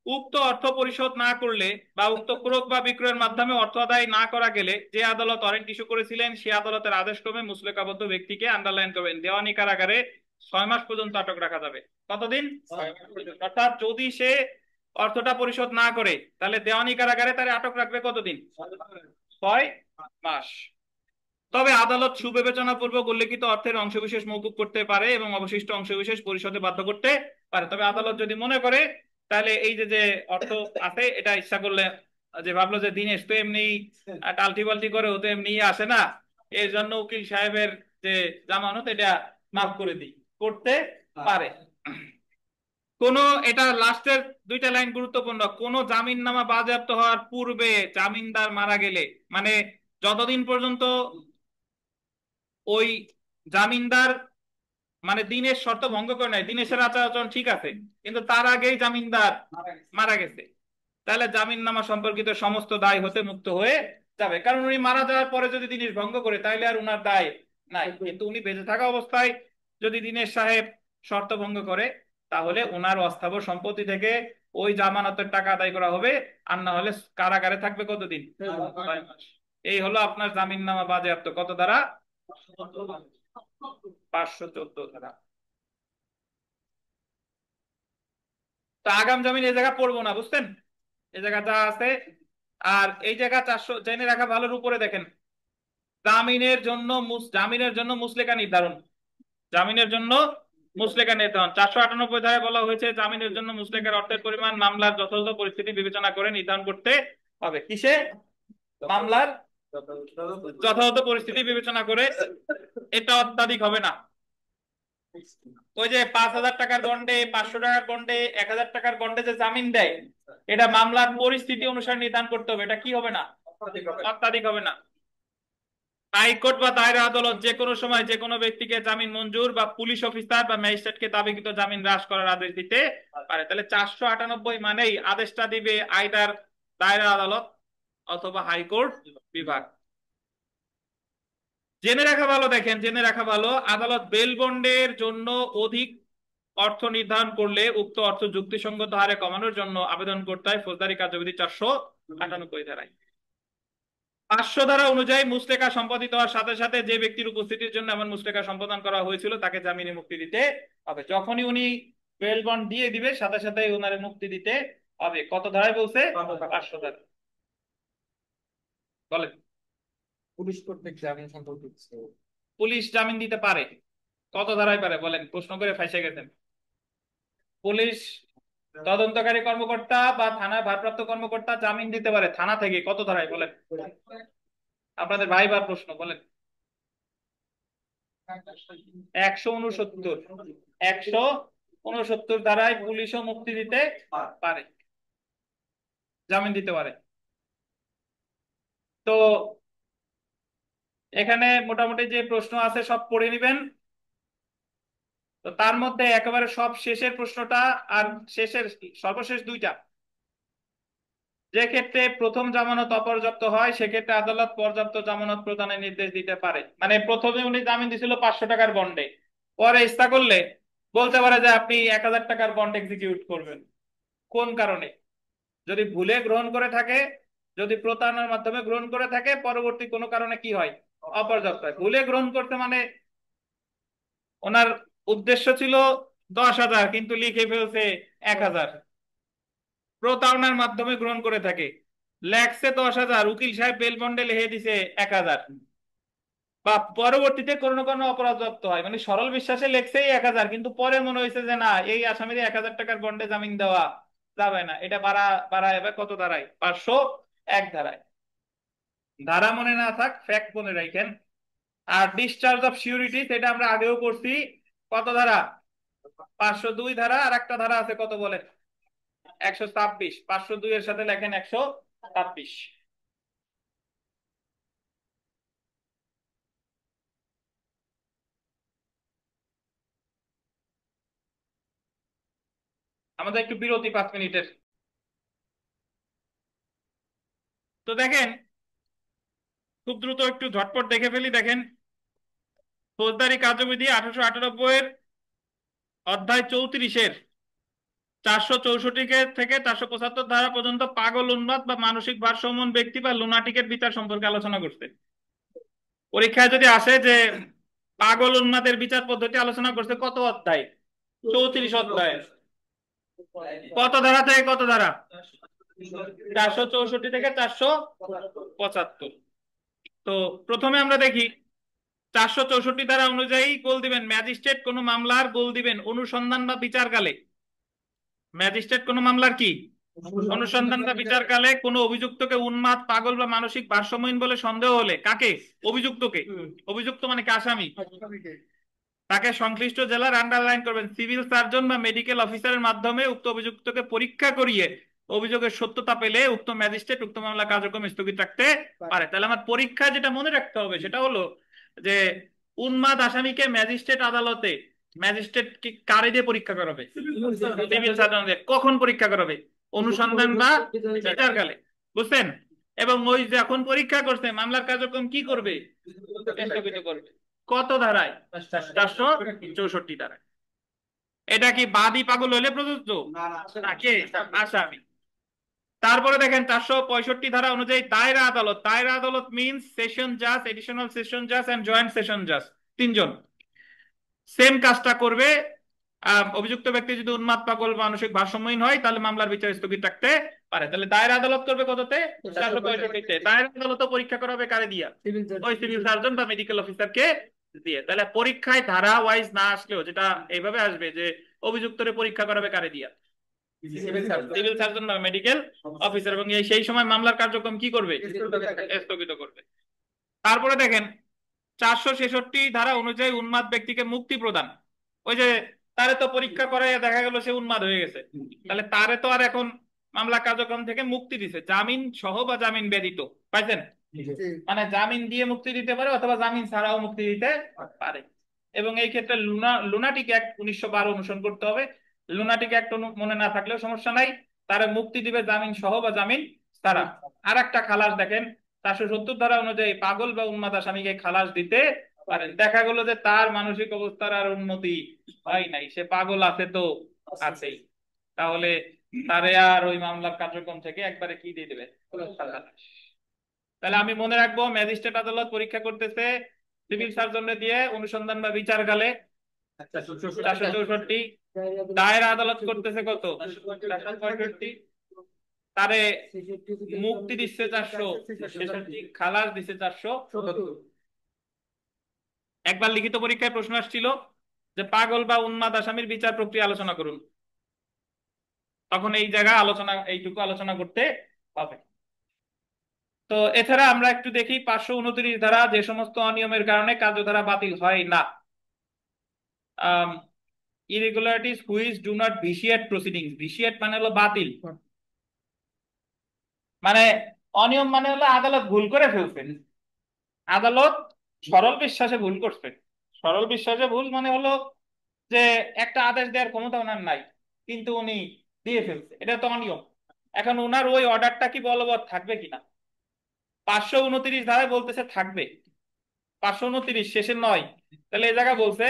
উক্ত অর্থ পরিশোধ না করলে বা উক্ত ক্রয় বা বিক্রয়ের মাধ্যমে অর্থ আদায় না করা গেলে যে আদালত ওয়ারেন্ট ইস্যু করেছিলেন সে আদালতের আদেশ ক্রমে মুচলেকাবদ্ধ ব্যক্তিকে আন্ডারলাইন করবেন দেওয়ানি কারাগারে 6 মাস পর্যন্ত আটক রাখা যাবে। কতদিন? 6 মাস পর্যন্ত। অর্থাৎ যদি সে অর্থটা পরিশোধ না করে তাহলে দেওয়ানি কারাগারে তারে আটক রাখবে কতদিন? 6 মাস। তবে আদালত সুবিবেচনা পূর্বক উল্লেখিত অর্থের অংশবিশেষ মওকুফ করতে পারে এবং অবশিষ্ট অংশবিশেষ পরিশোধে বাধ্য করতে পারে। তবে আদালত যদি মনে করে তাহলে এই যে যে অর্থ আছে এটা ইচ্ছা করলে, যে ভাবলো যে দিনেশ তো এমনি টালটি বালটি করে, ও তো এমনি আসে না, এই জন্য উকিল সাহেবের যে জামানত এটা মাফ করে দিই, করতে পারে। কোন, এটা লাস্টের দুইটা লাইন গুরুত্বপূর্ণ, কোন জামিননামা বাজেয়াপ্ত হওয়ার পূর্বে জামিনদার মারা গেলে, মানে যতদিন পর্যন্ত ওই জামিনদার মানে দিনের শর্ত ভঙ্গ করে নাই, দিনেশের আচার আচরণ ঠিক আছে, কিন্তু তার আগেই জামিনদার মারা গেছে, তাহলে জামিননামা সম্পর্কিত সমস্ত দায় হতে মুক্ত হয়ে যাবে। কারণ উনি মারা যাওয়ার পরে যদি দিনেশ ভঙ্গ করে তাহলে আর উনার দায় নাই, কিন্তু উনি বেঁচে থাকা অবস্থায় যদি দিনেশ সাহেব শর্ত ভঙ্গ করে তাহলে ওনার অস্থাবর সম্পত্তি থেকে ওই জামানতের টাকা আদায় করা হবে, আর না হলে কারাগারে থাকবে কতদিন? 6 মাস। এই হলো আপনার জামিননামা বাজেয়াপ্ত কত ধারা? 514 ধারা। তো আগাম জামিন এই জায়গা পড়বো না, বুঝছেন? এই জায়গা যা আছে। আর এই জায়গা 400 জেনে রাখা ভালোর উপরে দেখেন, জামিনের জন্য মুসলেকা নির্ধারণ, জামিনের জন্য মুসলেকা নির্ধারণ 498 ধারায় বলা হয়েছে জামিনের জন্য মুসলেকার অর্থের পরিমাণ মামলার যথাযথ পরিস্থিতি বিবেচনা করে নির্ধারণ করতে হবে। কিসে? মামলার যথাযথ পরিস্থিতি বিবেচনা করে। এটা অত্যাধিক হবে না। ওই যে 5,000 টাকার দণ্ডে, 500 টাকার দণ্ডে, 1,000 টাকার দণ্ডে যে জামিন দেয়, এটা মামলার পরিস্থিতি অনুসারে নির্ধারণ করতে হবে। এটা কি হবে না? অত্যাধিক হবে না। হাইকোর্ট বা দায়রা আদালত যে কোনো সময় যে কোনো ব্যক্তিকে জামিন মঞ্জুর বা পুলিশ অফিসার বা ম্যাজিস্ট্রেটকে দাবিকৃত জামিন হ্রাস করার আদেশ দিতে পারে। তাহলে 498 মানেই আদেশটা দিবে আইদার দায়রা আদালত অথবা হাইকোর্ট বিভাগ। জেনে রাখা ভালো, দেখেন জেনে রাখা ভালো, আদালত বেল বন্ডের জন্য অধিক অর্থ নির্ধারণ করলে উক্ত অর্থ যুক্তিসঙ্গত হারে কমানোর জন্য আবেদন করতে হয় ফৌজদারি কার্যবিধি 498 ধারায়। 500 ধারা অনুযায়ী মুসলেকা সম্পাদিত হওয়ার সাথে সাথে যে ব্যক্তির উপস্থিতির জন্য এমন মুসলেকা সম্পাদন করা হয়েছিল তাকে জামিনে মুক্তি দিতে হবে। যখনই উনি বেল বন্ড দিয়ে দিবে সাথে সাথে ওনারে মুক্তি দিতে হবে। কত ধারায় বলছে? 500 ধারা। বলেন। পুলিশ কর্তৃক জামিন সম্পর্কিত পুলিশ জামিন দিতে পারে, কত ধারায় পারে বলেন? প্রশ্ন করে ফাঁসে গেছেন। পুলিশ তদন্তকারী কর্মকর্তা বা থানার ভারপ্রাপ্ত কর্মকর্তা জামিন দিতে পারে থানা থেকে, কত ধারায় বলেন? আপনাদের ভাইবার প্রশ্ন, বলেন। 169। 169 ধারায় পুলিশও মুক্তি দিতে পারে, জামিন দিতে পারে। তো এখানে মোটামুটি যে প্রশ্ন আছে সব পড়ে নিবেন। তো তার মধ্যে একেবারে সব শেষের প্রশ্নটা আর শেষের সর্বশেষ দুইটা, যে ক্ষেত্রে প্রথম জামানত অপর্যাপ্ত হয় সেক্ষেত্রে আদালত পর্যাপ্ত জামানত প্রদানের নির্দেশ দিতে পারে। মানে প্রথমে উনি জামিন দিছিল 500 টাকার বন্ডে, পরে ইচ্ছা করলে বলতে পারে যে আপনি 1,000 টাকার বন্ড এক্সিকিউট করবেন। কোন কারণে? যদি ভুলে গ্রহণ করে থাকে, যদি প্রতারণার মাধ্যমে গ্রহণ করে থাকে, পরবর্তী কোনো কারণে কি হয়? অপর্যাপ্ত হয়। ভুলে গ্রহণ করতে মানে ওনার উদ্দেশ্য ছিল 10,000 কিন্তু লিখে ফেলছে 1,000। প্রতারণার মাধ্যমে গ্রহণ করে থাকে, লেখছে 10,000, উকিল সাহেব বেল বন্ডে লিখে দিছে 1,000, বা পরবর্তীতে কোনো কোনো অপরাধপ্রাপ্ত হয়, মানে সরল বিশ্বাসে লেখছে 1,000 কিন্তু পরে মনে হয়েছে যে না, এই আসামির 1,000 টাকার বন্ডে জামিন দেওয়া যাবে না, এটা বাড়ায় কত ধারায়? 501 ধারায়। ধারা মনে না থাক, ফ্যাক্ট মনে রাখেন। আর ডিসচার্জ অফ সিউরিটি সেটা আমরা আগেও করছি, কত ধারা? 502 ধারা। আর একটা ধারা আছে কত বলেন? 126। 502 এর সাথে লেখেন 126। আমাদের একটু বিরতি 5 মিনিটের। তো দেখেন খুব দ্রুত একটু ঝটপট দেখে ফেলি। দেখেন ফৌজদারি কার্যবিধি 1898 এর অধ্যায় 34-এর 464 থেকে 475 ধারা পর্যন্ত পাগল, উন্মাদ বা মানসিক ভারসাম্যহীন ব্যক্তি বা লুনাটিকের বিচার সম্পর্কে আলোচনা করছে। পরীক্ষায় যদি আসে যে পাগল উন্মাদের বিচার পদ্ধতি আলোচনা করছে, কত অধ্যায়? 34 অধ্যায়। কত ধারা থেকে কত ধারা? 464 থেকে 475। তো প্রথমে আমরা দেখি 464 ধারা অনুযায়ী গোল দিবেন ম্যাজিস্ট্রেট কোন মামলার গোল দিবেন অনুসন্ধান বা বিচারকালে। ম্যাজিস্ট্রেট কোন মামলার কি অনুসন্ধান বা বিচারকালে কোন অভিযুক্তকে উন্মাদ, পাগল বা মানসিক ভারসাম্যহীন বলে সন্দেহ হলে কাকে? অভিযুক্তকে। অভিযুক্ত মানে কি? আসামি। তাকে সংশ্লিষ্ট জেলার আন্ডারলাইন করবেন সিভিল সার্জন বা মেডিকেল অফিসারের মাধ্যমে উক্ত অভিযুক্তকে পরীক্ষা করিয়ে অভিযোগের সত্যতা পেলে উক্ত ম্যাজিস্ট্রেট উক্ত মামলা কার্যক্রম স্থগিত রাখতে পারে। তাহলে আমার পরীক্ষা যেটা মনে রাখতে হবে সেটা হলো যে উন্মাদ আসামিকে ম্যাজিস্ট্রেট আদালতে ম্যাজিস্ট্রেট কি কারে দিয়ে পরীক্ষা করাবে? সিভিল সার্জন দিয়ে। কখন পরীক্ষা করাবে? অনুসন্ধান বা বিচারকালে। বুঝছেন? এবং ওই যখন পরীক্ষা করছে মামলার কার্যক্রম কি করবে? স্থগিত করবে। কত ধারায়? 464 ধারায়। এটা কি বাদী পাগল হলে প্রযোজ্য নাকি আসামি? তারপরে দেখেন 465 ধারা অনুযায়ী দায়রা আদালত। দায়রা আদালত মিন্স সেশন জাজ, এডিশনাল সেশন জাজ এন্ড জয়েন্ট সেশন জাজ, তিনজন সেম কাজটা করবে। অভিযুক্ত ব্যক্তি যদি উন্মাদ, পাগল, মানসিক ভারসাম্যহীন হয় তাহলে মামলার বিচার স্থগিত রাখতে পারে। তাহলে দায়রা আদালত করবে কততে? 465-তে। দায়রা আদালত পরীক্ষা করাবে কারে দিয়া? ওই সিভিল সার্জন বা মেডিকেল অফিসারকে দিয়ে। তাহলে পরীক্ষায় ধারা ওয়াইজ না আসলেও যেটা এইভাবে আসবে যে অভিযুক্তরে পরীক্ষা করাবে কারে দিয়া? সিভিল সার্জন বা মেডিকেল অফিসার। এবং সেই সময় মামলার কার্যক্রম কি করবে? স্থগিত করবে। তারপরে দেখেন 466 ধারা অনুযায়ী উন্মাদ ব্যক্তিকে মুক্তি প্রদান। ওই যে তারে তো পরীক্ষা করে দেখা গেল সে উন্মাদ হয়ে গেছে, তাহলে তারে তো আর এখন মামলা কার্যক্রম থেকে মুক্তি দিছে, জামিন সহ বা জামিন ব্যতীত। পাইছেন? মানে জামিন দিয়ে মুক্তি দিতে পারে অথবা জামিন ছাড়াও মুক্তি দিতে পারে। এবং এই ক্ষেত্রে লুনাটিক অ্যাক্ট 1912 অনুসরণ করতে হবে। লুনাটিক অ্যাক্ট মনে না থাকলেও সমস্যা নাই, তারা মুক্তি দিবে জামিন সহ বা জামিন ছাড়া। আর একটা খালাস দেখেন 470 ধারা অনুযায়ী পাগল বা উন্মাদ আসামিকে খালাস দিতে পারেন। দেখা গেল যে তার মানসিক অবস্থার আর উন্নতি হয় নাই, সে পাগল আছে তো আছেই, তাহলে তারে আর ওই মামলার কার্যক্রম থেকে একবারে কি দিয়ে দেবে? খালাস। তাহলে আমি মনে রাখবো ম্যাজিস্ট্রেট আদালত পরীক্ষা করতেছে সিভিল সার্জনে দিয়ে অনুসন্ধান বা বিচারকালে 464, দায়রা আদালত করতেছে কত? 465, তারে মুক্তি দিচ্ছে 466, খালাস দিচ্ছে 470। একবার লিখিত পরীক্ষায় প্রশ্ন আসছিল যে পাগল বা উন্মাদ আসামির বিচার প্রক্রিয়া আলোচনা করুন, তখন এই জায়গা আলোচনা এইটুকু আলোচনা করতে হবে। তো এছাড়া আমরা একটু দেখি 529 ধারা, যে সমস্ত অনিয়মের কারণে কার্যধারা বাতিল হয় না। Irregularities which do not vitiate proceedings. Vitiate মানে হলো বাতিল, মানে অনিয়ম মানে হলো আদালত ভুল করে ফেলছে, আদালত সরল বিশ্বাসে ভুল করছে। সরল বিশ্বাসে ভুল মানে হলো যে একটা আদেশ দেওয়ার ক্ষমতা ওনার নাই কিন্তু উনি দিয়ে ফেলছে, এটা তো অনিয়ম। এখন ওনার ওই অর্ডারটা কি বলবৎ থাকবে কিনা? 529 ধারায় বলতেছে থাকবে, 529 শেষে নয়। তাহলে এই জায়গা বলছে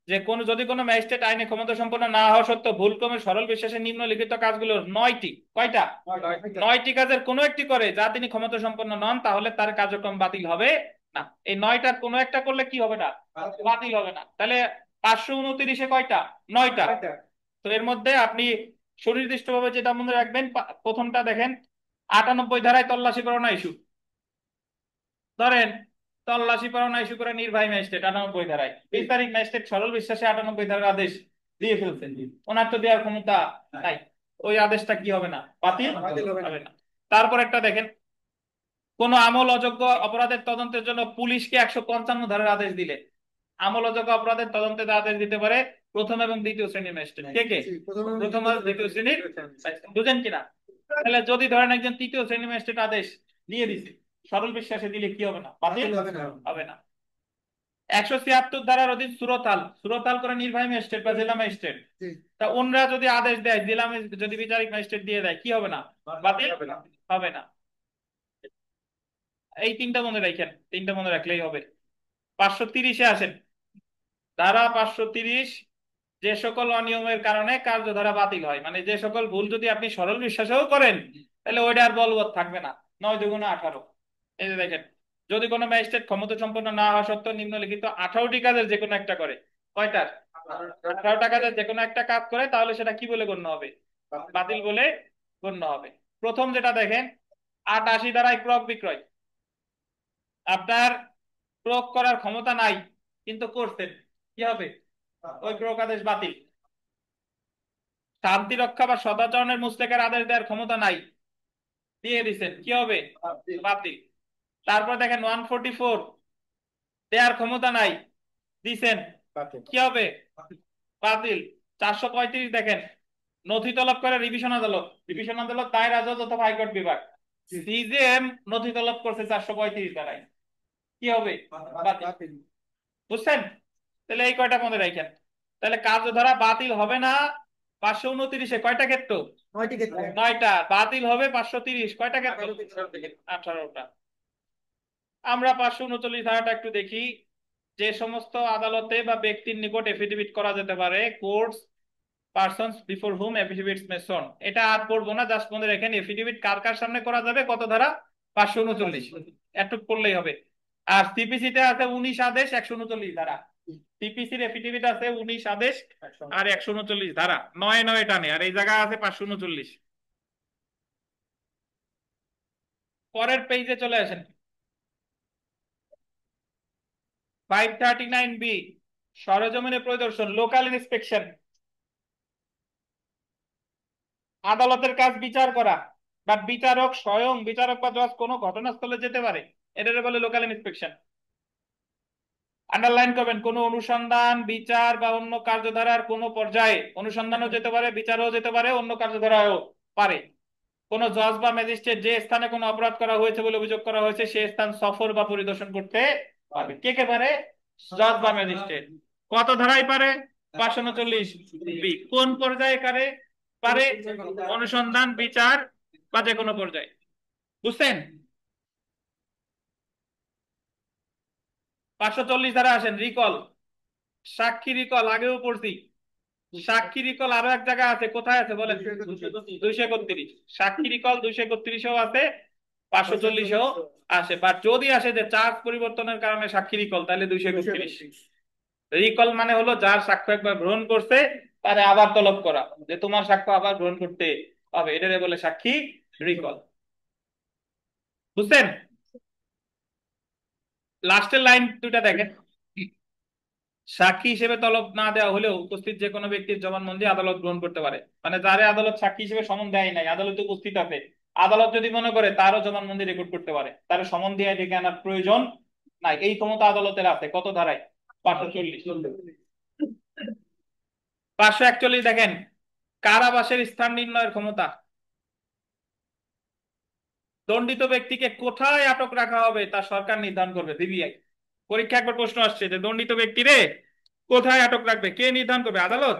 যে কোন যদি কোনো ম্যাজিস্ট্রেট আইনে ক্ষমতা সম্পন্ন না হওয়া সত্ত্বেও ভুলক্রমে সরল বিশ্বাসে নিম্নলিখিত কাজগুলোর 9টি, কয়টা? 9টি কাজের কোনো একটি করে যা তিনি ক্ষমতা সম্পন্ন নন, তাহলে তার কার্যক্রম বাতিল হবে না। এই 9টার কোনো একটা করলে কি হবে না? বাতিল হবে না। তাহলে 529-এ কয়টা? 9টা। তো এর মধ্যে আপনি সুনির্দিষ্টভাবে যেটা মনে রাখবেন, প্রথমটা দেখেন 98 ধারায় তল্লাশি পরোয়ানা ইস্যু। ধরেন তল্লাশি পরোয়ানা ইস্যু করে নির্বাহী ম্যাজিস্ট্রেট 98 ধারায়, বিচারিক ম্যাজিস্ট্রেট সরল বিশ্বাসে 98 ধারার আদেশ দিয়ে ফেলছেন, ওনার তো দেওয়ার ক্ষমতা নাই, ওই আদেশটা কি হবে না? বাতিল হবে না। তারপর একটা দেখেন কোন আমল অযোগ্য অপরাধের তদন্তের জন্য পুলিশকে 155 ধারার আদেশ দিলে, আমল অযোগ্য অপরাধের তদন্তের আদেশ দিতে পারে প্রথম এবং দ্বিতীয় শ্রেণীর ম্যাজিস্ট্রেট। কে কে? প্রথম আর দ্বিতীয় শ্রেণীর। বুঝেন কিনা? তাহলে যদি ধরেন একজন তৃতীয় শ্রেণীর ম্যাজিস্ট্রেট আদেশ দিয়ে দিছে, সরল বিশ্বাসে দিলে কি হবে না? বাতিল হবে না। 176 ধারার অধীন সুরতাল, সুরতাল করে নির্বাহী ম্যাজিস্ট্রেট বা জেলা ম্যাজিস্ট্রেট, তা ওনরা যদি আদেশ দেয়, জেলা যদি বিচারিক ম্যাজিস্ট্রেট দিয়ে দেয়, কি হবে না? বাতিল হবে না। এই তিনটা মনে রাখেন, তিনটা মনে রাখলেই হবে। 530-এ আসেন। ধারা 530, যে সকল অনিয়মের কারণে কার্যধারা বাতিল হয়, মানে যে সকল ভুল যদি আপনি সরল বিশ্বাসেও করেন তাহলে ওইটা আর বলবৎ থাকবে না। 9 দুগুণে 18। এই যে দেখেন, যদি কোনো ম্যাজিস্ট্রেট ক্ষমতা সম্পন্ন না হওয়া সত্ত্বেও নিম্নলিখিত 18টি কাজের যে কোনো একটা করে, কয়টার? 18টা কাজের যে কোনো একটা কাজ করে, তাহলে সেটা কি বলে গণ্য হবে? বাতিল বলে গণ্য হবে। প্রথম যেটা দেখেন 88 ধারায় ক্রয় বিক্রয়। আপনার প্রয়োগ করার ক্ষমতা নাই কিন্তু করছেন, কি হবে? ওই প্রয়োগাদেশ বাতিল। শান্তি রক্ষা বা সদাচরণের মুস্তেকের আদেশ দেওয়ার ক্ষমতা নাই, দিয়ে দিচ্ছেন, কি হবে? বাতিল। তারপর দেখেন 144 দেওয়ার ক্ষমতা নাই, দিছেন, কি হবে? বাতিল। 435 দেখেন, নথি তলব করে রিভিশন আদালত, রিভিশন আদালত দায়রা জজ অথবা হাইকোর্ট বিভাগ, সিজেএম নথি তলব করছে 435 দ্বারাই, কি হবে? বাতিল। বুঝছেন? তাহলে এই কয়টা মনে রাখেন। তাহলে কার্যধারা বাতিল হবে না 529-এ কয়টা ক্ষেত্র? 9টি ক্ষেত্রে। 9টা। বাতিল হবে 530 কয়টা ক্ষেত্র? 18টা। আমরা 539 ধারাটা একটু দেখি। যে সমস্ত আদালতে বা ব্যক্তির নিকট এফিডেভিট করা যেতে পারে, courts persons before whom affidavits may sworn, এটা আর পড়বো না, জাস্ট মনে রাখেন এফিডেভিট কার কার সামনে করা যাবে, কত ধারা? 539, এটুক পড়লেই হবে। আর সিপিসি তে আছে 19 আদেশ 139 ধারা, সিপিসির এফিডেভিট আছে 19 আদেশ আর 139 ধারা, 9 টানে, আর এই জায়গা আছে 539। পরের পেজে চলে আসেন। 539B সরেজমিনে পরিদর্শন, লোকাল ইন্সপেকশন। আদালতের কাজ বিচার করা, বাট বিচারক স্বয়ং, বিচারক বা জজ কোনো ঘটনাস্থলে যেতে পারে, এটারে বলে লোকাল ইন্সপেকশন। আন্ডারলাইন করবেন, কোন অনুসন্ধান, বিচার বা অন্য কার্যধারার কোন পর্যায়ে অনুসন্ধানও যেতে পারে, বিচারও যেতে পারে, অন্য কার্যধারাও পারে। কোন জজ বা ম্যাজিস্ট্রেট যে স্থানে কোনো অপরাধ করা হয়েছে বলে অভিযোগ করা হয়েছে সে স্থান সফর বা পরিদর্শন করতে পারবে। কে কে পারে? জজ বা ম্যাজিস্ট্রেট। কত ধারায় পারে? 539B। কোন পর্যায়ে পারে? পারে অনুসন্ধান, বিচার বা যে কোনো পর্যায়ে। বুঝছেন? 540 ধারা আসেন, রিকল, সাক্ষী রিকল, আগেও পড়ছি। সাক্ষী রিকল আরো এক জায়গায় আছে, কোথায় আছে বলেন? 231। সাক্ষী রিকল 231-এও আছে, 540-এও আসে। বাট যদি আসে যে চার্জ পরিবর্তনের কারণে সাক্ষী রিকল, তাহলে 231। রিকল মানে হলো যার সাক্ষ্য একবার গ্রহণ করছে তারে আবার তলব করা, যে তোমার সাক্ষ্য আবার গ্রহণ করতে হবে, এটারে বলে সাক্ষী রিকল। বুঝছেন? লাস্টের লাইন দুইটা দেখেন, সাক্ষী হিসেবে তলব না দেওয়া হলেও উপস্থিত যে কোনো ব্যক্তির জবানবন্দি আদালত গ্রহণ করতে পারে। মানে যারে আদালত সাক্ষী হিসেবে সমন দেয় নাই, আদালতে উপস্থিত আছে, আদালত যদি মনে করে তারও জবানবন্দি রেকর্ড করতে পারে, তার সমন দিয়ে ডেকে আনার প্রয়োজন নাই, এই ক্ষমতা আদালতের আছে। কত ধারায়? 540। 541 দেখেন, কারাবাসের স্থান নির্ণয়ের ক্ষমতা। দণ্ডিত ব্যক্তিকে কোথায় আটক রাখা হবে তা সরকার নির্ধারণ করবে, সিবিআই। পরীক্ষা একবার প্রশ্ন আসছে যে দণ্ডিত ব্যক্তিরে কোথায় আটক রাখবে, কে নির্ধারণ করবে? আদালত।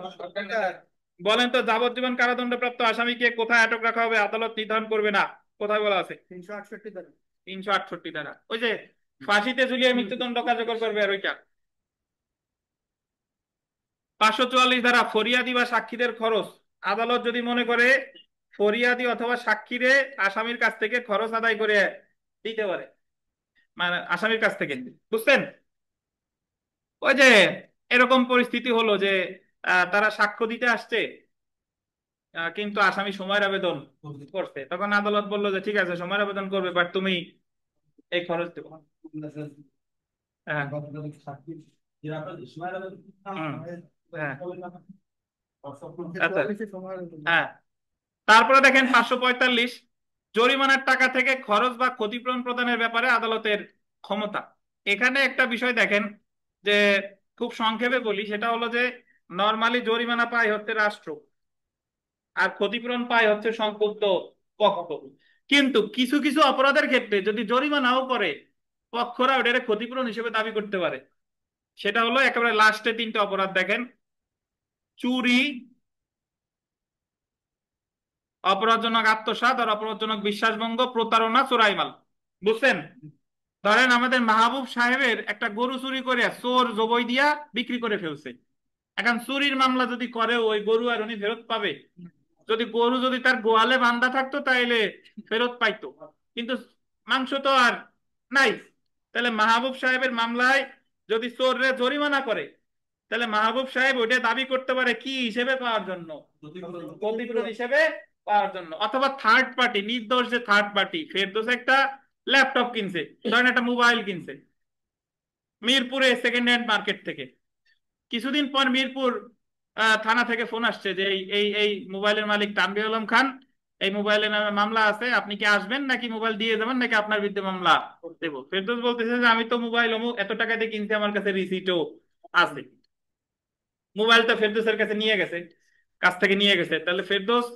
বলেন তো, যাবজ্জীবন কারাদণ্ডপ্রাপ্ত আসামিকে কোথায় আটক রাখা হবে আদালত নির্ধারণ করবে না, কোথায় বলা আছে? 368 ধারা। 368 ধারা, ওই যে ফাঁসিতে ঝুলিয়ে মৃত্যুদণ্ড কার্যকর করবে আর ওইটা। 544 ধারা, ফরিয়াদি বা সাক্ষীদের খরচ। আদালত যদি মনে করে ফরিয়াদি অথবা সাক্ষীরে আসামির কাছ থেকে খরচ আদায় করে দিতে পারে, মানে আসামির কাছ থেকে। বুঝছেন? ওই যে এরকম পরিস্থিতি হলো যে তারা সাক্ষ্য দিতে আসছে, কিন্তু আসামি সময়ের আবেদন করছে, তখন আদালত বললো যে ঠিক আছে সময়ের আবেদন করবে, বাট তুমি এই খরচ দেবো। হ্যাঁ। হ্যাঁ। আচ্ছা। হ্যাঁ। তারপরে দেখেন 545, জরিমানার টাকা থেকে খরচ বা ক্ষতিপূরণ প্রদানের ব্যাপারে আদালতের ক্ষমতা। এখানে একটা বিষয় দেখেন, যে খুব সংক্ষেপে বলি, সেটা হলো যে নরমালি জরিমানা পায় হচ্ছে রাষ্ট্র, আর ক্ষতিপূরণ পায় হচ্ছে সম্পৃক্ত পক্ষ। কিন্তু কিছু কিছু অপরাধের ক্ষেত্রে যদি জরিমানাও করে, পক্ষরা ওটারে ক্ষতিপূরণ হিসেবে দাবি করতে পারে। সেটা হলো একেবারে লাস্টে 3টে অপরাধ দেখেন, চুরি, অপরাধজনক আত্মসাৎ আর অপরাধজনক বিশ্বাসভঙ্গ, প্রতারণা, চোরাই মাল। বুঝছেন? ধরেন আমাদের মাহবুব সাহেবের একটা গরু চুরি করে চোর জবই দিয়া বিক্রি করে ফেলছে। এখন চুরির মামলা যদি করে, ওই গরু আর উনি ফেরত পাবে? যদি গরু যদি তার গোয়ালে বান্ধা থাকতো তাইলে ফেরত পাইতো, কিন্তু মাংস তো আর নাই। তাহলে মাহবুব সাহেবের মামলায় যদি চোররে জরিমানা করে, তাহলে মাহবুব সাহেব ওইটা দাবি করতে পারে কি হিসেবে পাওয়ার জন্য? ক্ষতিপূরণ হিসেবে পাওয়ার জন্য। অথবা থার্ড পার্টি, নির্দোষ যে থার্ড পার্টি, ফেরদৌস একটা ল্যাপটপ কিনছে, ধরেন একটা মোবাইল কিনছে, মিরপুরে সেকেন্ড হ্যান্ড মার্কেট থেকে। কিছুদিন পর মিরপুর থানা থেকে ফোন আসছে যে এই মোবাইলের মালিক তানভীর আলম খান, এই মোবাইলের নামে মামলা আছে, আপনি কি আসবেন নাকি মোবাইল দিয়ে যাবেন নাকি আপনার বিরুদ্ধে মামলা দেবো। ফেরদৌস বলতেছে যে আমি তো মোবাইল এত টাকা দিয়ে কিনছি, আমার কাছে রিসিটও আছে। মোবাইলটা ফেরদৌসের কাছে নিয়ে গেছে, কাছ থেকে নিয়ে গেছে। তাহলে ফেরদৌস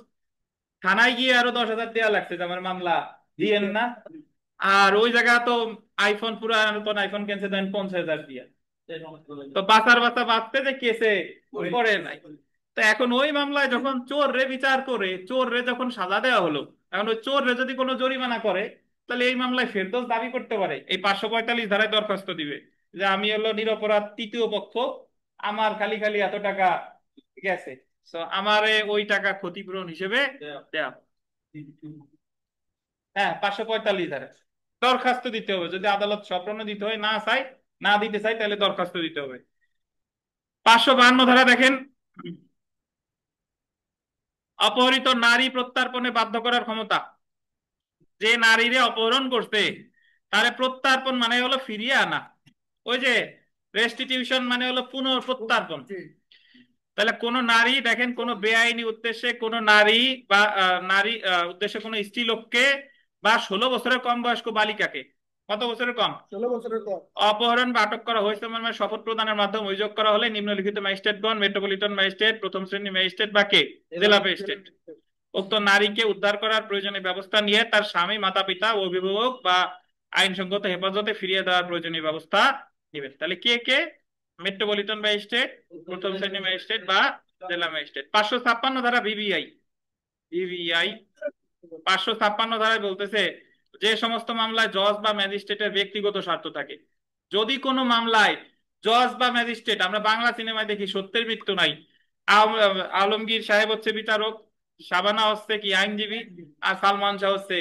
থানায় গিয়ে আরো 10,000 দেওয়া লাগছে যে আমার মামলা দিয়েন না। আর ওই জায়গা তো আইফোন, পুরা নতুন আইফোন কিনছে দেন 50,000 দিয়ে। তো বাঁচার বাঁচা বাঁচতে যে কেসে করে নাই। তো এখন ওই মামলায় যখন চোর রে বিচার করে, চোর রে যখন সাজা দেওয়া হলো, এখন ওই চোর রে যদি কোনো জরিমানা করে, তাহলে এই মামলায় ফেরদৌস দাবি করতে পারে, এই 545 ধারায় দরখাস্ত দিবে যে আমি হলো নিরপরাধ তৃতীয় পক্ষ, আমার খালি খালি এত টাকা গেছে, তো আমারে ওই টাকা ক্ষতিপূরণ হিসেবে দেয়া। হ্যাঁ, 545 ধারায় দরখাস্ত দিতে হবে, যদি আদালত স্বপ্ন দিতে হয়, না চাই, না দিতে চাই, তাহলে দরখাস্ত দিতে হবে। 552 ধারা দেখেন, অপহৃত নারী প্রত্যর্পণে বাধ্য করার ক্ষমতা। যে নারীরে অপহরণ করছে তারে প্রত্যর্পণ মানে হলো ফিরিয়ে আনা, ওই যে রেস্টিটিউশন মানে হলো পুনঃপ্রত্যর্পণ। তাহলে কোন নারী দেখেন, কোন বেআইনি উদ্দেশ্যে কোন নারী বা নারী উদ্দেশ্যে কোন স্ত্রীলোককে বা 16 বছরের কম বয়স্ক বালিকাকে, কত বছরের কম, 16 বছরের কম, অপহরণ বা আটক করা হয়েছে মর্মে শপথ প্রদানের মাধ্যমে অভিযোগ করা হলে নিম্নলিখিত ম্যাজিস্ট্রেটগণ, মেট্রোপলিটন ম্যাজিস্ট্রেট, প্রথম শ্রেণী ম্যাজিস্ট্রেট বা কে জেলা ম্যাজিস্ট্রেট, উক্ত নারীকে উদ্ধার করার প্রয়োজনীয় ব্যবস্থা নিয়ে তার স্বামী, মাতা পিতা, অভিভাবক বা আইনসঙ্গত হেফাজতে ফিরিয়ে দেওয়ার প্রয়োজনীয় ব্যবস্থা নেবেন। তাহলে কে কে, মেট্রোপলিটন ম্যাজিস্ট্রেট, প্রথম শ্রেণী ম্যাজিস্ট্রেট বা জেলা ম্যাজিস্ট্রেট। 556 ধারা ভিভিআই, ভিভিআই 556 ধারায় বলতেছে যে সমস্ত মামলায় জজ বা ম্যাজিস্ট্রেটের ব্যক্তিগত স্বার্থ থাকে। যদি কোনো মামলায় জজ বা ম্যাজিস্ট্রেট, আমরা বাংলা সিনেমায় দেখি সত্যের মৃত্যু নাই, আলমগীর সাহেব হচ্ছে বিচারক, শাবানা হচ্ছে কি আইনজীবী, আর সালমান শাহ হচ্ছে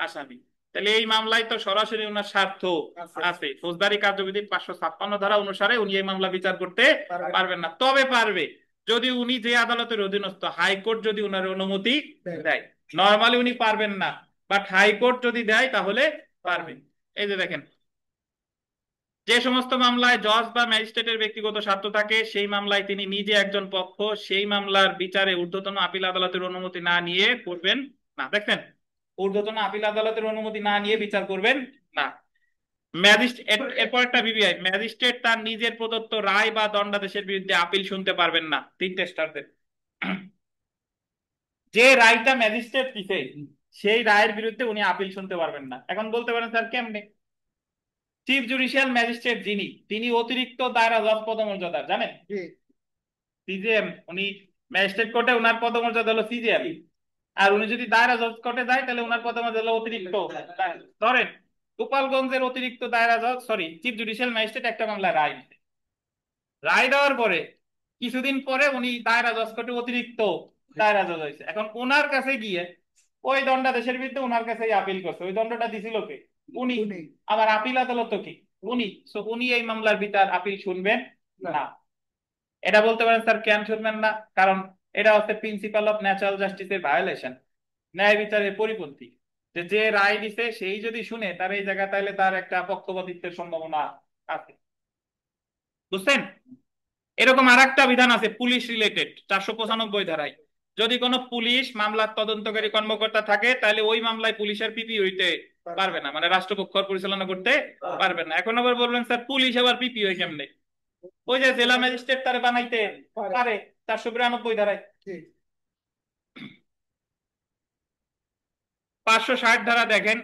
আসামি, তাহলে এই মামলায় তো সরাসরি ওনার স্বার্থ আছে। ফৌজদারি কার্যবিধির 556 ধারা অনুসারে উনি এই মামলা বিচার করতে পারবেন না। তবে পারবে যদি উনি যে আদালতের অধীনস্থ, হাইকোর্ট যদি উনার অনুমতি দেয়। নর্মালি উনি পারবেন না, বাট হাইকোর্ট যদি দেয় তাহলে পারবেন। এই যে দেখেন, যে সমস্ত মামলায় জজ বা ম্যাজিস্ট্রেটের ব্যক্তিগত স্বার্থ থাকে, সেই মামলায় তিনি নিজে একজন পক্ষ, সেই মামলার বিচারে ঊর্ধ্বতন আপিল আদালতের অনুমতি না নিয়ে করবেন না। দেখেন, ঊর্ধ্বতন আপিল আদালতের অনুমতি না নিয়ে বিচার করবেন না। ম্যাজিস্ট্রেট, এরপর একটা ভিভিআই, ম্যাজিস্ট্রেট তার নিজের প্রদত্ত রায় বা দণ্ডাদেশের বিরুদ্ধে আপিল শুনতে পারবেন না। 3টে স্টারদের যে রায়টা ম্যাজিস্ট্রেট দিছে সেই রায়ের বিরুদ্ধে উনি আপিল শুনতে পারবেন না। এখন বলতে পারেন স্যার কেমনে? চিফ জুডিশিয়াল ম্যাজিস্ট্রেট যিনি, তিনি অতিরিক্ত দায়রা জজ পদমর্যাদার, জানেন? সিজেএম, উনি ম্যাজিস্ট্রেট কোর্টে উনার পদমর্যাদা হলো সিজেএম, আর উনি যদি দায়রা জজ কোর্টে যায় তাহলে উনার পদমর্যাদা হলো অতিরিক্ত। ধরেন গোপালগঞ্জের অতিরিক্ত দায়রা জজ, সরি চিফ জুডিশিয়াল ম্যাজিস্ট্রেট একটা মামলায় রায় দিতে, রায় দেওয়ার পরে কিছুদিন পরে উনি দায়রা জজ কোর্টে অতিরিক্ত দায়রা জজ হয়েছে। এখন ওনার কাছে গিয়ে ওই দণ্ডাদেশের বিরুদ্ধে ওনার কাছে আপিল করছে, ওই দণ্ডটা দিছিল কে? উনি। আবার আপিল আদালত কি? উনি। সো উনি এই মামলার বিচার আপিল শুনবেন না। এটা বলতে পারেন স্যার কেন শুনবেন না? কারণ এটা হচ্ছে প্রিন্সিপাল অফ ন্যাচারাল জাস্টিসের ভায়োলেশন, ন্যায় বিচারের পরিপন্থী। যে রায় দিছে সেই যদি শুনে তার এই জায়গা, তাহলে তার একটা পক্ষপাতিত্বের সম্ভাবনা আছে। বুঝছেন? এরকম আর একটা বিধান আছে পুলিশ রিলেটেড, 495 ধারায়, যদি কোনো পুলিশ মামলার তদন্তকারী কর্মকর্তা থাকে তাহলে ওই মামলায় পুলিশের পিপি হইতে পারবে না, মানে রাষ্ট্রপক্ষ পরিচালনা করতে পারবে না। এখন আবার বলবেন স্যার পুলিশ আবার পিপি হয় কেমনে? ওই যে জেলা ম্যাজিস্ট্রেট তারে বানাইতে পারে 492 ধারায়। 560 ধারা দেখেন,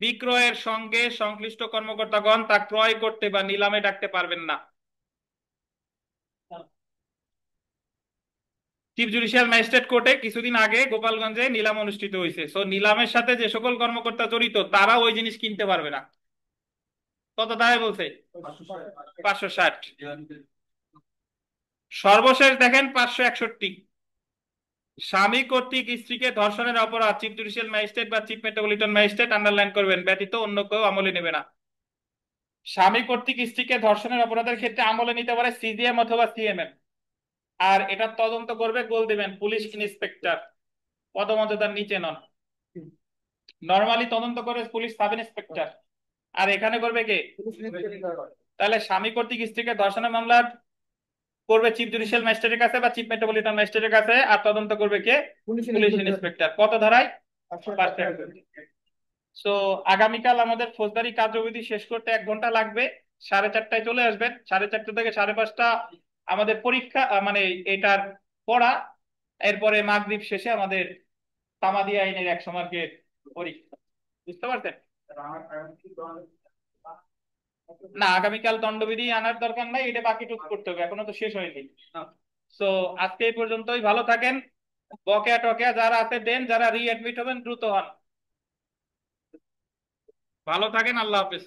বিক্রয়ের সঙ্গে সংশ্লিষ্ট কর্মকর্তাগণ তা ক্রয় করতে বা নিলামে ডাকতে পারবেন না। চিফ জুডিশিয়াল ম্যাজিস্ট্রেট কোর্টে কিছুদিন আগে গোপালগঞ্জে নিলাম অনুষ্ঠিত হয়েছে, সো নিলামের সাথে যে সকল কর্মকর্তা জড়িত তারা ওই জিনিস কিনতে পারবে না। কত ধারায় বলছে? 560। সর্বশেষ দেখেন 561, স্বামী কর্তৃক স্ত্রীকে ধর্ষণের অপরাধ চিফ জুডিশিয়াল ম্যাজিস্ট্রেট বা চিফ মেট্রোপলিটন ম্যাজিস্ট্রেট, আন্ডারলাইন করবেন, ব্যতীত অন্য কেউ আমলে নেবে না। স্বামী কর্তৃক স্ত্রীকে ধর্ষণের অপরাধের ক্ষেত্রে আমলে নিতে পারে সিজিএম অথবা সিএমএম, আর এটা তদন্ত করবে, গোল দিবেন, পুলিশ ইন্সপেক্টর, পদমর্যাদার নিচে নন। নরমালি তদন্ত করে পুলিশ সাব ইন্সপেক্টর, আর এখানে করবে কে? Police inspector. তাহলে স্বামী কর্তৃক স্ত্রীকে ধর্ষণের মামলা করবে চিফ জুডিশিয়াল ম্যাজিস্ট্রেটের কাছে বা চিফ মেট্রোপলিটন ম্যাজিস্ট্রেটের কাছে, আর তদন্ত করবে কে? Police police inspector. ইন্সপেক্টর। কত ধারায়? 500। সো আগামীকাল আমাদের ফৌজদারি কার্যবিধি শেষ করতে 1 ঘন্টা লাগবে। 4:30টায় চলে আসবেন। 4:30 থেকে 5:30 আমাদের পরীক্ষা, মানে এটার পড়া। এরপরে মাগরিব শেষে আমাদের তামাদি আইনের 100 মার্কের পরীক্ষা। বুঝতে পারছেন? না, আগামীকাল দণ্ডবিধি আনার দরকার নাই, এটা বাকিটুকু করতে হবে, এখনো তো শেষ হয়নি। সো আজকে এই পর্যন্তই। ভালো থাকেন। বকেয়া টকেয়া যারা আছে দেন, যারা রিএডমিট হবেন দ্রুত হন। ভালো থাকেন। আল্লাহ হাফেজ।